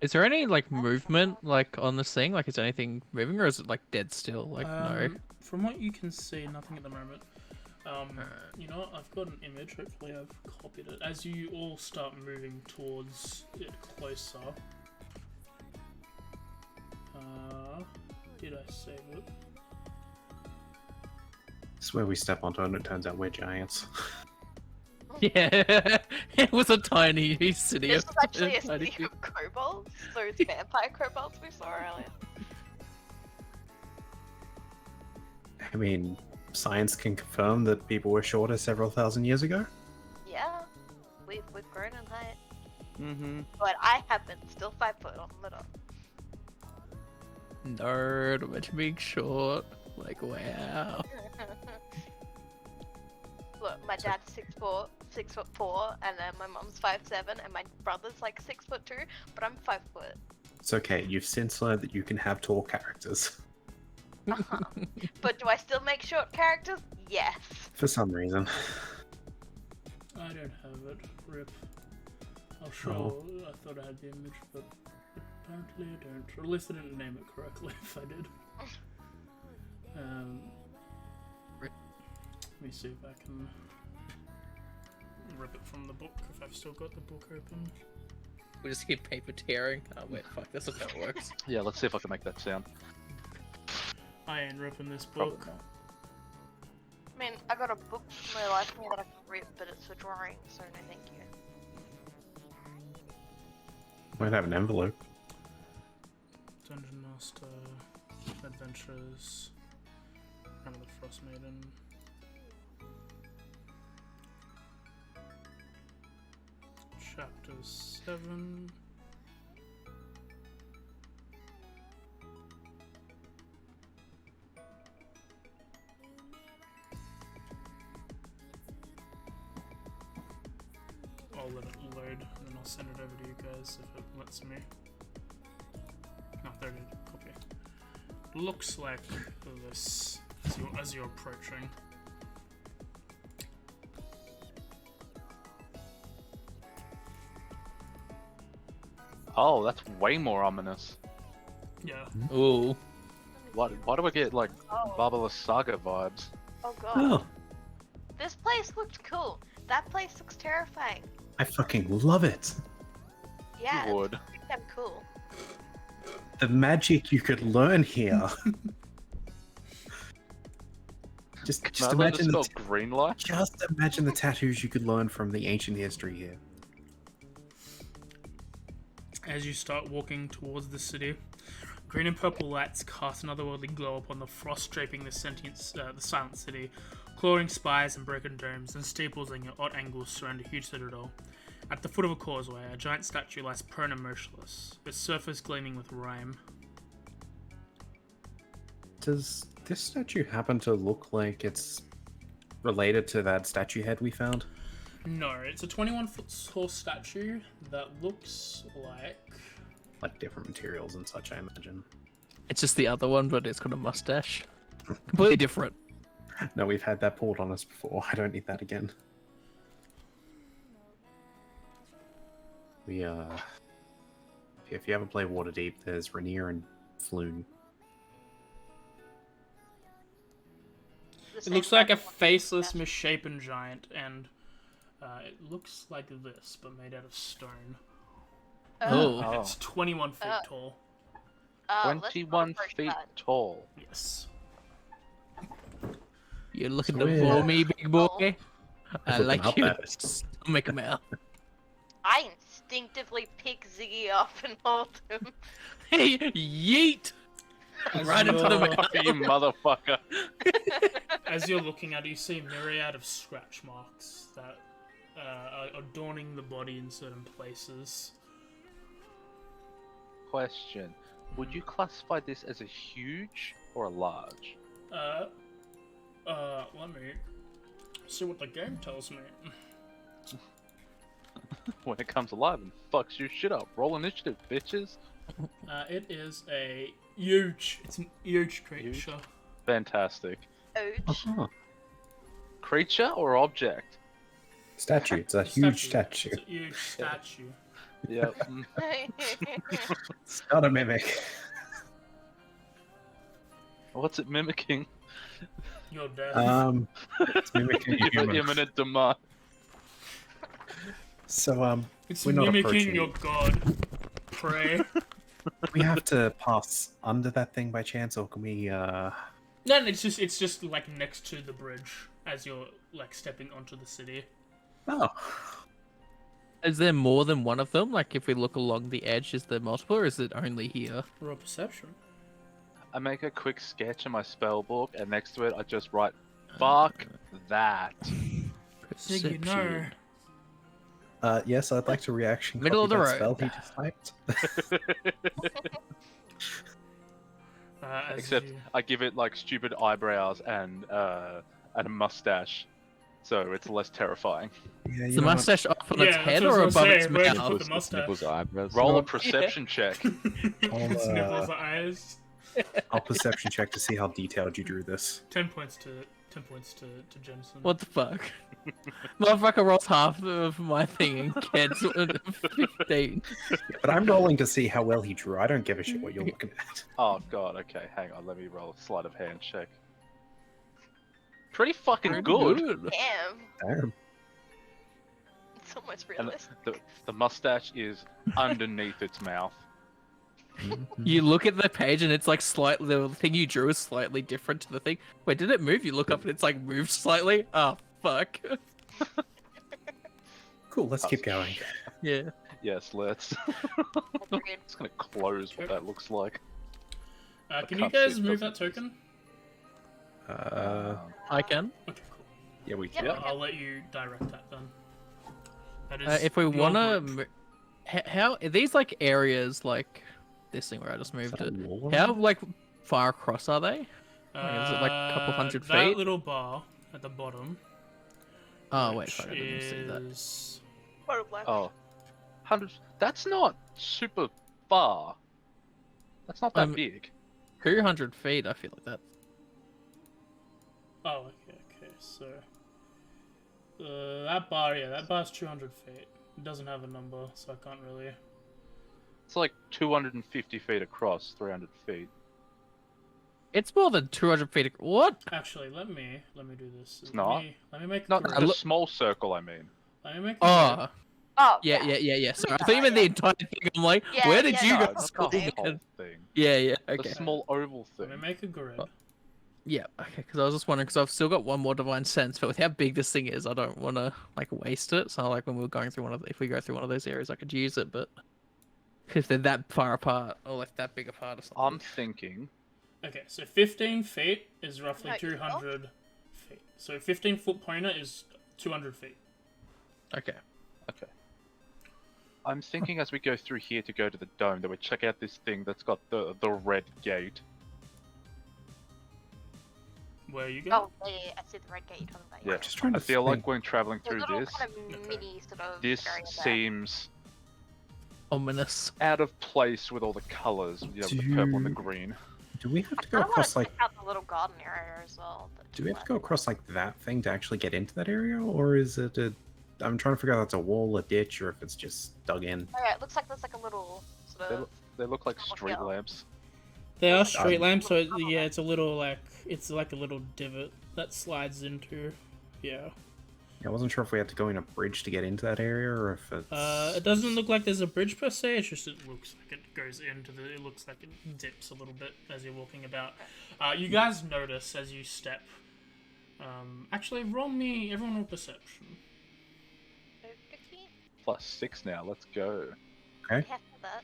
Is there any like movement like on this thing? Like, is anything moving, or is it like dead still? Like, no. From what you can see, nothing at the moment. You know what? I've got an image. Hopefully, I've copied it. As you all start moving towards it closer. Did I save it? This is where we step onto it and it turns out we're giants. Yeah, it was a tiny city. This of- was actually a tiny city of kobolds, so it's vampire kobolds we saw earlier. I mean, science can confirm that people were shorter several thousand years ago. Yeah, we've grown in height, Mm-hmm. but I have been still 5 foot on the middle. Nerd, I'm meant to be short. Like, wow. Look, my dad's 6'4", 6'4", and then my mom's 5'7", and my brother's like 6'2", but I'm 5 foot. It's okay, you've since learned that you can have tall characters. But do I still make short characters? Yes. For some reason. I don't have it. Rip. I'll show. I thought I had the image, but apparently I don't. Or at least I didn't name it correctly if I did. Let me see if I can rip it from the book, if I've still got the book open. We just keep paper tearing. Oh wait, fuck, that's not how it works. Yeah, let's see if I can make that sound. I ain't ripping this Probably book. not. I mean, I got a book for my life here that I can read, but it's for drawing, so no thank you. Might have an envelope. Dungeon Master, Adventures, Rime of the Frostmaiden. Chapter 7. I'll let it load and then I'll send it over to you guys if it lets me. No, there it is. Copy. Looks like this as you're approaching. Oh, that's way more ominous. Yeah. Ooh. Why do I get like Oh, Barbarous Saga vibes? oh god. Oh, This place looked cool. That place looks terrifying. I fucking love it. Yeah, You would. it's pretty damn cool. The magic you could learn here. just Can I learn to imagine the spell green light? just imagine the tattoos you could learn from the ancient history here. As you start walking towards the city, green and purple lights cast an otherworldly glow upon the frost draping the silent city, Clawing spires and broken domes and steeples at odd angles surround a huge citadel. At the foot of a causeway, a giant statue lies prone and motionless, its surface gleaming with rime. Does this statue happen to look like it's related to that statue head we found? No, it's a 21-foot tall statue that looks like different materials and such, I imagine. It's just the other one, but it's got a mustache. Completely different. No, we've had that pulled on us before. I don't need that again. We if you ever play Waterdeep, there's Rainier and Floon. It looks like a faceless, misshapen giant, and it looks like this, but made out of stone. Oh. And it's 21 feet tall. 21 feet tall. Yes. You're looking So to weird. fool me, big boy? I Looking like up you. at it. Stomach mouth. I instinctively pick Ziggy up and hold him. Hey, yeet! Right into the mouth. You motherfucker. As you're looking at it, you see a myriad of scratch marks that are adorning the body in certain places. Question. Would you classify this as a huge or a large? Let me see what the game tells me. When it comes alive and fucks your shit up. Roll initiative, bitches. It is a it's a huge creature. Fantastic. Ouch. Uh-huh. Creature or object? Statue. It's a huge statue. It's a huge statue. Yep. It's not a mimic. What's it mimicking? You're dead. It's mimicking a Your human. imminent demise. So, It's we're not mimicking approaching your it. god. Pray. we have to pass under that thing by chance, or can we, No, it's just like next to the bridge as you're like stepping onto the city. Oh. Is there more than one of them? Like, if we look along the edge, is there multiple, or is it only here? Raw perception. I make a quick sketch in my spell book, and next to it I just write, "Fuck that." Ziggy, no. Yes, I'd like to reaction Middle copy of the that spell road. he just typed. Except I give it like stupid eyebrows and a mustache, so it's less terrifying. Yeah, Is you the know what? mustache up on Yeah, its that's head what I or was above gonna its say, where'd you mouth? put the mustache? Sniffles eyebrows. Roll a Yeah. perception check. Sniffles eyes. I'll perception check to see how detailed you drew this. 10 points to Jensen. What the fuck? Motherfucker rolls half of my thing and gets 15. Yeah, but I'm rolling to see how well he drew. I don't give a shit what you're looking at. Oh god, okay, hang on, let me roll a sleight of hand check. Pretty fucking good. Damn. Damn. It's so much And realistic. the mustache is underneath its mouth. You look at the page and it's like slightly, the thing you drew is slightly different to the thing. Wait, did it move? You look up and it's like moved slightly? Oh, fuck. Cool, let's keep going. Yeah. Yes, let's. Agreed. It's gonna close what that looks like. Can you can't see guys it, move doesn't that token? I can. Okay, cool. Yeah, we Yeah. can. I'll let you direct that then. That is If we your wanna, group. how are these like areas like this thing where I just moved it? How like far across are they? Like, is it like a couple hundred That feet? little bar at the bottom. Oh wait, which fuck, I didn't see that. is... Or black. Oh, 100. That's not super far. That's not that big. 200 feet, I feel like that. Oh, okay, so... that bar's 200 feet. It doesn't have a number, so I can't really... It's like 250 feet across, 300 feet. It's more than 200 feet. What? Actually, let me do this. It's not. Let me make a Not grid. the small circle, I mean. Let me make a grid. Oh, Oh, yeah. Sorry, I thought you meant the entire thing. I'm like, Yeah, where did yeah, you no, go No, to not school, the whole man? thing. Yeah, The okay. small oval Let me thing. make a grid. Yeah, okay, because I was just wondering, because I've still got one more divine sense, but with how big this thing is, I don't want to like waste it. So like when we're going through if we go through one of those areas, I could use it, but if they're that far apart or like that big apart or something. I'm thinking. Okay, so 15 feet is roughly No, 200 feet. So 15-foot pointer is 200 feet. Okay. Okay. I'm thinking as we go through here to go to the dome that we check out this thing that's got the red gate. Where are you going? Oh, yeah, I see the red gate on the Yeah, just trying I to feel like think. when traveling There's through a little this, kind of Okay. mini sort of this area there. seems Ominous. out of place with all the colours, you know, with the purple and the green. Do we have I to go kind of want across to like? check out the little garden area as well. Do we have to go across like that thing to actually get into that area, or is it a? I'm trying to figure out if it's a wall, a ditch, or if it's just dug in. Oh yeah, it looks like there's like a little sort of. They look like Double street hill. lamps. They are Um, street lamps, so little tunnel yeah, there. it's a little like a little divot that slides into. Yeah. I wasn't sure if we had to go in a bridge to get into that area, or if it's. It doesn't look like there's a bridge per se. It's just it looks like it goes into the. It looks like it dips a little bit as you're walking about. You guys notice as you step. Actually, everyone roll perception. +6 now, let's go. Okay. We have that.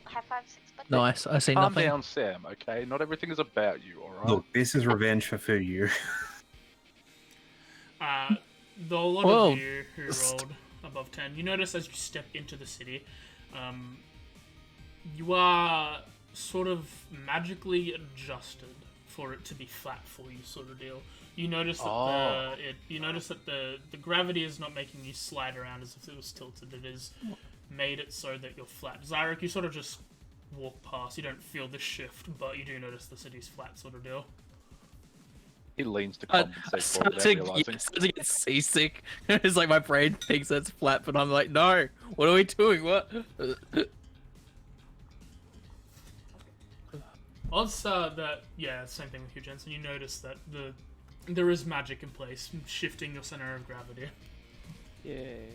High five, 6 buttons. Nice. I see Calm nothing. down, Sam, okay? Not everything is about you, alright? Look, this is revenge for Fuyu. The lot Whoa. of you who rolled above 10, you notice as you step into the city, you are sort of magically adjusted for it to be flat for you, sort of deal. You notice that the gravity is not making you slide around as if it was tilted. It is made it so that you're flat. Zyrek, you sort of just walk past. You don't feel the shift, but you do notice the city's flat, sort of deal. He leans to I compensate for it start without to, realising. start to get seasick. It's like my brain thinks it's flat, but I'm like, no. What are we doing? What? Also, same thing with you, Jensen. You notice that there is magic in place, shifting your center of gravity. Yay.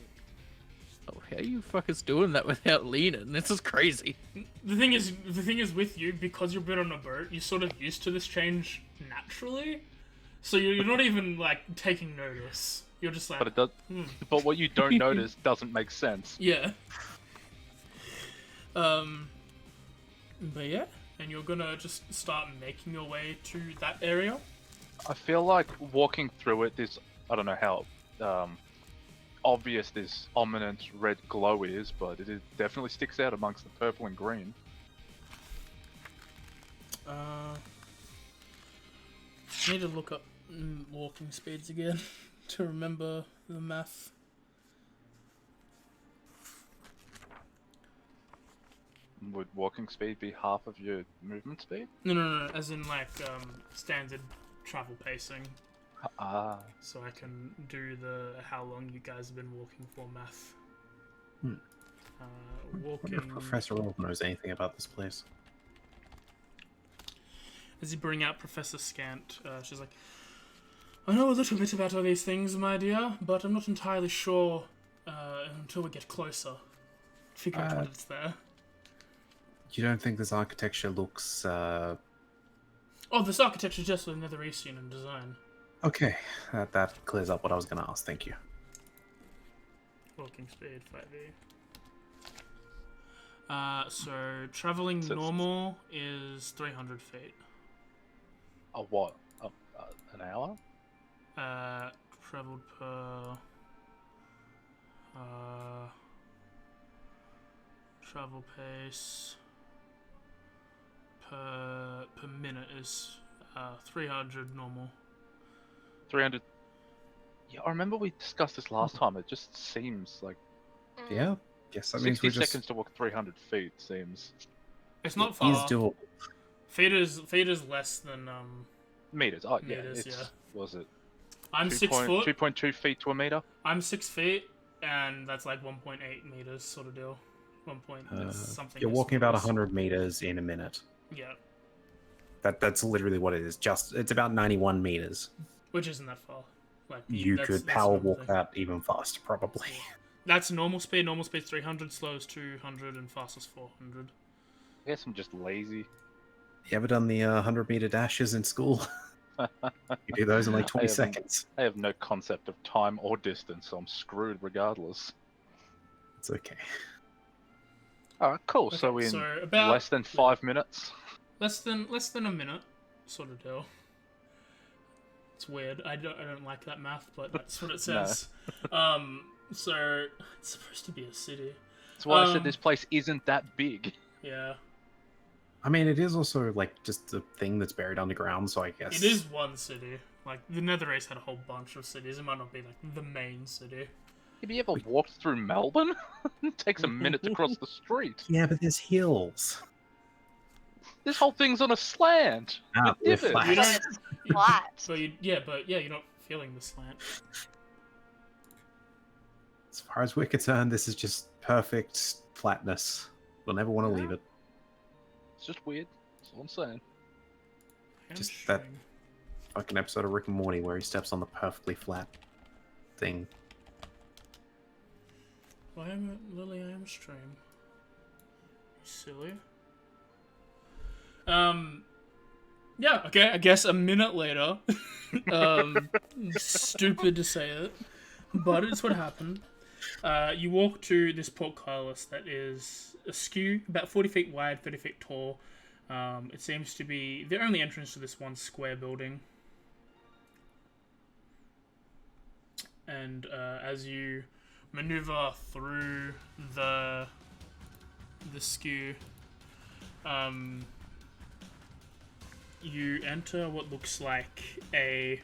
Oh, how are you fuckers doing that without leaning? This is crazy. The thing is with you, because you've been on a boat, you're sort of used to this change naturally, so you're not even like taking notice. You're just like, But it does. But what you don't notice doesn't make sense. yeah. But yeah, and you're gonna just start making your way to that area. I feel like walking through it, I don't know how obvious this ominous red glow is, but definitely sticks out amongst the purple and green. Need to look up walking speeds again to remember the math. Would walking speed be half of your movement speed? No, as in like standard travel pacing. Ah. So I can do the how long you guys have been walking for math. I wonder Walking. if Professor Rolf knows anything about this place. As you bring out Professor Scant, she's like, I know a little bit about all these things, my dear, but I'm not entirely sure until we get closer. Figure out what it's there. You don't think this architecture looks Oh, this architecture is just with Netheresian in design. okay? That clears up what I was going to ask. Thank you. Walking speed, 5e. So traveling So it's- normal is 300 feet. A what? An hour? Traveled per travel pace per minute is 300 normal. 300. Yeah, I remember we discussed this last time. It just seems like Yeah. Guess that means 60 we're just. seconds to walk 300 feet seems It's not Is far. doable. Feet is less than meters. Oh yeah, Meters, it's yeah. was it? I'm 6 foot. 2.2 feet to a meter. I'm 6 feet, and that's like 1.8 meters, sort of deal. 1 point. That's something. You're as walking about small as- 100 meters in a minute. Yeah, That's literally what it is. It's about 91 meters. which isn't that far. Like You that's- could that's power normal walk thing. that even faster, probably. That's normal speed. Normal speed's 300, slow is 200, and fast is 400. I guess I'm just lazy. You ever done the 100-meter dashes in school? You do those in like 20 I haven't. seconds. I have no concept of time or distance, so I'm screwed regardless. It's okay. Alright, cool. Okay, so in so about less than 5 minutes. less than a minute, sort of deal. It's weird. I don't like that math, but that's what it No. says. So it's supposed to be a city. That's why I said this place isn't that big. Yeah. I mean, it is also like just a thing that's buried underground, so I guess It is one city. Like the Nether Race had a whole bunch of cities. It might not be like the main city. Have you ever walked through Melbourne? It takes a minute to cross the street. Yeah, but there's hills. This whole thing's on a slant. Ah, with we're divots. flat. You But don't- it's flat. But you're not feeling the slant. As far as we're concerned, this is just perfect flatness. We'll never want to leave it. It's just weird. That's all I'm saying. Just that- Fucking episode of Rick and Morty where he steps on the perfectly flat thing. Why am I Lily? I am stream. Silly. Yeah. Okay. I guess a minute later. Stupid to say it, but it's what happened. You walk to this portcullis that is askew, about 40 feet wide, 30 feet tall. It seems to be the only entrance to this one square building. And as you maneuver through the skew, you enter what looks like a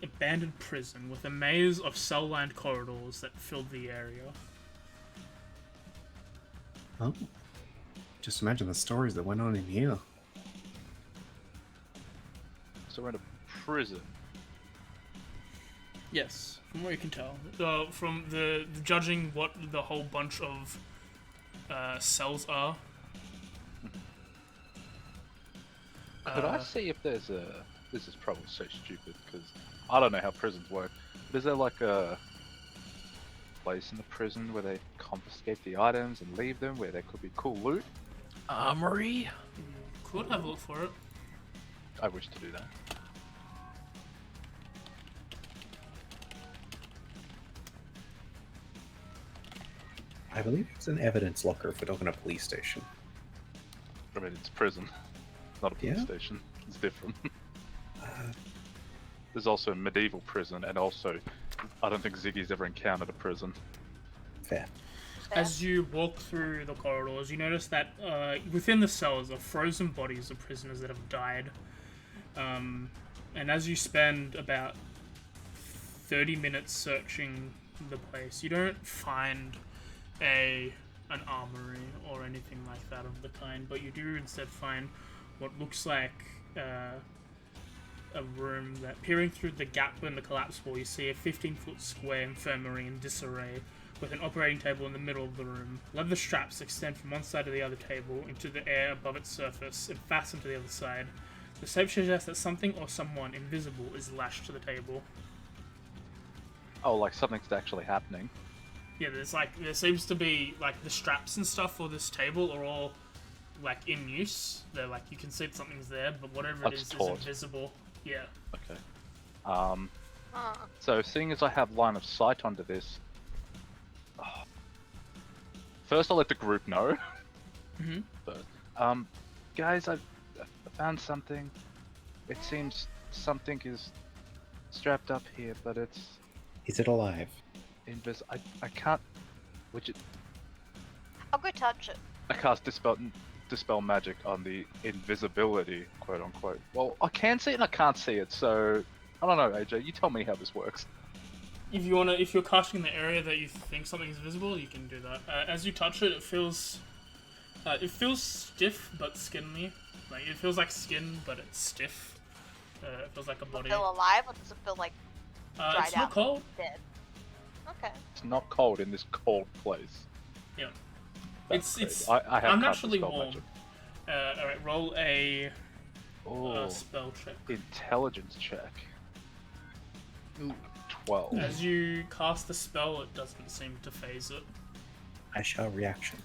abandoned prison with a maze of cell-lined corridors that fill the area. Oh. Just imagine the stories that went on in here. So we're in a prison. Yes, from what you can tell. From the judging what the whole bunch of cells are. Could I see if there's a... This is probably so stupid, because I don't know how prisons work. But is there like a place in the prison where they confiscate the items and leave them, where there could be cool loot? Armory? Could have a look for it. I wish to do that. I believe it's an evidence locker if we're talking a police station. I mean, it's prison, not a police Yeah? station. It's different. Uh, There's also a medieval prison, and also, I don't think Ziggy's ever encountered a prison. fair. As you walk through the corridors, you notice that within the cells are frozen bodies of prisoners that have died. And as you spend about 30 minutes searching the place, you don't find an armory or anything like that of the kind, but you do instead find what looks like a room that, peering through the gap in the collapse wall, you see a 15-foot square infirmary in disarray, with an operating table in the middle of the room. Leather straps extend from one side to the other table into the air above its surface and fasten to the other side. The shape suggests that something or someone invisible is lashed to the table. Oh, like something's actually happening. Yeah, there seems to be like the straps and stuff for this table are all like in use. They're like, you can see that something's there, but whatever it It's is taut. invisible. Yeah. Okay. Huh. So seeing as I have line of sight onto this, first I'll let the group know. Mhm. But, guys, I found something. It seems something is strapped up here, but it's Is it alive? I can't. Which it. I'll go touch it. I cast dispel magic on the invisibility, quote unquote. Well, I can see it and I can't see it, so I don't know, AJ. You tell me how this works. If you're casting in the area that you think something's visible, you can do that. As you touch it, it feels stiff but skinny. Like it feels like skin, but it's stiff. It feels like a Does it body. feel alive or does it feel like dried It's not out? cold. Dead. Okay. It's not cold in this cold place. Yeah. That's It's crazy. I have unnaturally cast dispel warm. magic. Alright, roll a Oh, spell check. intelligence check. Ooh, 12. As you cast the spell, it doesn't seem to phase it. I shall reaction.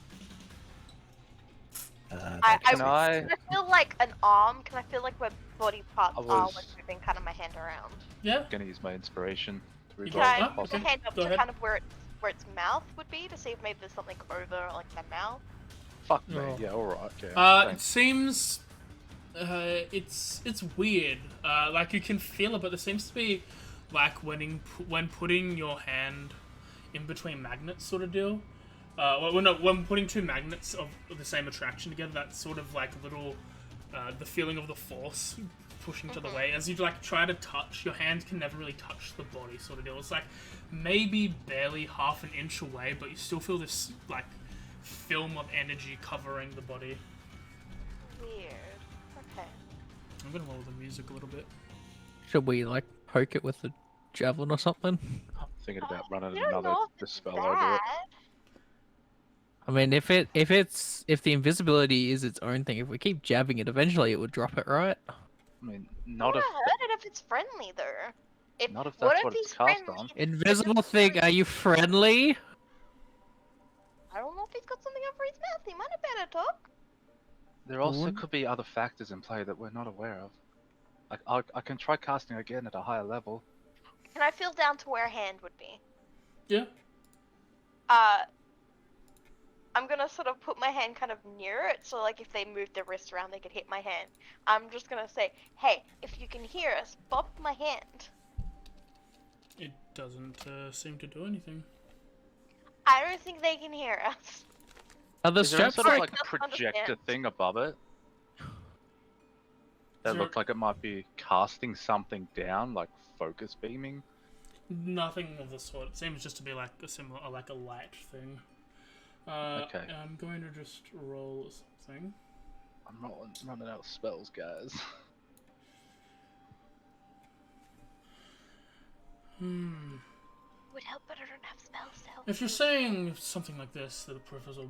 I Can I? feel like an arm. Can I feel like where body parts I are was- when moving kind of my hand around? Yeah. Gonna use my inspiration to You Can resolve got I that? if put possible. the hand up Go to ahead. kind of where its mouth would be to see if maybe there's something over like my mouth? Fuck me. Oh. Yeah, alright. Okay. It thanks. seems it's weird. Like you can feel it, but there seems to be like when putting your hand in between magnets, sort of deal. When putting two magnets of the same attraction together, that's sort of like a little the feeling of the force pushing each other away. As you like try to touch, your hand can never really touch the body, sort of deal. It's like maybe barely half an inch away, but you still feel this like film of energy covering the body. Weird. Okay. I'm gonna lower the music a little bit. Should we like poke it with a javelin or something? I'm thinking about running You don't another know if it's dispel over it. bad. I mean, if the invisibility is its own thing, if we keep jabbing it, eventually it would drop it, right? I mean, I not wanna if hurt it if it's friendly though. not if what that's if what he's it's cast friendly? on. Invisible thing, are you friendly? I don't know if he's got something over his mouth. He might have better talk. There also Wouldn't- could be other factors in play that we're not aware of. Like I can try casting again at a higher level. Can I feel down to where a hand would be? Yeah. I'm gonna sort of put my hand kind of near it, so like if they move their wrist around, they could hit my hand. I'm just gonna say, hey, if you can hear us, bop my hand. It doesn't seem to do anything. I don't think they can hear us. Are the Is there any straps sort of Sorry, like doesn't projector understand. thing above it? That Is looked like it might be casting something down, like focus beaming. Nothing of the sort. It seems just to be like a similar, like a light thing. Okay. I'm going to just roll something. I'm running out of spells, guys. Would help, but I don't have spells to help. If you're saying something like this, the professor,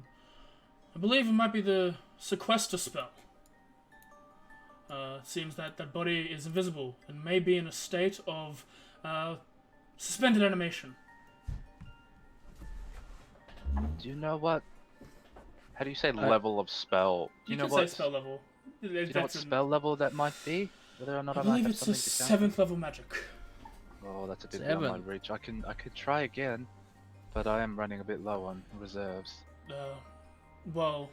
I believe it might be the sequester spell. It seems that that body is invisible and may be in a state of suspended animation. Do you know what? How do you say Uh, level of spell? Do You know can what? say spell level. Do you know what spell level that might be? Whether or not I I might believe have it's a something to count? 7th level magic. Oh, that's a bit beyond my 7. reach. I could try again, but I am running a bit low on reserves. Well,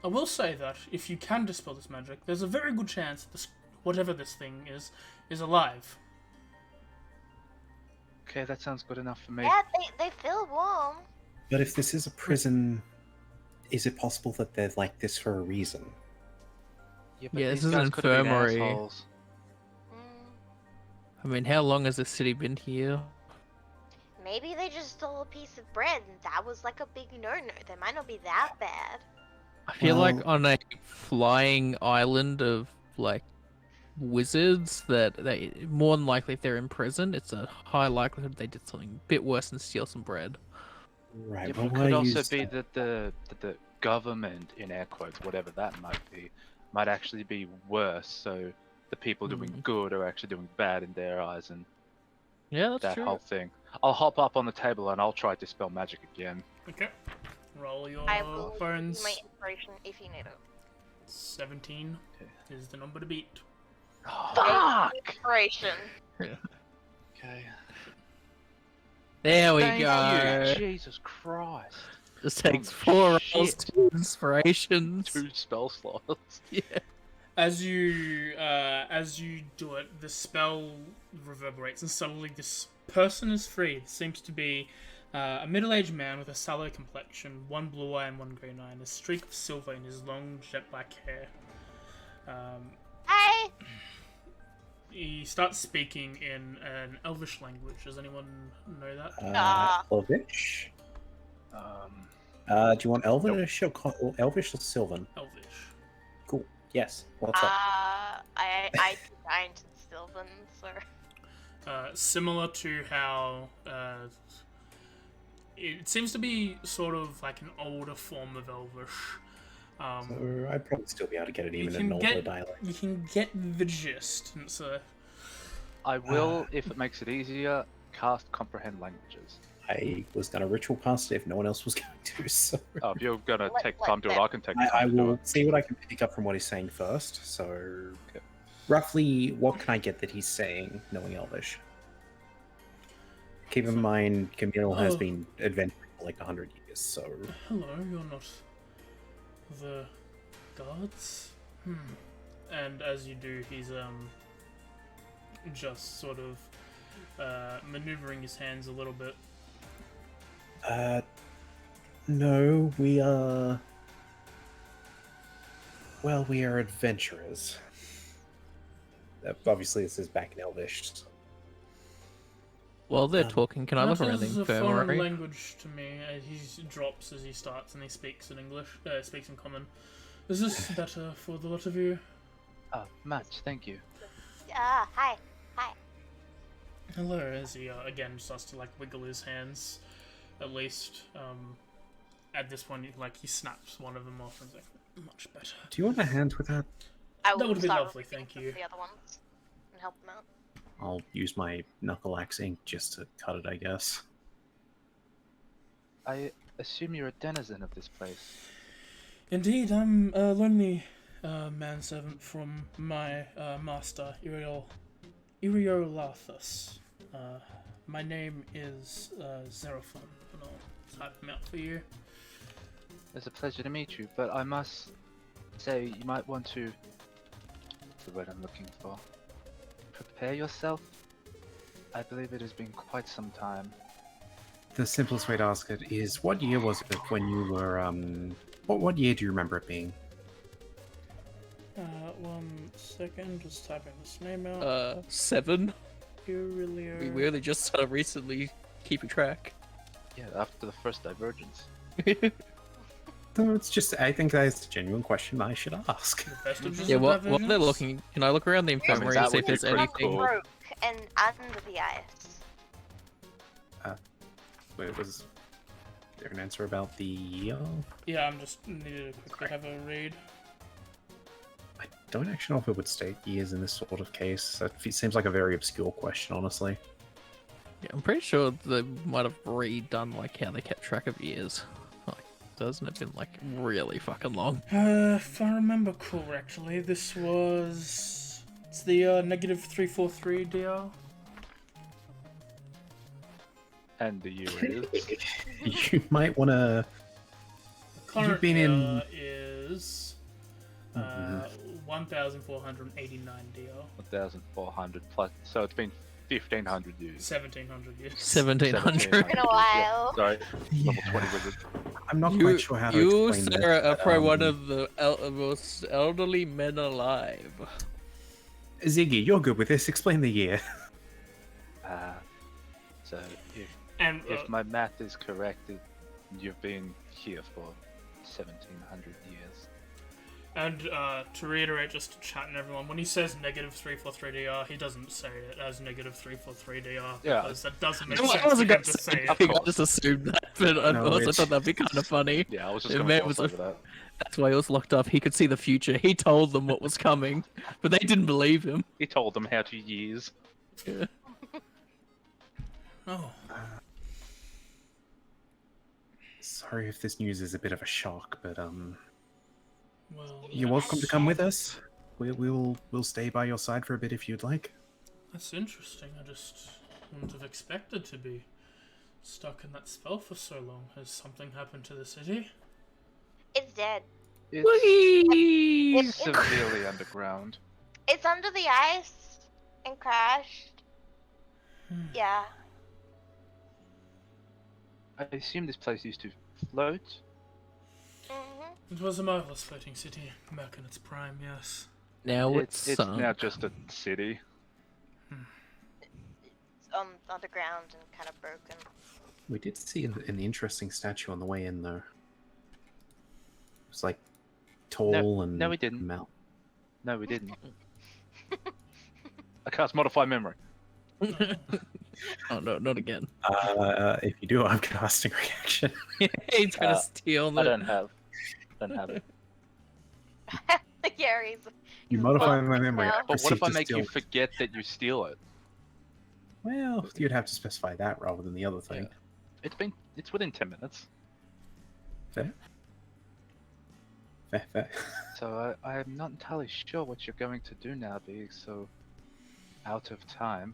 I will say that if you can dispel this magic, there's a very good chance that whatever this thing is alive. Okay, that sounds good enough for me. Yeah, they feel warm. But if this is a prison, is it possible that they're like this for a reason? Yeah, Yeah, this these is an guys could have been infirmary. assholes. I mean, how long has the city been here? Maybe they just stole a piece of bread and that was like a big no-no. They might not be that bad. I feel like Well- on a flying island of like wizards, that they more than likely if they're in prison, it's a high likelihood they did something a bit worse than steal some bread. Right. Yeah, well, but it could why also use be that? that the government, in air quotes, whatever that might be, might actually be worse. So the people doing good are actually doing bad in their eyes, and Yeah, that's that true. whole thing. I'll hop up on the table and I'll try dispel magic again. Okay. Roll your I will bones. use my inspiration if you need it. 17 is the number to beat. Fuck! Inspiration. Okay. There we Thank go. you, Jesus Christ. This takes Oh, 4 rolls, shit. 2 inspirations. 2 spell slots. Yeah. As you do it, the spell reverberates, and suddenly this person is free. It seems to be a middle-aged man with a sallow complexion, one blue eye and one green eye, and a streak of silver in his long jet black hair. Hi! He starts speaking in an Elvish language. Does anyone know that? Elvish? Um, Do you want Elvish or Elvish or Sylvan? Elvish. Cool. Yes. What's up? I designed Sylvan, so... Similar to how it seems to be sort of like an older form of Elvish. So I'd probably still be able to get it even in can an older dialect. You can get the gist. And so, I will, if it makes it easier, cast comprehend languages. I was going to ritual cast it if no one else was going to. So Oh, if you're gonna Let- take let time to do it, them- I can take I time to do will it. see what I can pick up from what he's saying first. So roughly, what can I get that he's saying, knowing Elvish? Keep in mind, Camille has Oh. been adventuring for like 100 years, so hello, you're not the guards? And as you do, he's just sort of maneuvering his hands a little bit. No, we are. Well, we are adventurers. Obviously, this is back in Elvish. So. While they're talking, can I look around the This is a foreign infirmary? language to me. He drops as he starts, and he speaks in English. Speaks in common. Is this better for the lot of you? Much, thank you. Hi. Hello, as he again starts to like wiggle his hands. At least, at this point, he snaps one of them off and is like, much better. Do you want a hand with that? I will That would be start lovely, removing thank some you. of the other ones and help them out. I'll use my knuckle axe ink just to cut it, I guess. I assume you're a denizen of this place. Indeed, I'm a lonely manservant from my master, Iriolathus. My name is Xerophon, and I'll type him out for you. It's a pleasure to meet you, but I must say you might want to... What's the word I'm looking for? Prepare yourself? I believe it has been quite some time. The simplest way to ask it is, what year was it when you were, What year do you remember it being? 1 second, just typing this name out. 7. Auril. We really just started recently keeping track. Yeah, after the first divergence. No, it's just, I think that's a genuine question I should ask. The vestiges Yeah, of while divergence? they're looking, can I look around the infirmary that and see would if be there's pretty anything? cool. Broke and under the ice. Wait, was there an answer about the... Yeah, I'm just needed to quickly have a read. I don't actually know if it would state years in this sort of case. That seems like a very obscure question, honestly. Yeah, I'm pretty sure they might have redone like how they kept track of years. Like, doesn't it been like really fucking long? If I remember correctly, this was... It's the negative 343 DR. And the year is... You might want to... Current You've been in... DR is... 1,489 DR. 1,400 plus, so it's been 1,500 years. 1,700 years. 1700. Been a while. Sorry, level Yeah. 20 wizard. I'm not quite sure how to You, explain Sarah, this. are probably one of the most elderly men alive. Ziggy, you're good with this. Explain the year. So And if my math is correct, you've been here for 1,700 years. And to reiterate, just to chat everyone, when he says negative 343 DR, he doesn't say it as negative 343 DR, Yeah. because that doesn't make I sense wasn't for gonna him to say say anything, it. I just assumed that, but I No, also it's- thought that'd be kind of funny. Yeah, I was just The going man to was gloss over that. That's why he was locked up. He could see the future. He told them what was coming, but they didn't believe him. He told them how to use. Yeah. Oh, Sorry if this news is a bit of a shock, but well, you're welcome to come with us. We'll stay by your side for a bit if you'd like. that's interesting. I just wouldn't have expected to be stuck in that spell for so long. Has something happened to the city? It's dead. It's severely underground. It's under the ice and crashed. Yeah. I assume this place used to float. Mm-hmm. It was a marvelous floating city back in its prime, yes. Now It's sunk. now just a city. It's underground and kind of broken. We did see an interesting statue on the way in, though. It was like tall and no, we didn't. No, we didn't. I cast modify memory. Oh no, not again. If you do, I'm casting reaction. He's gonna steal I the. don't have it. Gary's. You modify my memory. now. I But what if proceed I to make you steal it. forget that you steal it? Well, you'd have to specify that rather than the other thing. It's within 10 minutes. Fair. Fair. So I am not entirely sure what you're going to do now, being so out of time.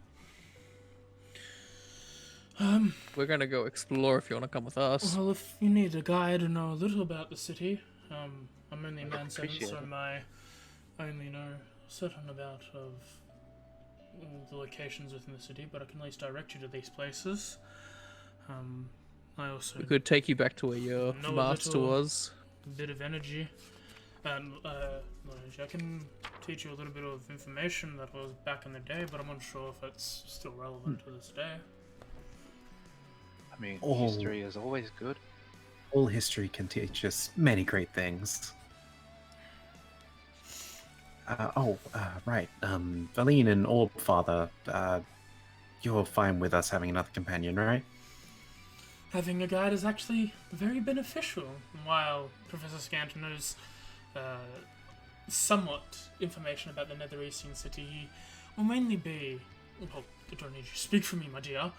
We're gonna go explore if you wanna come with us. Well, if you need a guide to know a little about the city, I'm only a I man 7, appreciate so it. I only know a certain amount of the locations within the city, but I can at least direct you to these places. I also We could take you back to where your know a master little was. bit of energy. Knowledge. I can teach you a little bit of information that was back in the day, but I'm unsure if it's still relevant to this day. I mean, Oh. history is always good. All history can teach us many great things. Right. Valine and Orbfather, you're fine with us having another companion, right? Having a guide is actually very beneficial. While Professor Scant knows somewhat information about the Netheresian city, he will mainly be... Well, I don't need you to speak for me, my dear.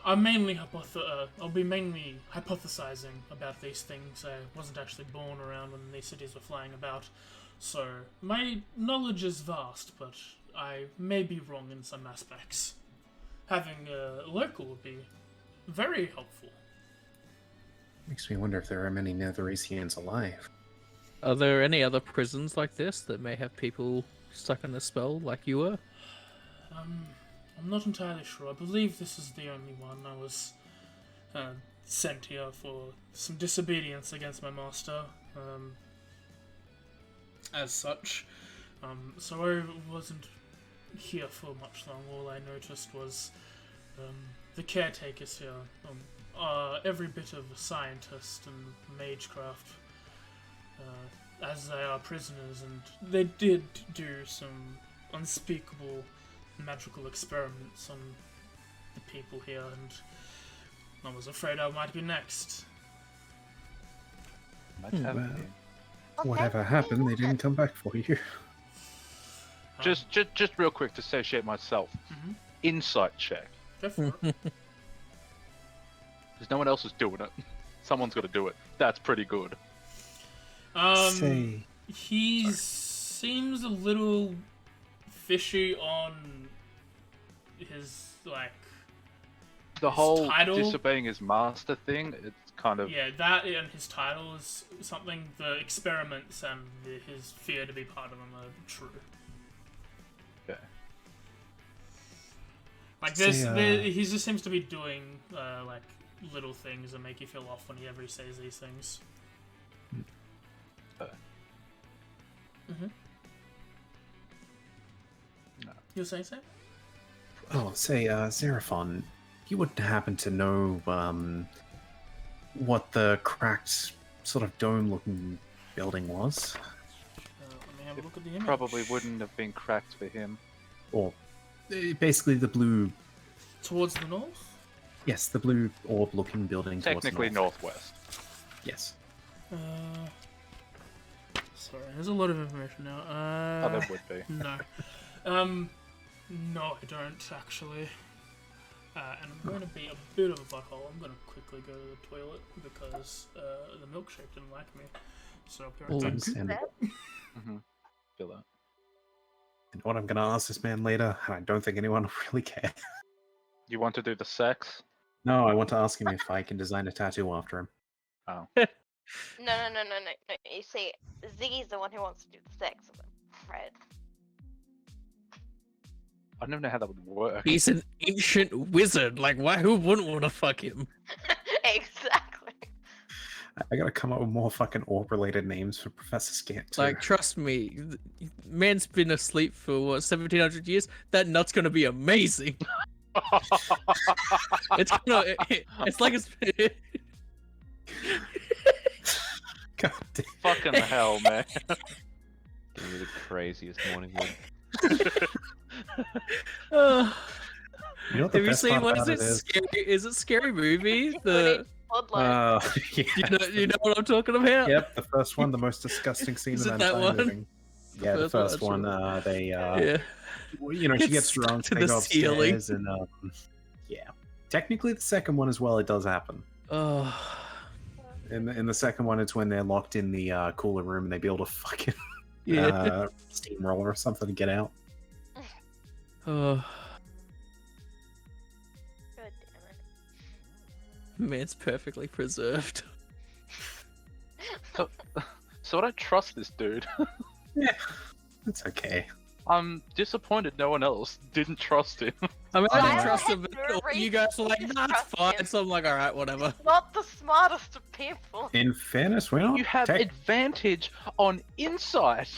I'll be mainly hypothesizing about these things. I wasn't actually born around when these cities were flying about, so my knowledge is vast, but I may be wrong in some aspects. Having a local would be very helpful. Makes me wonder if there are many Netheresians alive. Are there any other prisons like this that may have people stuck in a spell like you were? I'm not entirely sure. I believe this is the only one. I was sent here for some disobedience against my master, as such. So I wasn't here for much long. All I noticed was the caretakers here are every bit of a scientist and magecraft, as they are prisoners, and they did do some unspeakable magical experiments on the people here, and I was afraid I might be next. Might have well. been. Whatever happened, they didn't come back for you. Just real quick to satiate myself. Mhm. Insight check. Go for it. Because no one else is doing it. Someone's got to do it. That's pretty good. Say, He seems a little fishy on his, like, The His whole title? disobeying his master thing, it's kind of... yeah, that and his title is something, the experiments and his fear to be part of them are true. Okay. Like, Say, he just seems to be doing, like, little things that make you feel off whenever he says these things. Mm-hmm. No. You're saying so? Xeraphon, you wouldn't happen to know, what the cracked sort of dome-looking building was? Let me have a look at the image. Probably wouldn't have been cracked for him. Or, basically the blue... Towards the north? Yes, the blue orb-looking building Technically towards north. northwest. Yes. Sorry, there's a lot of information now. Oh, there would be. No. No, I don't, actually. And I'm going to be a bit of a butthole. I'm going to quickly go to the toilet because the milkshake didn't like me. So I'll be right back. Understandable. Mm-hmm. Feel that. And what I'm going to ask this man later, I don't think anyone will really care. You want to do the sex? No, I want to ask him if I can design a tattoo after him. Oh. No. You see, Ziggy's the one who wants to do the sex with him, right? I don't know how that would work. He's an ancient wizard. Like, who wouldn't want to fuck him? Exactly. I gotta come up with more fucking orb-related names for Professor Scant, too. Like, trust me, man's been asleep for, 1,700 years? That nut's gonna be amazing. It's like it's... God damn. Fucking hell, man. Give me the craziest morning wood. You know what the Have you best seen part what is about it? is? Is it Scary Movie? When The he bloodline. Yeah. you know what I'm talking about? Yep, the first one, the most disgusting scene Is in it the that entire one? movie. Yeah, the first that's one. right. They, Yeah. you know, she It's gets stuck drunk, to they the go ceiling. upstairs, and yeah. Technically, the second one as well, it does happen. Oh, In the second one, it's when they're locked in the cooler room and they build a fucking yeah. steamroller or something to get out. Oh, God damn it. man's perfectly preserved. so I don't trust this dude. It's okay. I'm disappointed no one else didn't trust him. I mean, Well, I I didn't trust had him, but no you reason guys were to like, nah, it's distrust fine. him. So I'm like, alright, whatever. Not the smartest of people. In fairness, we're not. You have advantage on insight.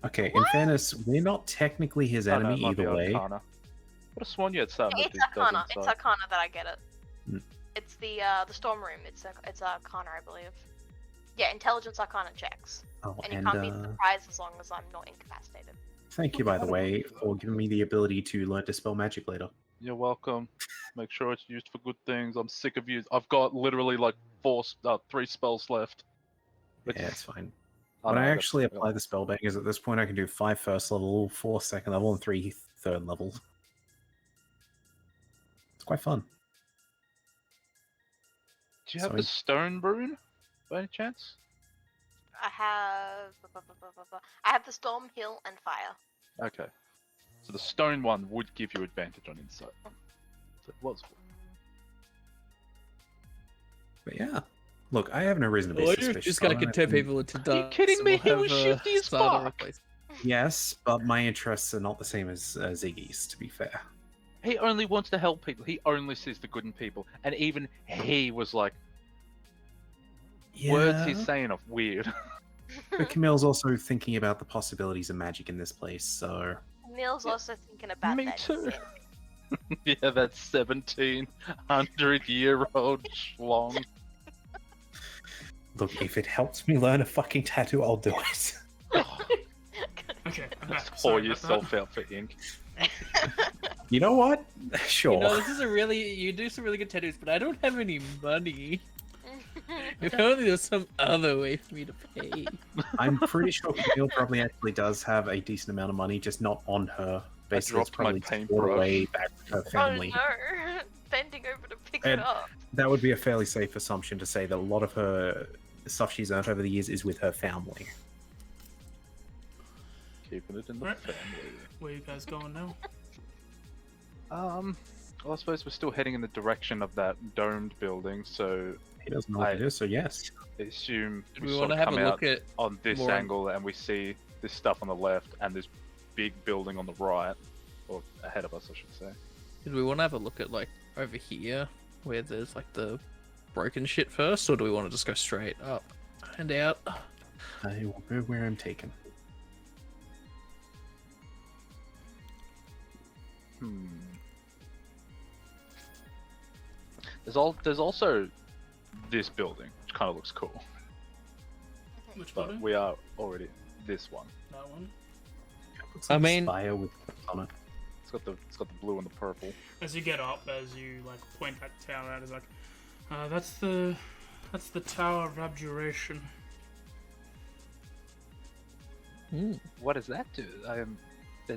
Okay, in fairness, we're not technically his Oh, no, it enemy might be either way. Arcana. Would have sworn you had something It's that does Arcana. It's insight. Arcana that I get it. Hmm. It's the storm room. It's Arcana, I believe. Yeah, intelligence Arcana checks, Oh, and you and can't be surprised as long as I'm not incapacitated. thank you, by the way, for giving me the ability to learn to spell magic later. You're welcome. Make sure it's used for good things. I'm sick of you. I've got literally like 3 spells left. Yeah, it's fine. Oh, When no, I that's- actually apply the spellbangers, at this point I can do 5 first level, 4 second level, and 3 third level. It's quite fun. Do you have So the stone rune, by any chance? I have the storm, hill, and fire. Okay. So the stone one would give you advantage on insight. So it was. But yeah. Look, I have no reason to be Well, suspicious. this guy I can don't turn even- people into dust. kidding me? and He we'll was have, shifty as Sada fuck. replace- Yes, but my interests are not the same as Ziggy's, to be fair. He only wants to help people. He only sees the good in people. And even he was like, words he's saying are weird. But Camille's also thinking about the possibilities of magic in this place, so... Neil's also thinking about Me that. too. shit. Yeah, that 1700-year-old schlong. Look, if it helps me learn a fucking tattoo, I'll do it. Okay, I'm back. Pour Sorry about that. yourself out for ink. You know what? Sure. You know, this is you do some really good tattoos, but I don't have any money. If only there was some other way for me to pay. I'm pretty sure Camille probably actually does have a decent amount of money, just not on her. Basically, it's dropped my probably paintbrush. stored away back with her family. Oh no! Bending over to pick And- it up. That would be a fairly safe assumption to say that a lot of her stuff she's earned over the years is with her family. Keeping it in the Right. family. Where you guys going now? Well, I suppose we're still heading in the direction of that domed building, so He doesn't know what it is, so yes. I assume Do we we sort want to of have a come look out at? on this more on- angle and we see this stuff on the left and this big building on the right, or ahead of us, I should say. Do we want to have a look at like over here, where there's like the broken shit first, or do we want to just go straight up and out? I will go where I'm taken. There's also this building, which kind of looks cool, Which but building? we are already this one. That one. Looks I like a mean- spire with on it. It's got the blue and the purple. As you get up, as you like point that tower out, it's like, that's the Tower of Abjuration. What does that do?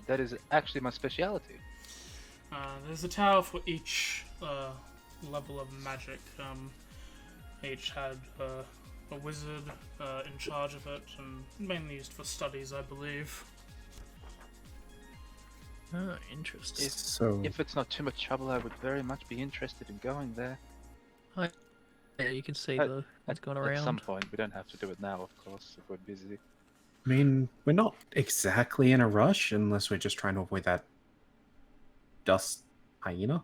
That is actually my speciality. There's a tower for each level of magic. Each had a wizard in charge of it, and mainly used for studies, I believe. Oh, interesting. So If it's not too much trouble, I would very much be interested in going there. Yeah, you can see At- it's gone At some around. point, we don't have to do it now, of course, if we're busy. I mean, we're not exactly in a rush unless we're just trying to avoid that dust hyena.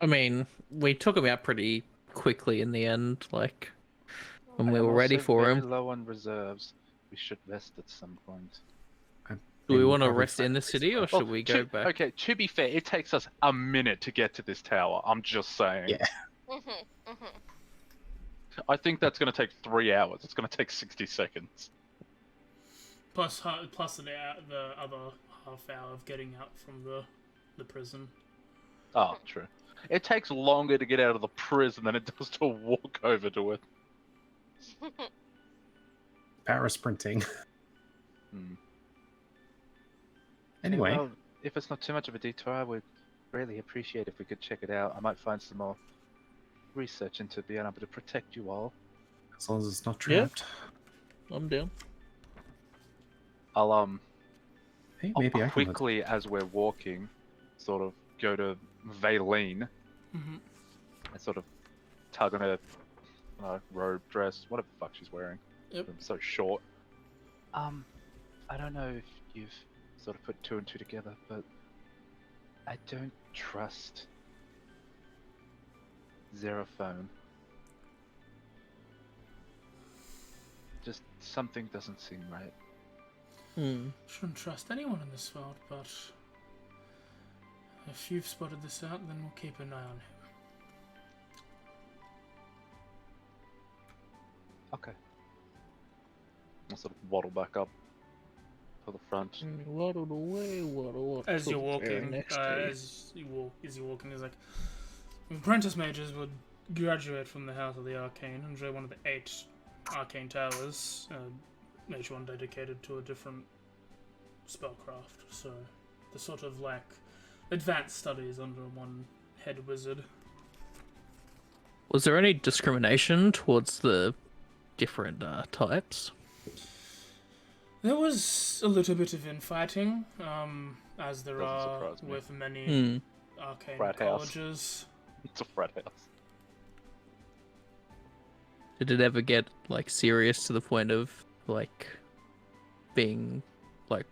I mean, we took him out pretty quickly in the end, like when we I'm were ready also for very him. low on reserves. We should rest at some point. Do we And want to probably rest in the city, or should we go back? Okay, to be fair, it takes us a minute to get to this tower. I'm just saying. Yeah. I think that's going to take 3 hours. It's going to take 60 seconds. Plus the other half hour of getting out from the prison. Oh, true. It takes longer to get out of the prison than it does to walk over to it. Power sprinting. Hmm. Anyway, Well, if it's not too much of a detour, I would really appreciate if we could check it out. I might find some more research into being able to protect you all. as long as it's not Yeah. trapped. I'm down. I'll Hey, I'll maybe I can. quickly, as we're walking, sort of go to Valine Mm-hmm. and sort of tug on her robe, dress, whatever the fuck she's wearing. Yep. I'm so short. I don't know if you've sort of put two and two together, but I don't trust Xerophone. Just something doesn't seem right. Shouldn't trust anyone in this world, but if you've spotted this out, then we'll keep an eye on him. Okay. I'll sort of waddle back up to the front. Waddle away, waddle. As you're walking, as you're walking, there's like apprentice mages would graduate from the House of the Arcane, enjoy one of the 8 arcane towers, each one dedicated to a different spellcraft. So the sort of like advanced studies under one head wizard. Was there any discrimination towards the different types? There was a little bit of infighting, as there Doesn't are surprise me. with many arcane Frat house. colleges. It's a frat house. Did it ever get like serious to the point of like being like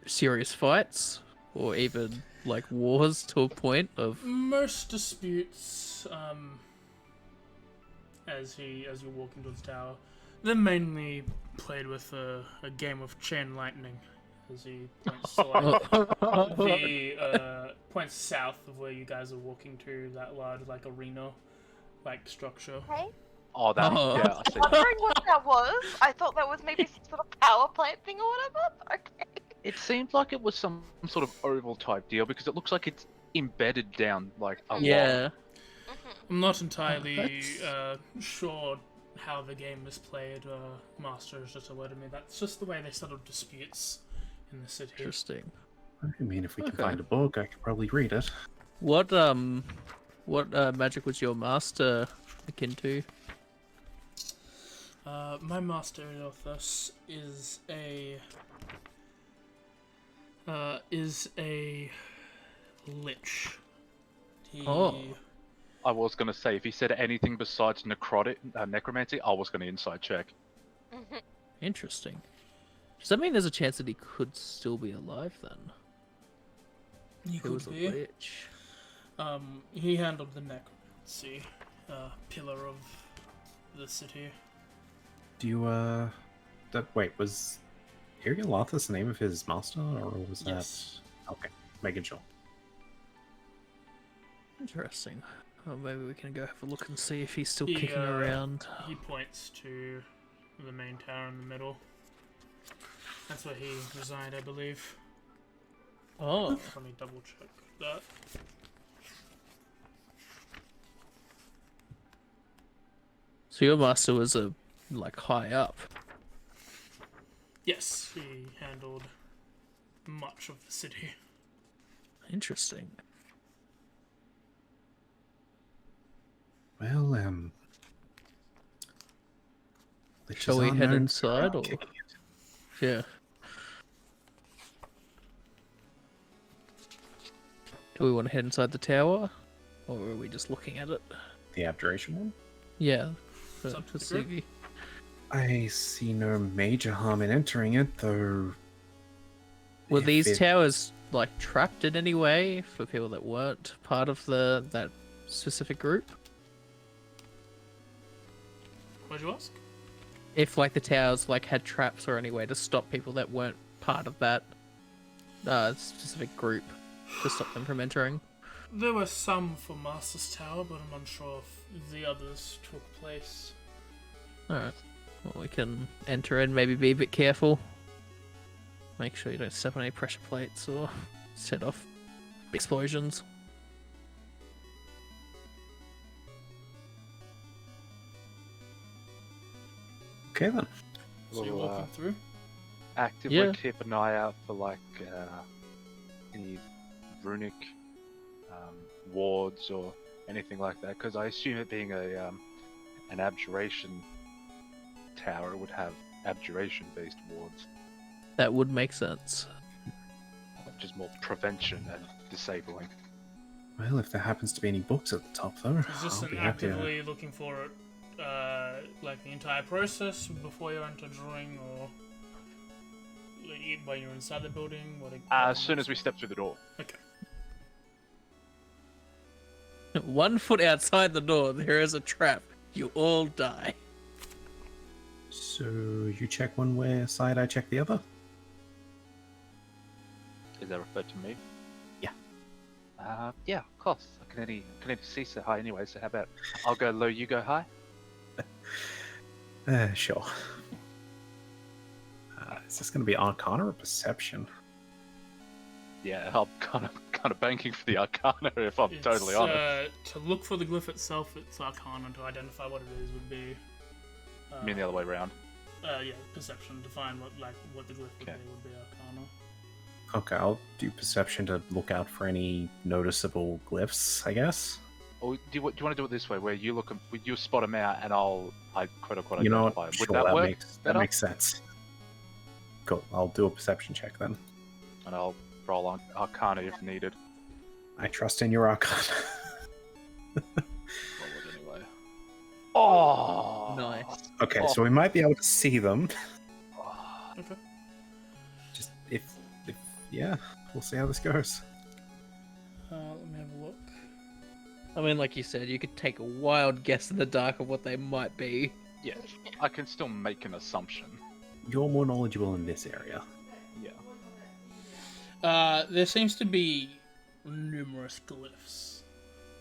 serious fights or even like wars to a point of? Most disputes, as you're walking towards the tower, they're mainly played with a game of chain lightning, as he points to like points south of where you guys are walking to, that large like arena like structure. Okay. Oh, that. Oh. Yeah, I see. Wondering what that was. I thought that was maybe some sort of power plant thing or whatever. Okay. It seemed like it was some sort of oval type deal because it looks like it's embedded down like a Yeah. I'm not entirely sure how the game is played. Master has just alerted me. That's just the way they settle disputes in the city. Interesting. I mean, if we can Okay. find a book, I could probably read it. What magic was your master akin to? My master Ilthus is a lich. He, Oh. I was gonna say if he said anything besides necromancy, I was gonna inside check. Interesting. Does that mean there's a chance that he could still be alive then? he He could was a be. lich. He handled the necromancy pillar of the city. Do you, wait, was Auril the name of his master, or was that... Yes. Okay, making sure. Interesting. Well, maybe we can go have a look and see if he's still He, kicking around. He points to the main tower in the middle. That's where he resigned, I believe. Oh. Let me double check that. So your master was like high up. Yes, he handled much of the city. Interesting. Well, Shall we head inside, or? Kicking it. Yeah. Do we want to head inside the tower? Or are we just looking at it? The abjuration one? Yeah. It's up to the to group. see. I see no major harm in entering it, though. Were if these it- towers like trapped in any way for people that weren't part of that specific group? What'd you ask? If like the towers like had traps or any way to stop people that weren't part of that specific group to stop them from entering? There were some for Master's Tower, but I'm unsure if the others took place. Alright. Well, we can enter and maybe be a bit careful. Make sure you don't step on any pressure plates or set off explosions. Okay, then. So you're We'll, walking through? actively Yeah. keep an eye out for like any runic wards or anything like that, because I assume it being an abjuration tower would have abjuration-based wards, That would make sense. which is more prevention and disabling. Well, if there happens to be any books at the top, though, Is this I'll an be happy to... actively looking for it like the entire process before you enter drawing, or when you're inside the building? As soon as we step through the door. Okay. 1 foot outside the door, there is a trap. You all die. So you check one way side, I check the other? Is that referred to me? Yeah. Yeah, of course. I can only see so high anyway, so how about I'll go low, you go high? Sure. Is this going to be Arcana or Perception? Yeah, I'm kind of banking for the Arcana if I'm totally honest. To look for the glyph itself, it's Arcana. To identify what it is would be. I mean the other way around. Yeah, Perception. To find what the glyph would be Arcana. Okay, I'll do Perception to look out for any noticeable glyphs, I guess. Or do you want to do it this way, where you spot them out, and I quote unquote You know identify what? them? Would Sure, that work? that makes sense. Cool. I'll do a Perception check then. And I'll roll on Arcana if needed. I trust in your Arcana. Roll it anyway. Oh, Nice. Okay, so we might be able to see them. Okay. Just if yeah, we'll see how this goes. Let me have a look. I mean, like you said, you could take a wild guess in the dark of what they might be. Yeah, I can still make an assumption. You're more knowledgeable in this area. Yeah. There seems to be numerous glyphs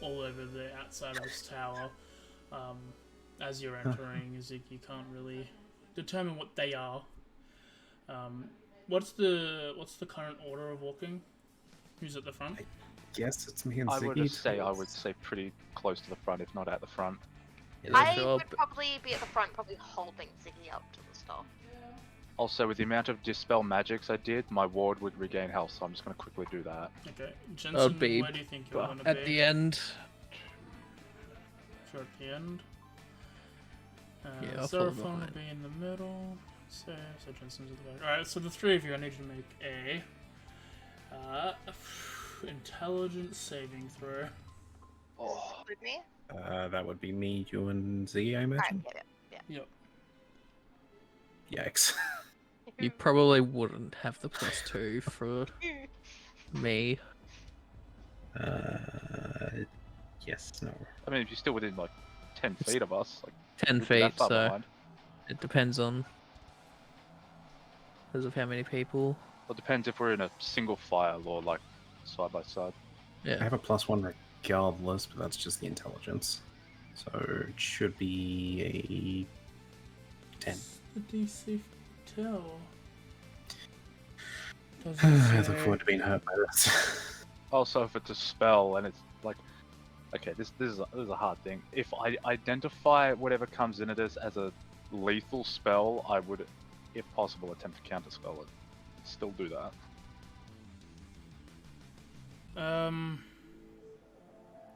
all over the outside of this tower. As you're entering, Zig, you can't really determine what they are. What's the current order of walking? Who's at the front? Yes, it's me and I Ziggy. would say pretty close to the front, if not at the front. I would probably be at the front, probably holding Ziggy up to the stuff. Also, with the amount of dispel magics I did, my ward would regain health, so I'm just going to quickly do that. Okay, Jensen, be where do you think you're going to be? at the end. Sure, at the end. Yeah, I'll follow Zeraphon will behind. be in the middle. So Jensen's at the back. Alright, so the three of you, I need you to make a intelligence saving throw. Oh, With me? That would be me, you, and Ziggy, I imagine. Alright, yeah. Yep. Yikes. You probably wouldn't have the +2 for me. Yes, no. I mean, if you're still within like 10 feet of us, like 10 you'd be that feet, far so behind. it depends on because of how many people. Well, it depends if we're in a single file or like side by side. I Yeah. have a +1 regardless, but that's just the intelligence. So it should be a 10. The DC for tell. I look forward to being hurt by this. Also, if it's a spell and it's like, okay, this is a hard thing. If I identify whatever comes in it as a lethal spell, I would, if possible, attempt to counterspell it. Still do that.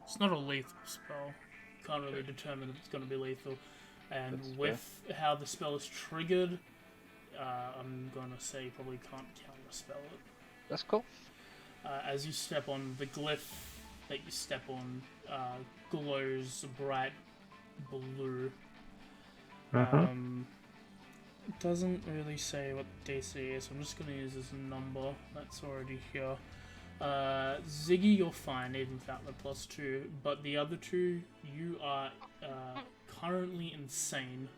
It's not a lethal spell. Can't really determine if it's going to be lethal. And That's with how the spell is triggered, I'm going to say you probably can't counterspell it. That's cool. As you step on, the glyph that you step on glows bright blue. It doesn't really say what DC is, so I'm just going to use this number that's already here. Ziggy, you're fine even without the +2, but the other two, you are currently insane.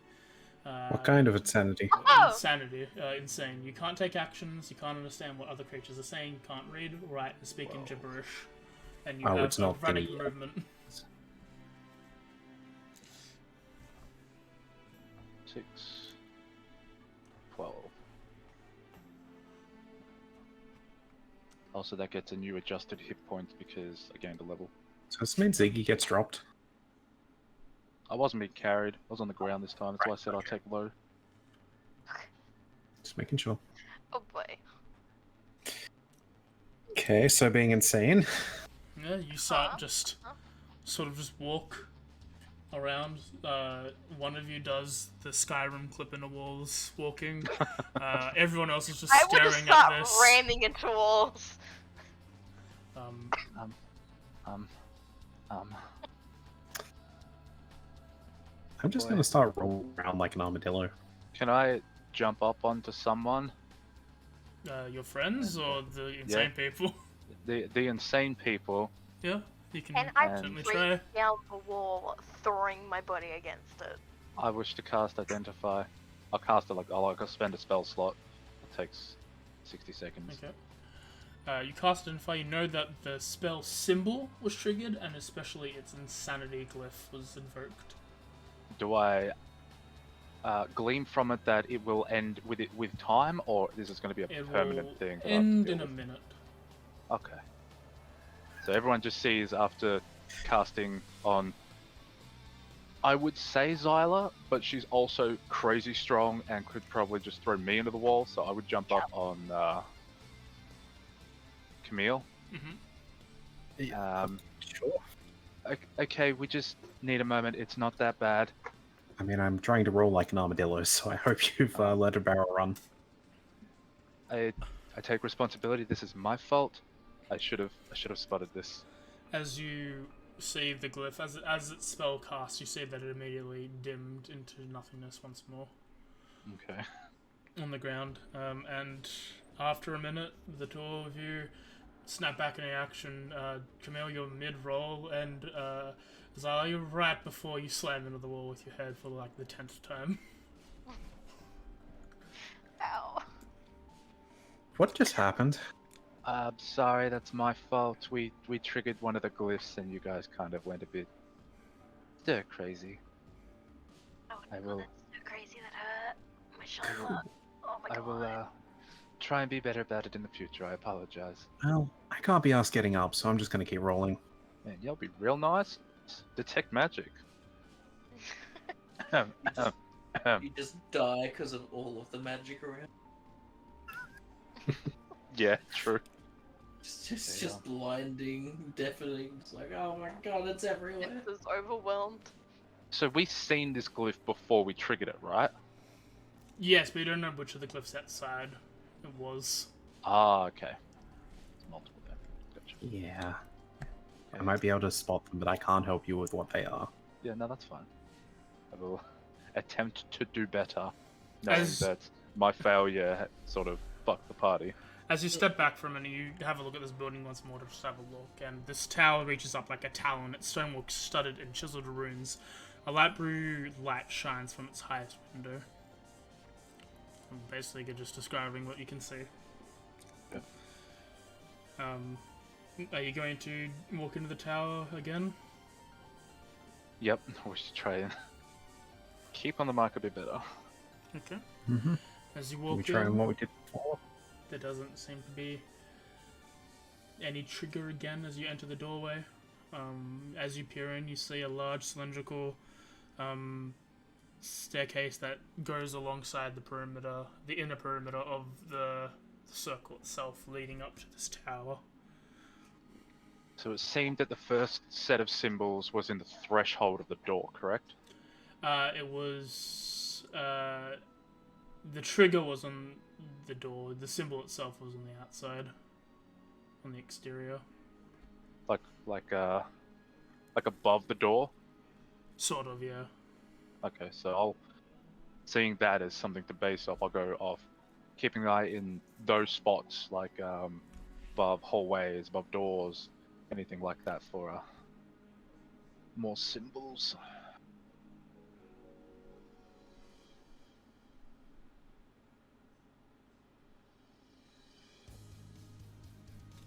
What kind of insanity? Insanity. Insane. You can't take actions, you can't understand what other creatures are saying, you can't read, write, and speak in gibberish. And you have it's not erratic gonna- movement. 6, 12. Also, that gets a new adjusted hit points because I gained a level. So this means Ziggy gets dropped. I wasn't being carried. I was on the ground this time. That's why I said I'll take low. Just making sure. Oh boy. Okay, so being insane. Yeah, you start just sort of just walk around. One of you does the Skyrim clip in the walls walking. Everyone else is just I would staring just start at this. ramming into walls. I'm just Boy. gonna start rolling around like an armadillo. Can I jump up onto someone? Your friends or the insane people? The insane people. Yeah, you can And I certainly break try. down the wall, throwing my body against it. I wish to cast Identify. I'll cast it I'll spend a spell slot. It takes 60 seconds. Okay. You cast Identify, you know that the spell symbol was triggered, and especially its insanity glyph was invoked. Do I glean from it that it will end with time, or this is going to be a It permanent will thing? that I have to end deal in a with? minute. Okay. So everyone just sees after casting on, I would say Zyla, but she's also crazy strong and could probably just throw me into the wall, so I would jump up on Camille. Sure. Okay, we just need a moment. It's not that bad. I mean, I'm trying to roll like an armadillo, so I hope you've let a barrel run. I take responsibility. This is my fault. I should have spotted this. As you see the glyph, as its spell casts, you see that it immediately dimmed into nothingness once more Okay. on the ground. And after a minute, the two of you snap back into action. Camille, you're mid-roll, and Zala, you're right before you slam into the wall with your head for like the 10th time. Ow. What just happened? Sorry, that's my fault. We triggered one of the glyphs, and you guys kind of went a bit stir crazy. Oh, I no, will- that's so crazy that hurt. My shoulder. Oh my I god. will try and be better about it in the future. I apologize. Well, I can't be asked getting up, so I'm just gonna keep rolling. Man, y'all be real nice. Detect magic. You just die because of all of the magic around. Yeah, true. It's There just, you just blinding, deafening. It's like, oh my god, it's everywhere. It's just overwhelmed. So we seen this glyph before we triggered it, right? Yes, but you don't know which of the glyphs outside it was. Ah, okay. It's multiple then. Gotcha. Yeah. I might be able to spot them, but I can't help you with what they are. Yeah, no, that's fine. I will attempt to do better, knowing As- that my failure sort of fucked the party. As you step back for a minute, you have a look at this building once more to just have a look, and this tower reaches up like a talon, its stonework studded in chiseled runes. A light blue light shines from its highest window. I'm basically just describing what you can see. Yep. Are you going to walk into the tower again? Yep, we should try and keep on the mark a bit better. Okay. Mm-hmm. As you We walk try in, what we did before. there doesn't seem to be any trigger again as you enter the doorway. As you peer in, you see a large cylindrical staircase that goes alongside the perimeter, the inner perimeter of the circle itself, leading up to this tower. So it seemed that the first set of symbols was in the threshold of the door, correct? It was the trigger was on the door. The symbol itself was on the outside, on the exterior. Like above the door? Sort of, yeah. Okay, so seeing that as something to base off, I'll go off keeping an eye in those spots, like above hallways, above doors, anything like that for more symbols.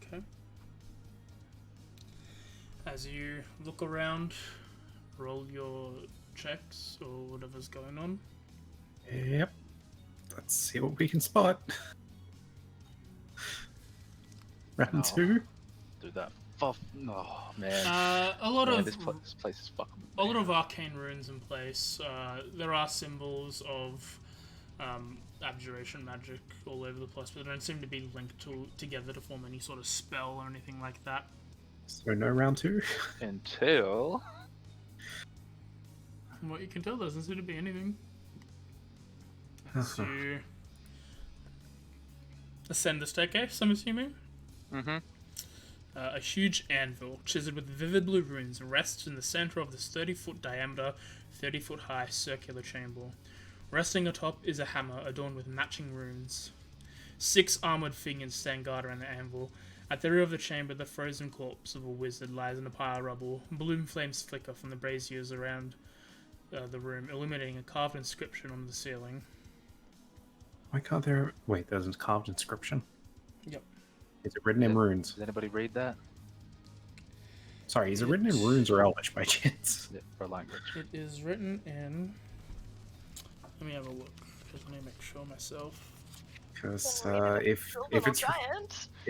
Okay. As you look around, roll your checks or whatever's going on. Yep. Let's see what we can spot. Round Oh. 2. Do that. Oh man. A lot Man, of this place is fucking. a lot of arcane runes in place. There are symbols of abjuration magic all over the place, but they don't seem to be linked together to form any sort of spell or anything like that. So no round 2. Until. From what you can tell, there doesn't seem to be anything. So you ascend the staircase, I'm assuming. Mm-hmm. A huge anvil, chiseled with vivid blue runes, rests in the center of this 30-foot diameter, 30-foot high circular chamber. Resting atop is a hammer adorned with matching runes. 6 armored figures stand guard around the anvil. At the rear of the chamber, the frozen corpse of a wizard lies in a pile of rubble. Blue flames flicker from the braziers around the room, illuminating a carved inscription on the ceiling. Why can't there... Wait, there's a carved inscription? Yep. Is it written in runes? Does anybody read that? Sorry, is it written in runes or Elvish by chance? Yeah, for language. It is written in... Let me have a look, because I need to make sure myself. Because if if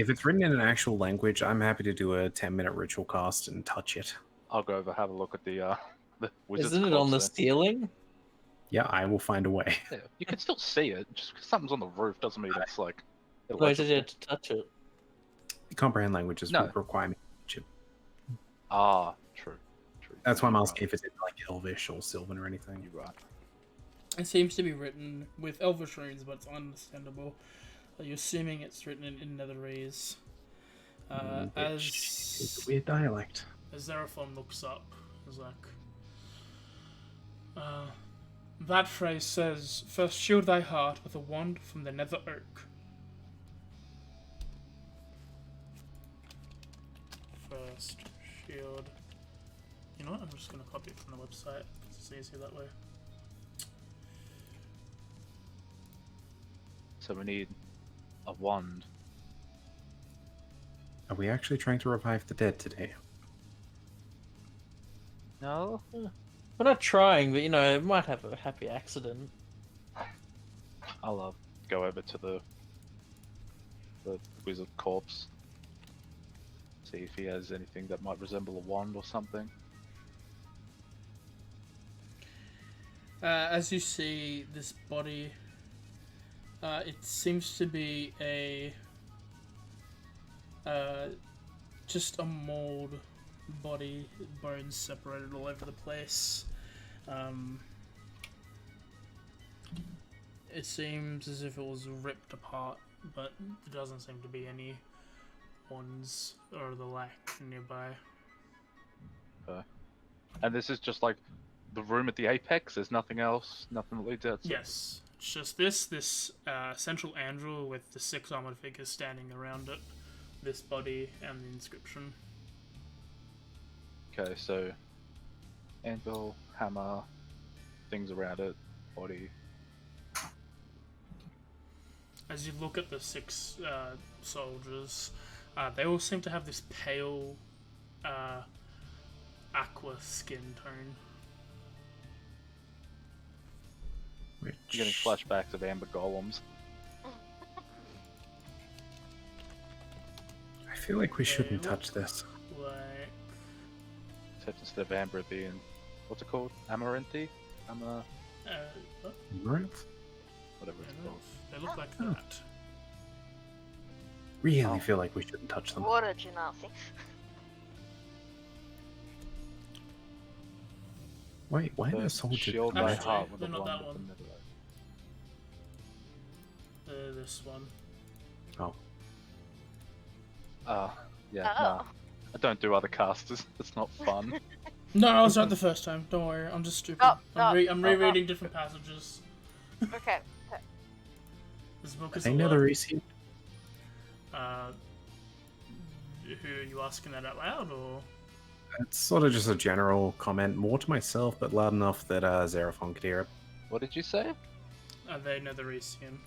it's written in an actual language, I'm happy to do a 10-minute ritual cast and touch it. I'll go over have a look at the wizard's Isn't it on the corpse ceiling? Yeah, I will find a way. there. Yeah, you can still see it. Just because something's on the roof doesn't mean it's like. Why did you illegible. have to touch it? Comprehend languages No. would require me to touch it. Ah, true. That's why I'm You're asking if it's in like Elvish or Sylvan or anything. You're right. It seems to be written with Elvish runes, but it's understandable. You're assuming it's written in Netherese. It's a weird dialect. As Xeraphon looks up, is like, that phrase says, "First shield thy heart with a wand from the nether oak." First shield. You know what? I'm just gonna copy it from the website. It's easier that way. So we need a wand. Are we actually trying to revive the dead today? No. We're not trying, but you know, it might have a happy accident. I'll go over to the wizard corpse. See if he has anything that might resemble a wand or something. As you see this body, it seems to be a just a mold body, bones separated all over the place. It seems as if it was ripped apart, but there doesn't seem to be any ones or the like nearby. And this is just like the room at the apex. There's nothing else. Nothing that leads outside. Yes, it's just this central anvil with the 6 armored figures standing around it, this body, and the inscription. Okay, so anvil, hammer, things around it, body. As you look at the 6 soldiers, they all seem to have this pale aqua skin tone. Which... You're getting flashbacks of amber golems. I feel like we shouldn't touch this. Like, Except instead of amber being, what's it called? Amaranthi? what? Amaranth? Whatever it's called. They look like Oh. that. Really Oh. feel like we shouldn't touch them. What a genasi. Wait, why are The there soldiers? shield by Actually, heart with they're the not wand that of the one. netherite. This one. Oh, Yeah, Oh. nah. I don't do other casters. It's not fun. No, I was right the first time. Don't worry, I'm just stupid. Oh, I'm rereading different passages. Okay. This book are is they a lot. Netherese? Who are you asking that out loud, or? It's sort of just a general comment, more to myself, but loud enough that Xeraphon could hear it. What did you say? Are they Netheresian?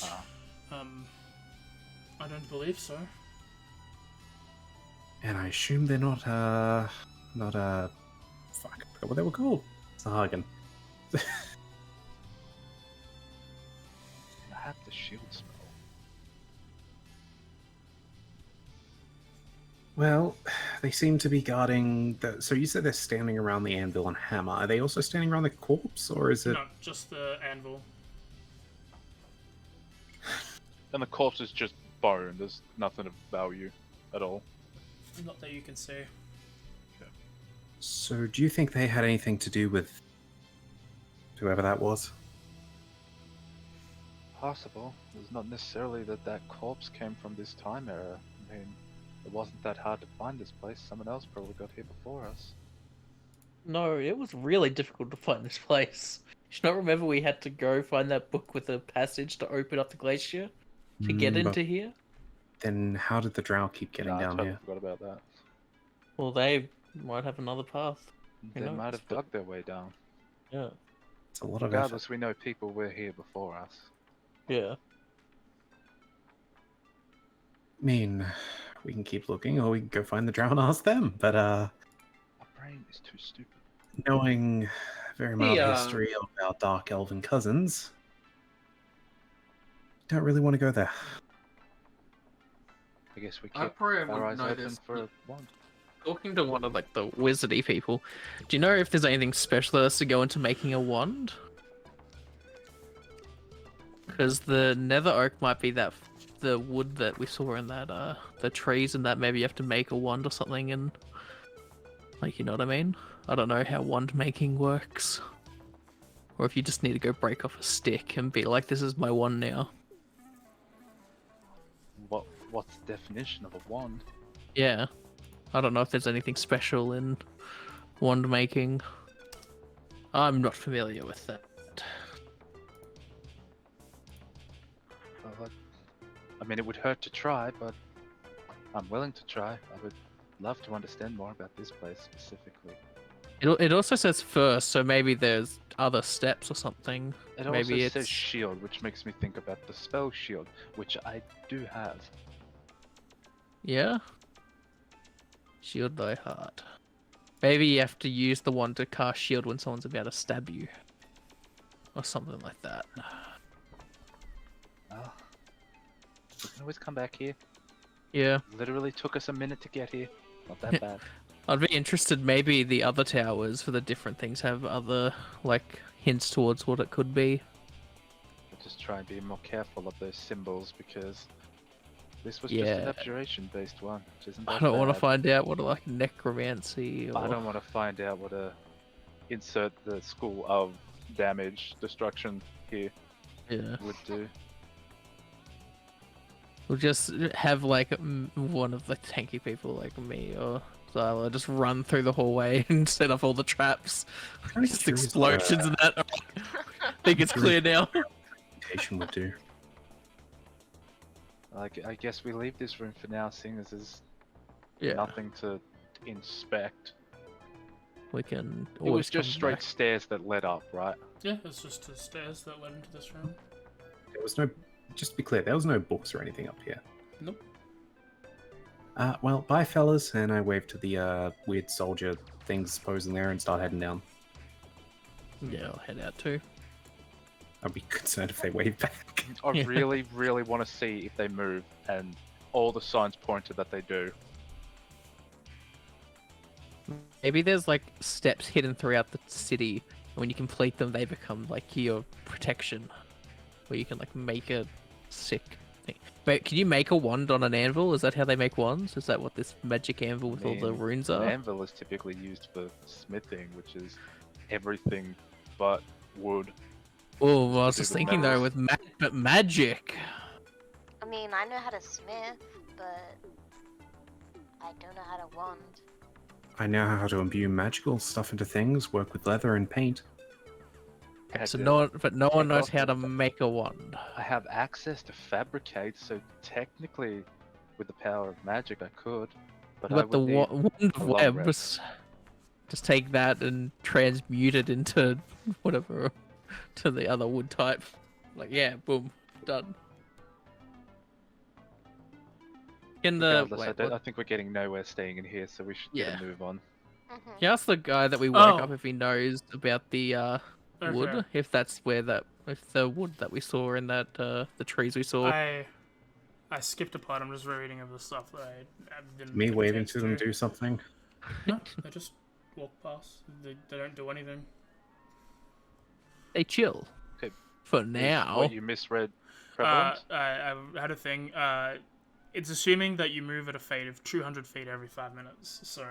Ah. I don't believe so. And I assume they're not, fuck, I forgot what they were called. Sahagin. I have the shield spell. Well, they seem to be guarding the... So you said they're standing around the anvil and hammer. Are they also standing around the corpse, or is it... No, just the anvil. And the corpse is just bone. There's nothing of value at all. Not that you can see. So do you think they had anything to do with whoever that was? Possible. It's not necessarily that corpse came from this time era. I mean, It wasn't that hard to find this place. Someone else probably got here before us. No, it was really difficult to find this place. Do you not remember we had to go find that book with the passage to open up the glacier to get But into here? then how did the drow keep getting Nah, I down totally here? forgot about that. Well, they might have another path. They knows? might have dug their way down. Yeah. It's a lot of effort. Regardless, we know people were here before us. Yeah. I mean, we can keep looking, or we can go find the drow and ask them. But My brain is too stupid. knowing very mild Yeah. history of our dark elven cousins, don't really want to go there. I guess we I keep probably our wouldn't eyes know open this, for a but wand. talking to one of like the wizardy people, do you know if there's anything special that has to go into making a wand? Because the nether oak might be that the wood that we saw in that the trees, and that maybe you have to make a wand or something, and like, you know what I mean? I don't know how wand making works, or if you just need to go break off a stick and be like, this is my wand now. What's the definition of a wand? Yeah, I don't know if there's anything special in wand making. I'm not familiar with that. Well, I mean, it would hurt to try, but I'm willing to try. I would love to understand more about this place specifically. It also says first, so maybe there's other steps or something. It Maybe also says it's shield, which makes me think about the spell shield, which I do have. yeah. Shield thy heart. Maybe you have to use the one to cast shield when someone's about to stab you, or something like that. Well, we can always come back here. Yeah, Literally took us a minute to get here. Not that bad. I'd be interested. Maybe the other towers for the different things have other like hints towards what it could be. We'll just try and be more careful of those symbols because this was just an Yeah. abjuration-based one, which isn't I that don't want to bad. find out what like necromancy or I don't want to find out what a insert the school of damage destruction here yeah. would do. We'll just have like one of the tanky people like me or Zyla just run through the hallway and set up all the traps. Kinda Just curious explosions and that. I think it's clear now. Reputation would do. Like, I guess we leave this room for now, seeing as there's Yeah, nothing to inspect. we can. It was always just come straight back. stairs that led up, right? Yeah, it's just the stairs that led into this room. There was no. Just to be clear, there was no books or anything up here. Nope. Well, bye, fellas, and I wave to the weird soldier things posing there and start heading down. Yeah, I'll head out too. I'd be concerned if they wave back. I Yeah. really, really want to see if they move, and all the signs pointed that they do. Maybe there's like steps hidden throughout the city, and when you complete them, they become like your protection, where you can like make a sick thing. But can you make a wand on an anvil? Is that how they make wands? Is that what this magic anvil with all the mean, runes An are? anvil is typically used for smithing, which is everything but wood. Oh, well, I was just Typical thinking though, metals. with but magic. I mean, I know how to smith, but I don't know how to wand. I know how to imbue magical stuff into things, work with leather and paint. Had So to no one, but no one take knows off how the- to make a wand. I have access to fabricate, so technically, with the power of magic, I could. But I But the would need wand a of long web, rest. just take that and transmute it into whatever, to the other wood type. Like, yeah, boom, done. In the Regardless, I think we're getting nowhere staying in here, so we should get Yeah. a move on. Mm-hmm. you ask the guy that we woke Oh. up if he knows about the wood, Okay. if that's where if the wood that we saw in that the trees we saw. I skipped a part. I'm just rereading of the stuff that I didn't. Me get a waving chance to them do something. No, they just walk past. They don't do anything. They chill. Okay. For Is now. What you misread prevalent? I had a thing. It's assuming that you move at a fade of 200 feet every 5 minutes. So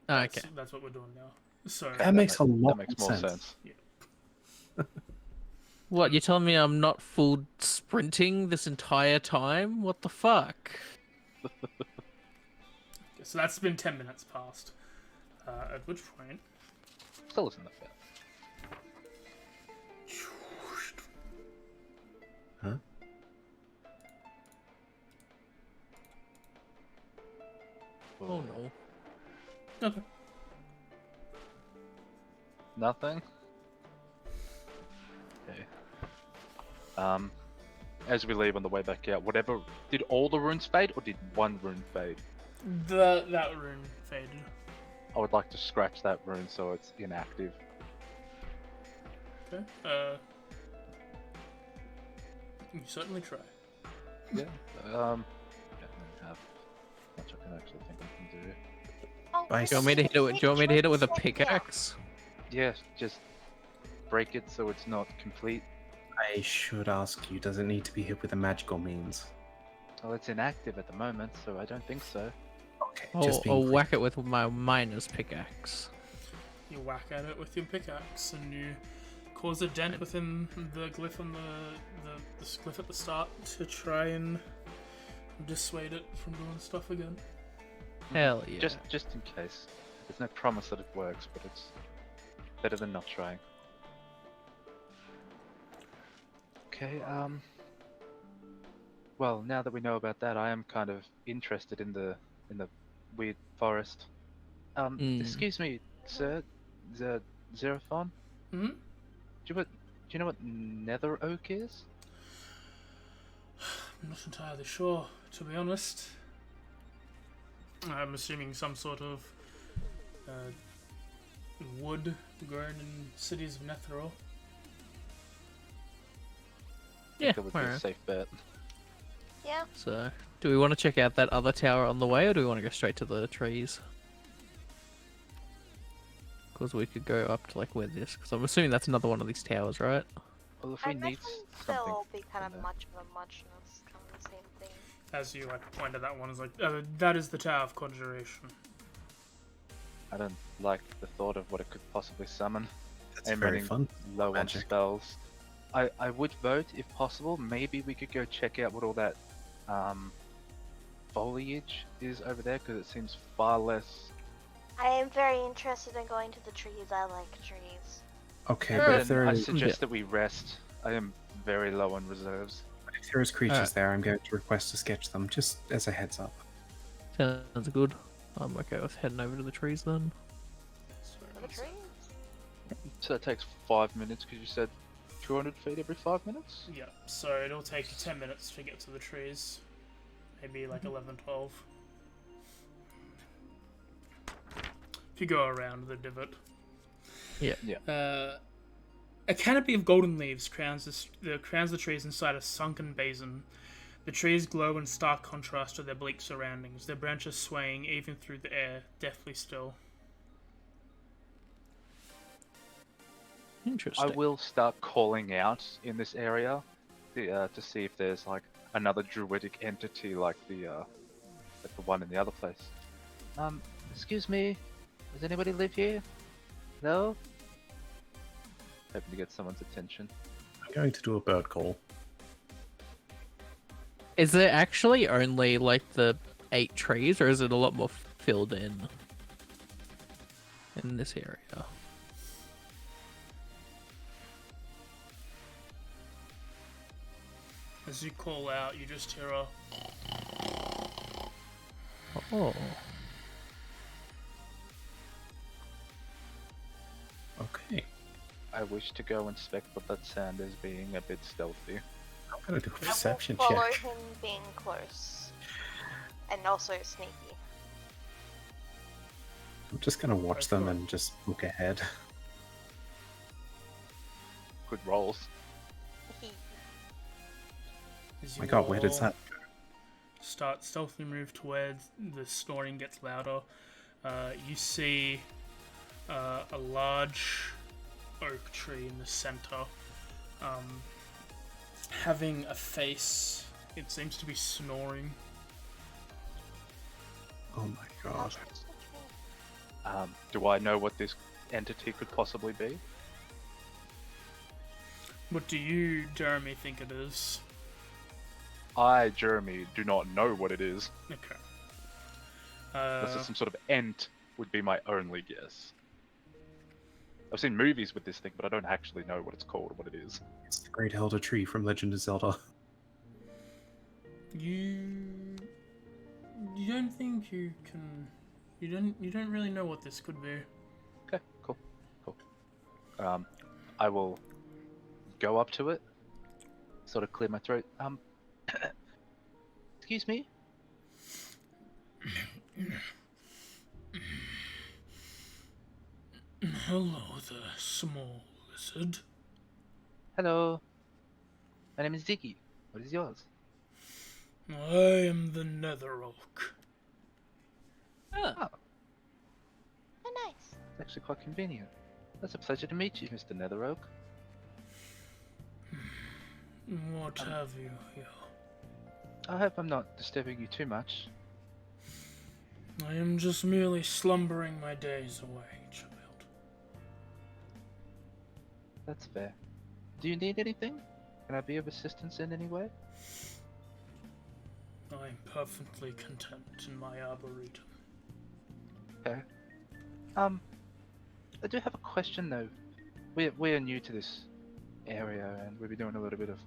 Okay. that's what we're doing now. So That makes a lot that makes of more sense. sense. What, you're telling me I'm not full sprinting this entire time? What the fuck? So that's been 10 minutes past. At which point... Still isn't that bad. Huh? Oh no. Okay. Nothing? Okay. As we leave on the way back out, whatever... Did all the runes fade, or did one rune fade? That rune faded. I would like to scratch that rune so it's inactive. Okay. You certainly try. Yeah. I don't have much I can actually think I can do. Oh, Bye. Do you want me to hit it? Do you want me to hit it with a pickaxe? Yeah, just break it so it's not complete. I should ask you, does it need to be hit with a magical means? Well, it's inactive at the moment, so I don't think so. Okay, just being I'll clear. whack it with my miner's pickaxe. You whack at it with your pickaxe, and you cause a dent within the glyph on the glyph at the start to try and dissuade it from doing stuff again. Hell yeah. Just in case. There's no promise that it works, but it's better than not trying. Okay, well, now that we know about that, I am kind of interested in the weird forest. Excuse me, sir, the Xerophon? Hmm? Do you know what nether oak is? I'm not entirely sure, to be honest. I'm assuming some sort of wood grown in cities of Netheril. Yeah, That would be a alright. safe bet. Yeah. So, do we want to check out that other tower on the way, or do we want to go straight to the trees? Because we could go up to like where this, because I'm assuming that's another one of these towers, right? Well, if I we need imagine something, they'll be kind of there. much of a muchness, kind of the same thing. As you like pointed that one, is like that is the Tower of Conjuration. I don't like the thought of what it could possibly summon. That's I'm very running fun. low Magic. on spells. I would vote, if possible, maybe we could go check out what all that foliage is over there, because it seems far less... I am very interested in going to the trees. I like trees. Okay, But but if there I is, suggest that we rest. I am very low on reserves. creatures there, I'm going to request to sketch them, just as a heads up. Sounds good. I'm okay with heading over to the trees then. For the trees? So that takes 5 minutes, because you said 200 feet every 5 minutes? Yeah, so it'll take 10 minutes to get to the trees. Maybe like 11, 12. If you go around the divot. Yeah. A canopy of golden leaves crowns the trees inside a sunken basin. The trees glow in stark contrast to their bleak surroundings, their branches swaying even through the air, deathly still. Interesting. I will start calling out in this area to see if there's like another druidic entity like the one in the other place. Excuse me, does anybody live here? No? Hoping to get someone's attention. I'm going to do a bird call. Is there actually only like the 8 trees, or is it a lot more filled in this area? As you call out, you just hear a... Oh. Okay, I wish to go inspect what that sound is, being a bit stealthy. I'm going to do a perception I will follow check. him being close. And also sneaky. I'm just going to watch them and just look ahead. Good rolls. As My you god, where does all that start stealthily move towards the snoring gets louder. You see a large oak tree in the center, having a face. It seems to be snoring. Oh my god. Do I know what this entity could possibly be? What do you, Jeremy, think it is? I, Jeremy, do not know what it is. Okay. Unless it's some sort of ent would be my only guess. I've seen movies with this thing, but I don't actually know what it's called or what it is. It's the Great Elder Tree from Legend of Zelda. You don't think you can? You don't really know what this could be. Okay, cool. I will go up to it, sort of clear my throat. Excuse me? Hello there, small lizard. Hello. My name is Ziggy. What is yours? I am the Nether Oak. Oh, Oh, nice. it's actually quite convenient. It's a pleasure to meet you, Mr. Nether Oak. What have you here? I hope I'm not disturbing you too much. I am just merely slumbering my days away, child. That's fair. Do you need anything? Can I be of assistance in any way? I am perfectly content in my arboretum. Okay. I do have a question though. We are new to this area and we've been doing a little bit of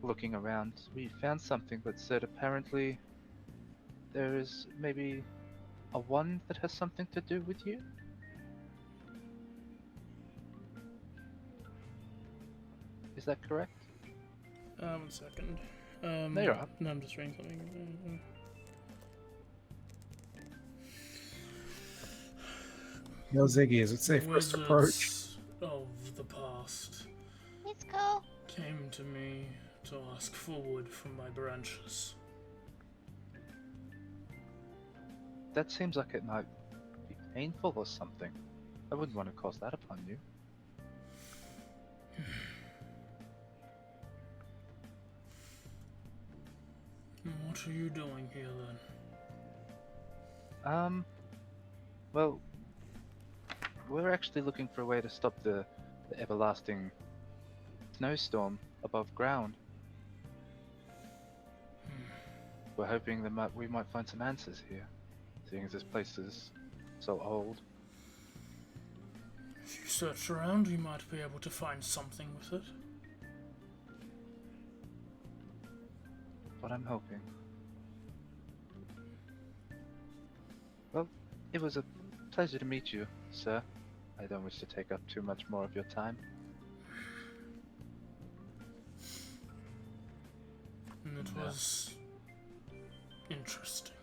looking around. We found something that said apparently there is maybe a one that has something to do with you. Is that correct? 1 second. No, you're up. No, I'm just reading something. Yo, Ziggy, is it safe for us to approach? Wizards of the past Let's go. came to me to ask for wood from my branches. That seems like it might be painful or something. I wouldn't want to cause that upon you. What are you doing here then? Well, we're actually looking for a way to stop the everlasting snowstorm above ground. We're hoping that we might find some answers here, seeing as this place is so old. If you search around, you might be able to find something with it. But I'm hoping. Well, it was a pleasure to meet you, sir. I don't wish to take up too much more of your time. And it was interesting.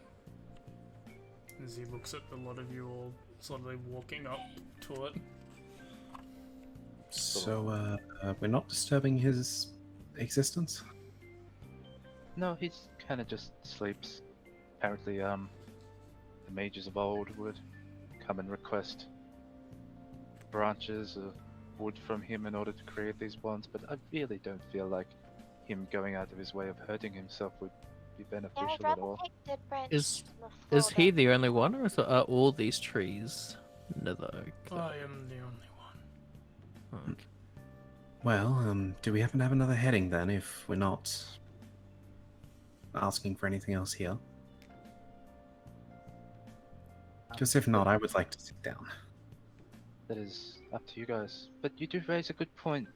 As he looks at a lot of you all slowly walking up to it. So, we're not disturbing his existence? No, he's kind of just sleeps. Apparently, the mages of old would come and request branches of wood from him in order to create these wands, but I really don't feel like him going out of his way of hurting himself would be Yeah, I'd beneficial at rather all. take dead branches from the Is floor he than- the only one, or are all these trees Nether Oak? I am the only one. Okay. Well, do we happen to have another heading then, if we're not asking for anything else here? Because if not, I would like to sit down. That is up to you guys. But you do raise a good point,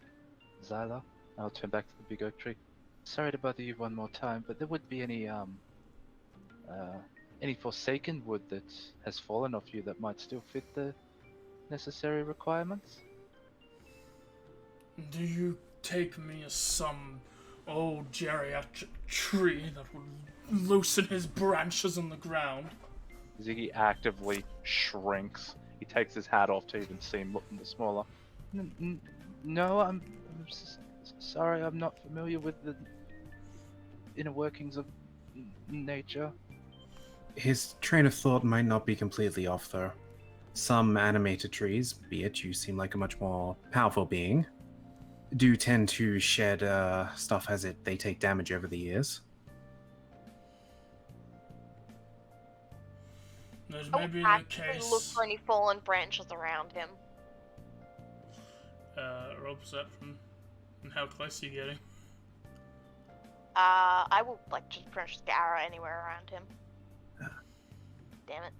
Zyla. I'll turn back to the big oak tree. Sorry to bother you one more time, but there would be any forsaken wood that has fallen off you that might still fit the necessary requirements? Do you take me as some old geriatric tree that would loosen his branches on the ground? Ziggy actively shrinks. He takes his hat off to even seem smaller. No, I'm sorry, I'm not familiar with the inner workings of nature. His train of thought might not be completely off, though. Some animated trees, be it you seem like a much more powerful being, do tend to shed stuff as they take damage over the years. There's I would maybe the actively look case. for any fallen branches around him. Roll perception. And how close are you getting? I will like just pretty much scour anywhere around him. damn it.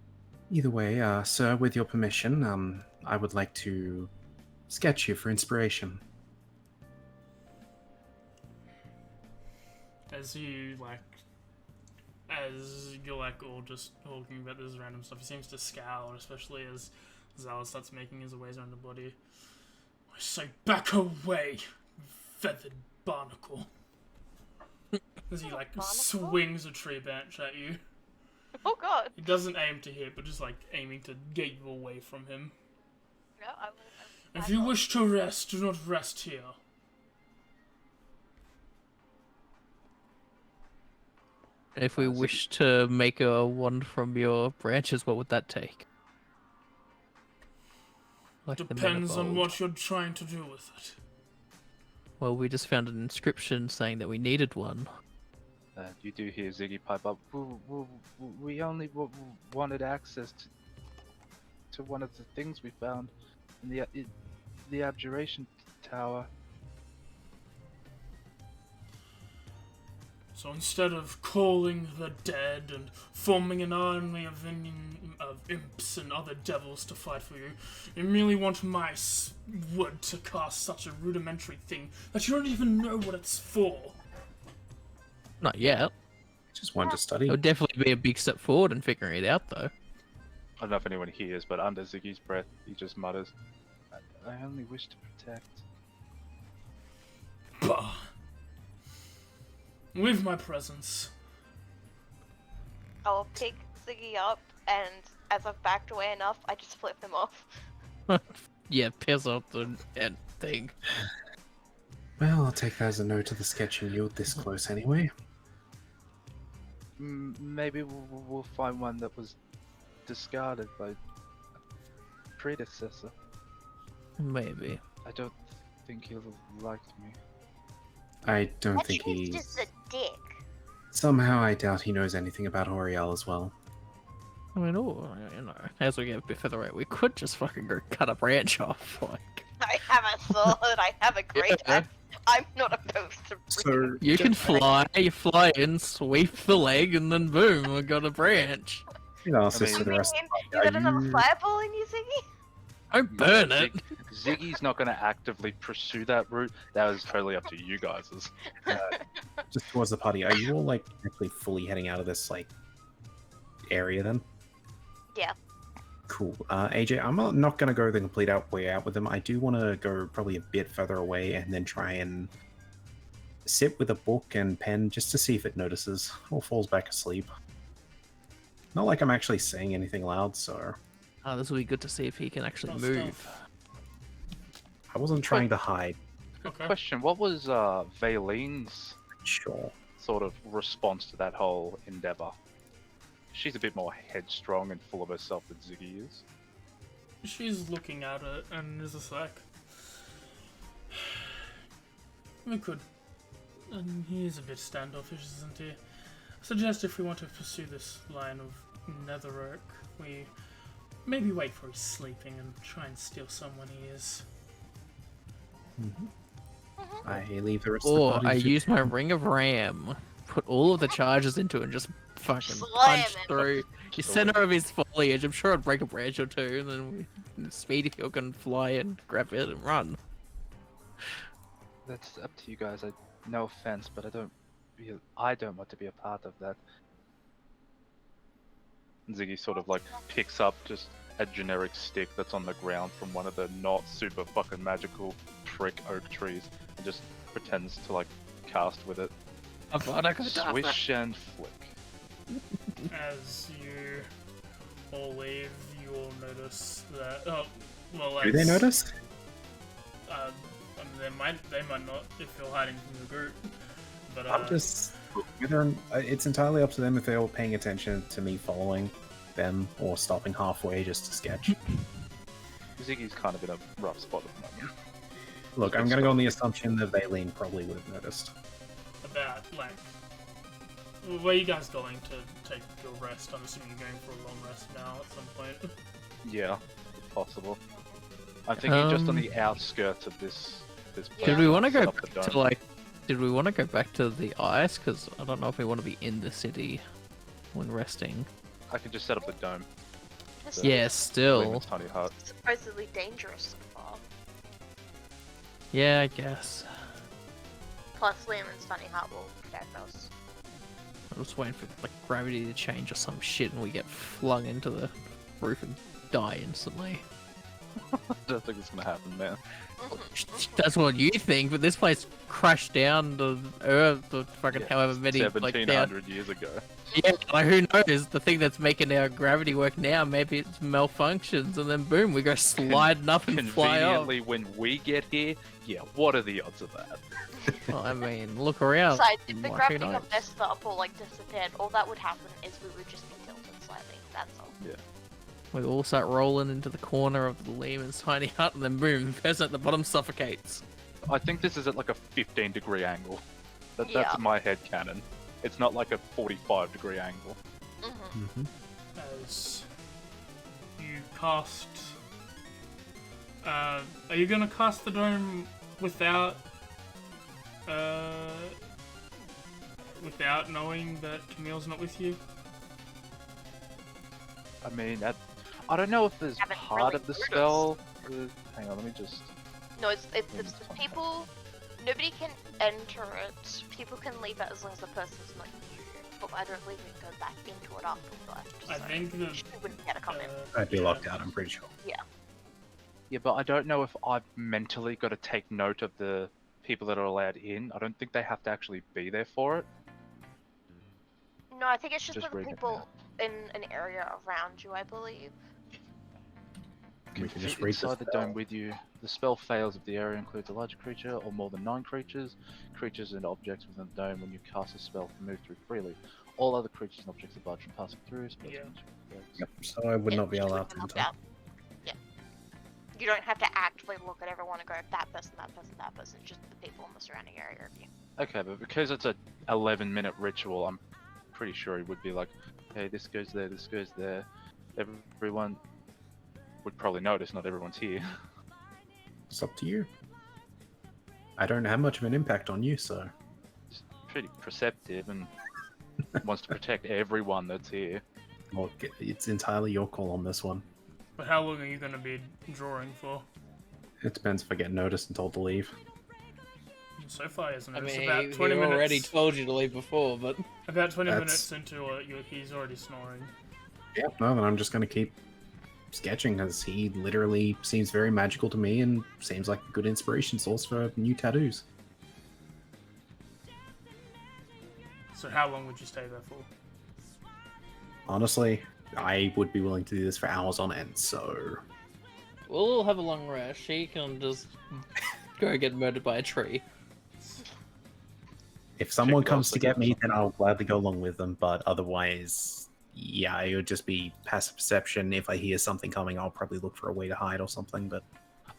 Either way, sir, with your permission, I would like to sketch you for inspiration. As you're all just talking about this random stuff, he seems to scowl, especially as Zal starts making his ways around the body. I say, back away, feathered barnacle. As he swings a tree branch at you. Oh god. He doesn't aim to hit, but just aiming to get you away from him. No, I will. If you wish to rest, do not rest here. If we wish to make a wand from your branches, what would that take? Like the Depends on manifold. what you're trying to do with it. Well, we just found an inscription saying that we needed one. You do hear Ziggy pipe up. We only wanted access to one of the things we found in the abjuration tower. So instead of calling the dead and forming an army of imps and other devils to fight for you, you merely want my wood to cast such a rudimentary thing that you don't even know what it's for. Not yet. Just wanted to study. It would definitely be a big step forward in figuring it out, though. I don't know if anyone hears, but under Ziggy's breath, he just mutters, I only wish to protect. Bah. With my presence. I'll pick Ziggy up, and as I've backed away enough, I just flip him off. Yeah, piss off the thing. Well, I'll take that as a no to the sketching. You're this close anyway. Maybe we'll find one that was discarded by a predecessor. Maybe. I don't think he'll like me. I don't I think he's he... just a dick. Somehow I doubt he knows anything about Auril as well. I mean, as we get a bit further out, we could just fucking go cut a branch off. I have a sword, I have a great axe. I'm not opposed to So You can fly, you fly in, sweep the leg, and then boom, we got a branch. You know, so I mean- to the rest You got another fireball in you, Ziggy? Don't burn it. Ziggy's not going to actively pursue that route. That is totally up to you guys. just towards the party. Are you all actually fully heading out of this area then? Yeah. Cool. AJ, I'm not gonna go the complete way out with them. I do want to go probably a bit further away and then try and sit with a book and pen just to see if it notices or falls back asleep. Not like I'm actually saying anything loud, so This will be good to see if he can actually Oh, move. stealth. I wasn't trying to hide. Okay. Question, what was Valine's Sure. sort of response to that whole endeavor? She's a bit more headstrong and full of herself than Ziggy is. She's looking at it and is just like, we could. And he's a bit standoffish, isn't he? I suggest if we want to pursue this line of netherwork, we maybe wait for his sleeping and try and steal someone he is. I leave the rest of the Or party. I to- use my ring of ram, put all of the charges into it, and just fucking Slam punch him. through the center of his foliage. I'm sure I'd break a branch or two, and then Speedy can fly and grab it and run. That's up to you guys. No offense, but I don't want to be a part of that. Ziggy sort of picks up just a generic stick that's on the ground from one of the not super fucking magical prick oak trees and just pretends to cast with it. Swish and flick. As you all leave, you will notice that. Oh, well, Do they notice? They might not if you're hiding from the group. But I'm just whether it's entirely up to them if they're all paying attention to me following them or stopping halfway just to sketch. Ziggy's kind of in a rough spot at the moment. Look, I'm gonna go on the assumption that Valine probably would have noticed. about where are you guys going to take your rest? I'm assuming you're going for a long rest now at some point. Yeah, if possible. I'm thinking just on the outskirts of this place. Did we want to go up the back dome. to Did we want to go back to the ice? Because I don't know if we want to be in the city when resting. I can just set up the dome. This Yeah, is still. Leland's tiny hut. supposedly dangerous so far. Yeah, I guess. Plus, Lehman's tiny hut will protect us. I'm just waiting for like gravity to change or some shit, and we get flung into the roof and die instantly. I don't think it's gonna happen, man. That's what you think, but this place crashed down to Earth or fucking Yeah, however many like 1700 years ago. Yeah, like who knows? The thing that's making our gravity work now, maybe it malfunctions, and then boom, we go sliding up and fly off. Conveniently, when we get here, yeah, what are the odds of that? Well, I mean, look around. Besides, if the Who gravity knows? got messed up or like disappeared, all that would happen is we would just be tilted slightly. That's all. Yeah. We all start rolling into the corner of the Lehman's tiny hut, and then boom, the person at the bottom suffocates. I think this is at like a 15-degree angle. That's Yeah. my head canon. It's not like a 45-degree angle. Mm-hmm. As you cast. Are you gonna cast the dome without knowing that Camille's not with you? I mean, I don't know if there's Haven't part really of the noticed. spell. Hang on, let me just. No, it's the people. Nobody can enter it. People can leave it as long as the person's not you. But I don't believe we can go back into it afterwards. I think that She wouldn't get a comment. I'd be locked out, I'm pretty sure. Yeah, but I don't know if I've mentally got to take note of the people that are allowed in. I don't think they have to actually be there for it. No, I think it's just Just for the reading it people in an area around you, I believe. We can just Fit read the inside the spell. dome with you. The spell fails if the area includes a larger creature or more than 9 creatures. Creatures and objects within the dome when you cast a spell can move through freely. All other creatures and objects are barred from passing through. Spells Yeah. Yep, so I would Yeah, not be you allowed can to opt enter. out. Yeah. You don't have to actively look at everyone and go, that person, that person, that person. Just the people in the surrounding area of you. Okay, but because it's a 11-minute ritual, I'm pretty sure he would be like, hey, this goes there, this goes there. Everyone would probably notice not everyone's here. It's up to you. I don't have much of an impact on you, so It's pretty perceptive and wants to protect everyone that's here. well, it's entirely your call on this one. But how long are you gonna be drawing for? It depends if I get noticed and told to leave. So far, isn't it? I It's mean, about he 20 minutes. already told you to leave before, but About 20 That's- minutes into it, he's already snoring. Yeah, no, then I'm just gonna keep sketching because he literally seems very magical to me and seems like a good inspiration source for new tattoos. So how long would you stay there for? Honestly, I would be willing to do this for hours on end, so we'll have a long rest. She can just go get murdered by a tree. if someone Check it comes out, to get like, me, then I'll gladly go along with them, but otherwise, yeah, it would just be passive perception. If I hear something coming, I'll probably look for a way to hide or something, but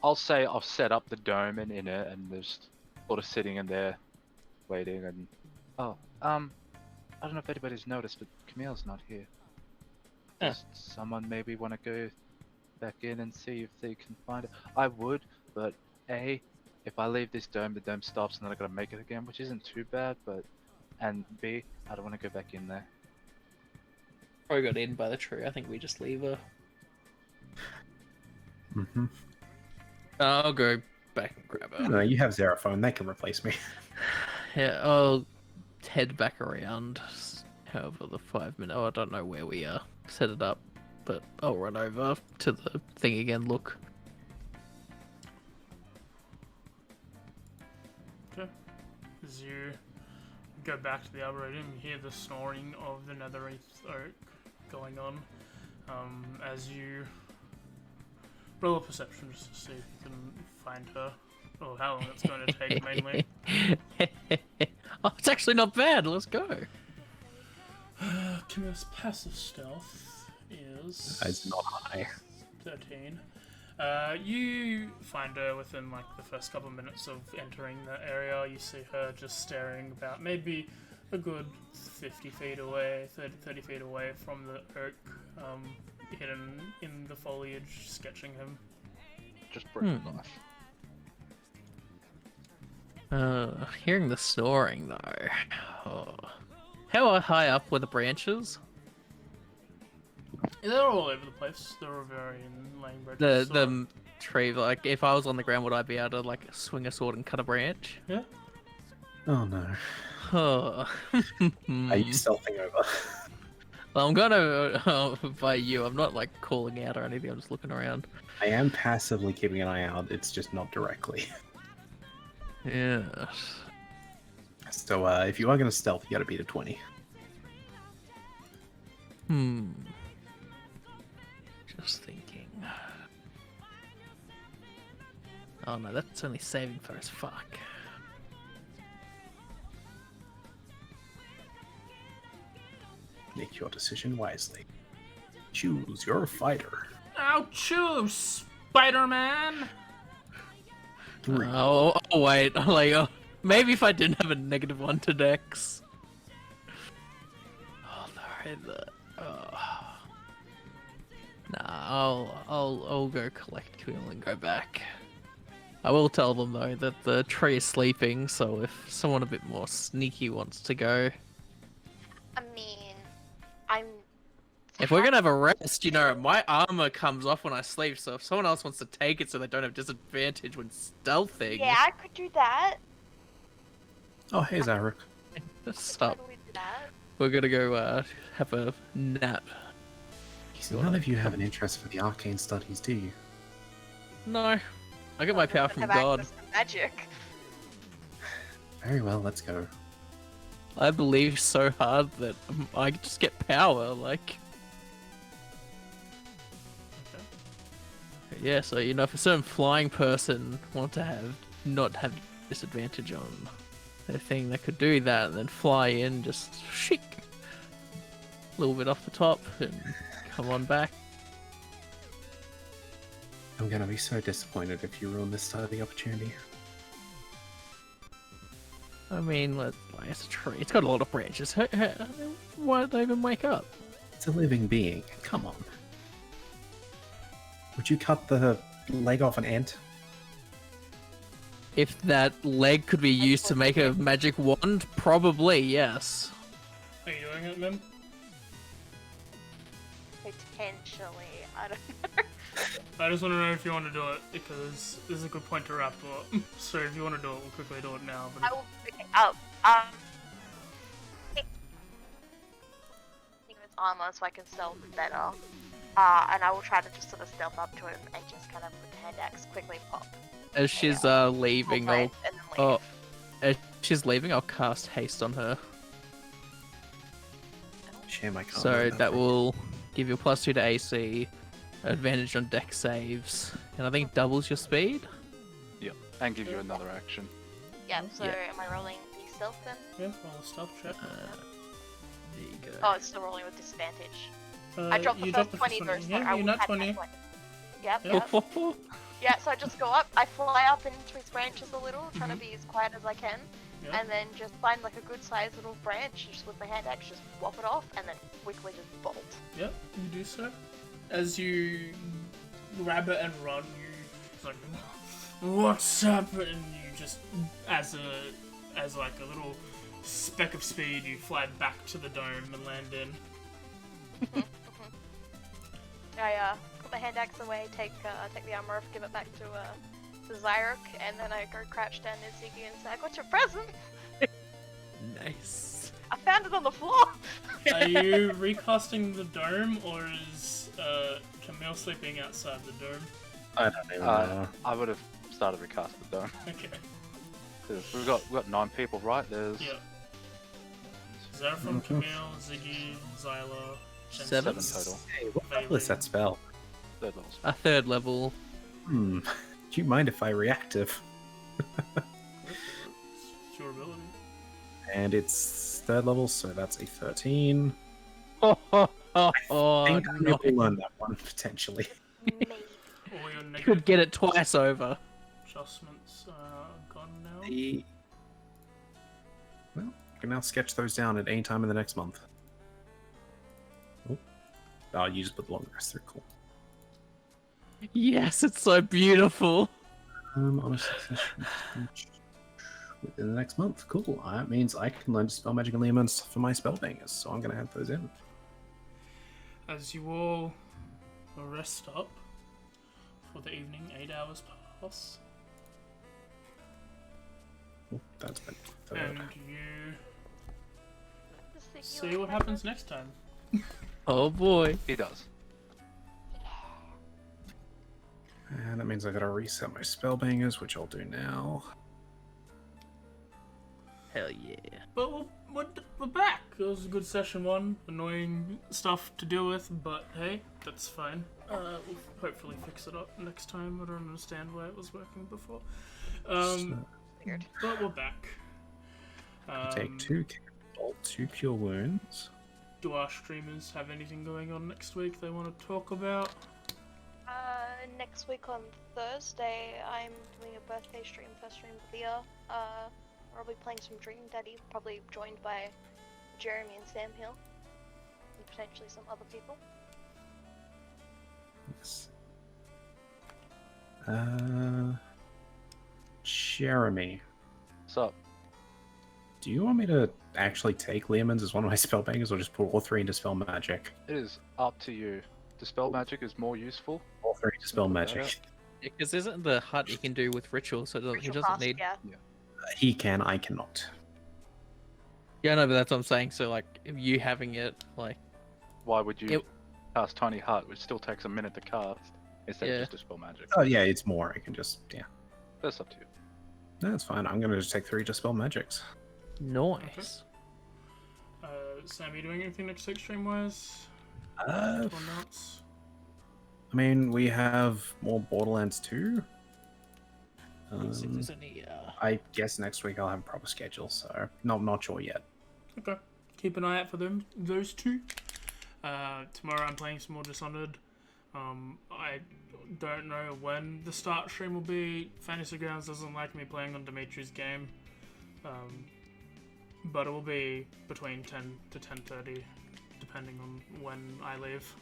I'll say I've set up the dome and in it, and there's sort of sitting in there, waiting. And I don't know if anybody's noticed, but Camille's not here. Does someone maybe want to go back in and see if they can find it? I would, but A, if I leave this dome, the dome stops, and then I gotta make it again, which isn't too bad. But and B, I don't want to go back in there. Probably got eaten by the tree. I think we just leave her. I'll go back and grab her. no, you have Xeraphone, they can replace me. Yeah, I'll head back around. However, the 5 minute. Oh, I don't know where we set it up, but I'll run over to the thing again. Look. Okay. As you go back to the Arboretum, you hear the snoring of the Netherite Oak going on. As you roll a perception just to see if you can find her, or how long it's going to take mainly. Oh, it's actually not bad. Let's go. Camille's passive stealth is It's not high. 13. You find her within like the first couple of minutes of entering the area. You see her just staring about maybe a good 50 feet away, 30 feet away from the oak, hidden in the foliage, sketching him. Just bring the knife. Hearing the snoring though. Oh. How high up were the branches? They're all over the place. They're all varying languages. The tree, like, if I was on the ground, would I be able to, like, swing a sword and cut a branch? Yeah. Oh no. Oh. Are you stealthing over? Well, I'm gonna by you. I'm not like calling out or anything. I'm just looking around. I am passively keeping an eye out. It's just not directly. Yeah. So if you are going to stealth, you got to beat a 20. Just thinking. Oh no, that's only saving for as fuck. Make your decision wisely. Choose your fighter. I'll choose Spider-Man. 3. Oh wait, like maybe if I didn't have a -1 to Dex. Oh no, Nah, I'll go collect Quill and go back. I will tell them though that the tree is sleeping, so if someone a bit more sneaky wants to go. I mean, I'm. If we're gonna have a rest, you know, my armor comes off when I sleep, so if someone else wants to take it so they don't have disadvantage when stealthing. Yeah, I could do that. Oh, hey, Zarek. Stop. Totally do that. We're gonna go have a nap. So none of you have an interest for the arcane studies, do you? No. I get my power from Have God. access to magic. Very well, let's go. I believe so hard that I just get power, like. Yeah, so you know, if a certain flying person wanted to not have disadvantage on their thing, they could do that and then fly in, just chic, a little bit off the top, and come on back. I'm gonna be so disappointed if you ruin this side of the opportunity. I mean, it's a tree. It's got a lot of branches. Why did they even wake up? It's a living being. Come on. Would you cut the leg off an ant? If that leg could be used to make a magic wand, probably, yes. Are you doing it, Mim? Potentially, I don't know. I just want to know if you want to do it, because this is a good point to wrap up. So if you want to do it, we'll quickly do it now. But I will pick it up. I think of its armor so I can stealth better. And I will try to just sort of stealth up to him and just kind of with the hand axe quickly pop. As she's leaving, Right, and then leave. as she's leaving, I'll cast haste on her. Shame I can't. So remember. that will give you a +2 to AC, advantage on dex saves, and I think doubles your speed. Yep, and gives you another action. Yeah, so Yeah. am I rolling the stealth then? yeah, roll a stealth check. There you go. Oh, it's still rolling with disadvantage. I dropped the You first dropped 20 first first, 20. so Yeah, I you're will not add 20. that 20. Yep, Yeah. yep. Yeah, so I just go up, I fly up into its branches a little, trying to be as quiet as I can, Yeah. and then just find like a good sized little branch, just with my hand axe, just whop it off, and then quickly just bolt. Yep, you do so. As you grab it and run, it's like, what's up? And you just, as like a little speck of speed, you fly back to the dome and land in. I put my hand axe away, take the armor off, give it back to Zyrek, and then I go crouch down near Ziggy and say, I got your present! Nice. I found it on the floor! Are you recasting the dome, or is Camille sleeping outside the dome? I don't even know. I would have started recast the dome. Okay. 'Cause we've got 9 people, right? There's Yep. Zerafrom, Camille, Ziggy, Zyla, and 7 total. Hey, what level is that spell? 3rd level. A 3rd level. Do you mind if I reactive? It's your ability. And it's 3rd level, so that's a 13. Oh, I think I no. will learn that one, potentially. Maybe. All your negative Could get it twice over. adjustments are gone now. Well, you can now sketch those down at any time in the next month. Oh, you just put the long rest through. Cool. Yes, it's so beautiful. On a succession within the next month. Cool. That means I can learn to spell magic elements for my spell bangers, so I'm going to add those in. as you all rest up for the evening, 8 hours pass, Oh, that's been third. and you Just think you see like what my happens next time. Oh boy. He does. And that means I gotta reset my spellbangers, which I'll do now. Hell yeah. But we're back. It was a good session one. Annoying stuff to deal with, but hey, that's fine. We'll hopefully fix it up next time. I don't understand why it was working before. Weird. But we're back. Take 2 bolt, 2 cure wounds. Do our streamers have anything going on next week they want to talk about? Next week on Thursday, I'm doing a birthday stream, first stream of the year. I'll be playing some Dream Daddy, probably joined by Jeremy and Sam Hill, and potentially some other people. Yes. Jeremy, What's up? do you want me to actually take Leomund's as one of my spellbangers, or just put all 3 into spell magic? It is up to you. Dispel magic is more useful. All 3 into spell magic. Yeah. Because isn't the hut he can do with ritual, so he Ritual doesn't cast, need. Yeah. He can, I cannot. Yeah, no, but that's what I'm saying. So like, if you having it, like, Why would you It- cast Tiny Hut, which still takes a minute to cast, instead Yeah. of just Dispel magic? Oh yeah, it's more. I can just That's up to you. That's fine. I'm gonna just take 3 dispel magics. nice. Sam, you doing anything next week stream wise? Uh, To announce? I mean, we have more Borderlands 2. See if there's any. I guess next week I'll have a proper schedule, so not sure yet. Okay. Keep an eye out for those two. Tomorrow I'm playing some more Dishonored. I don't know when the start stream will be. Fantasy Grounds doesn't like me playing on Dimitri's game. But it will be between 10 to 10:30, depending on when I leave.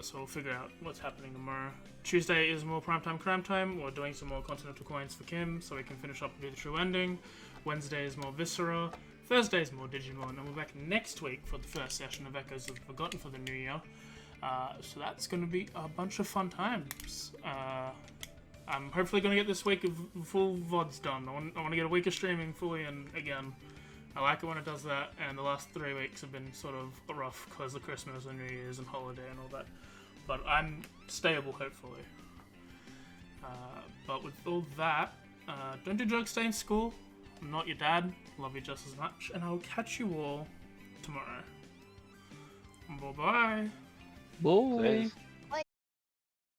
So we'll figure out what's happening tomorrow. Tuesday is more primetime crime time. We're doing some more Continental Coins for Kim, so we can finish up and do the true ending. Wednesday is more Viscera. Thursday is more Digimon, and we're back next week for the first session of Echoes of the Forgotten for the new year. So that's going to be a bunch of fun times. I'm hopefully going to get this week of full VODs done. I want to get a week of streaming fully, and again, I like it when it does that, and the last 3 weeks have been sort of rough because of Christmas and New Year's and holiday and all that. But I'm stable, hopefully. But with all that, don't do drugs, stay in school. I'm not your dad. Love you just as much, and I'll catch you all tomorrow. Bye-bye. Boy. There's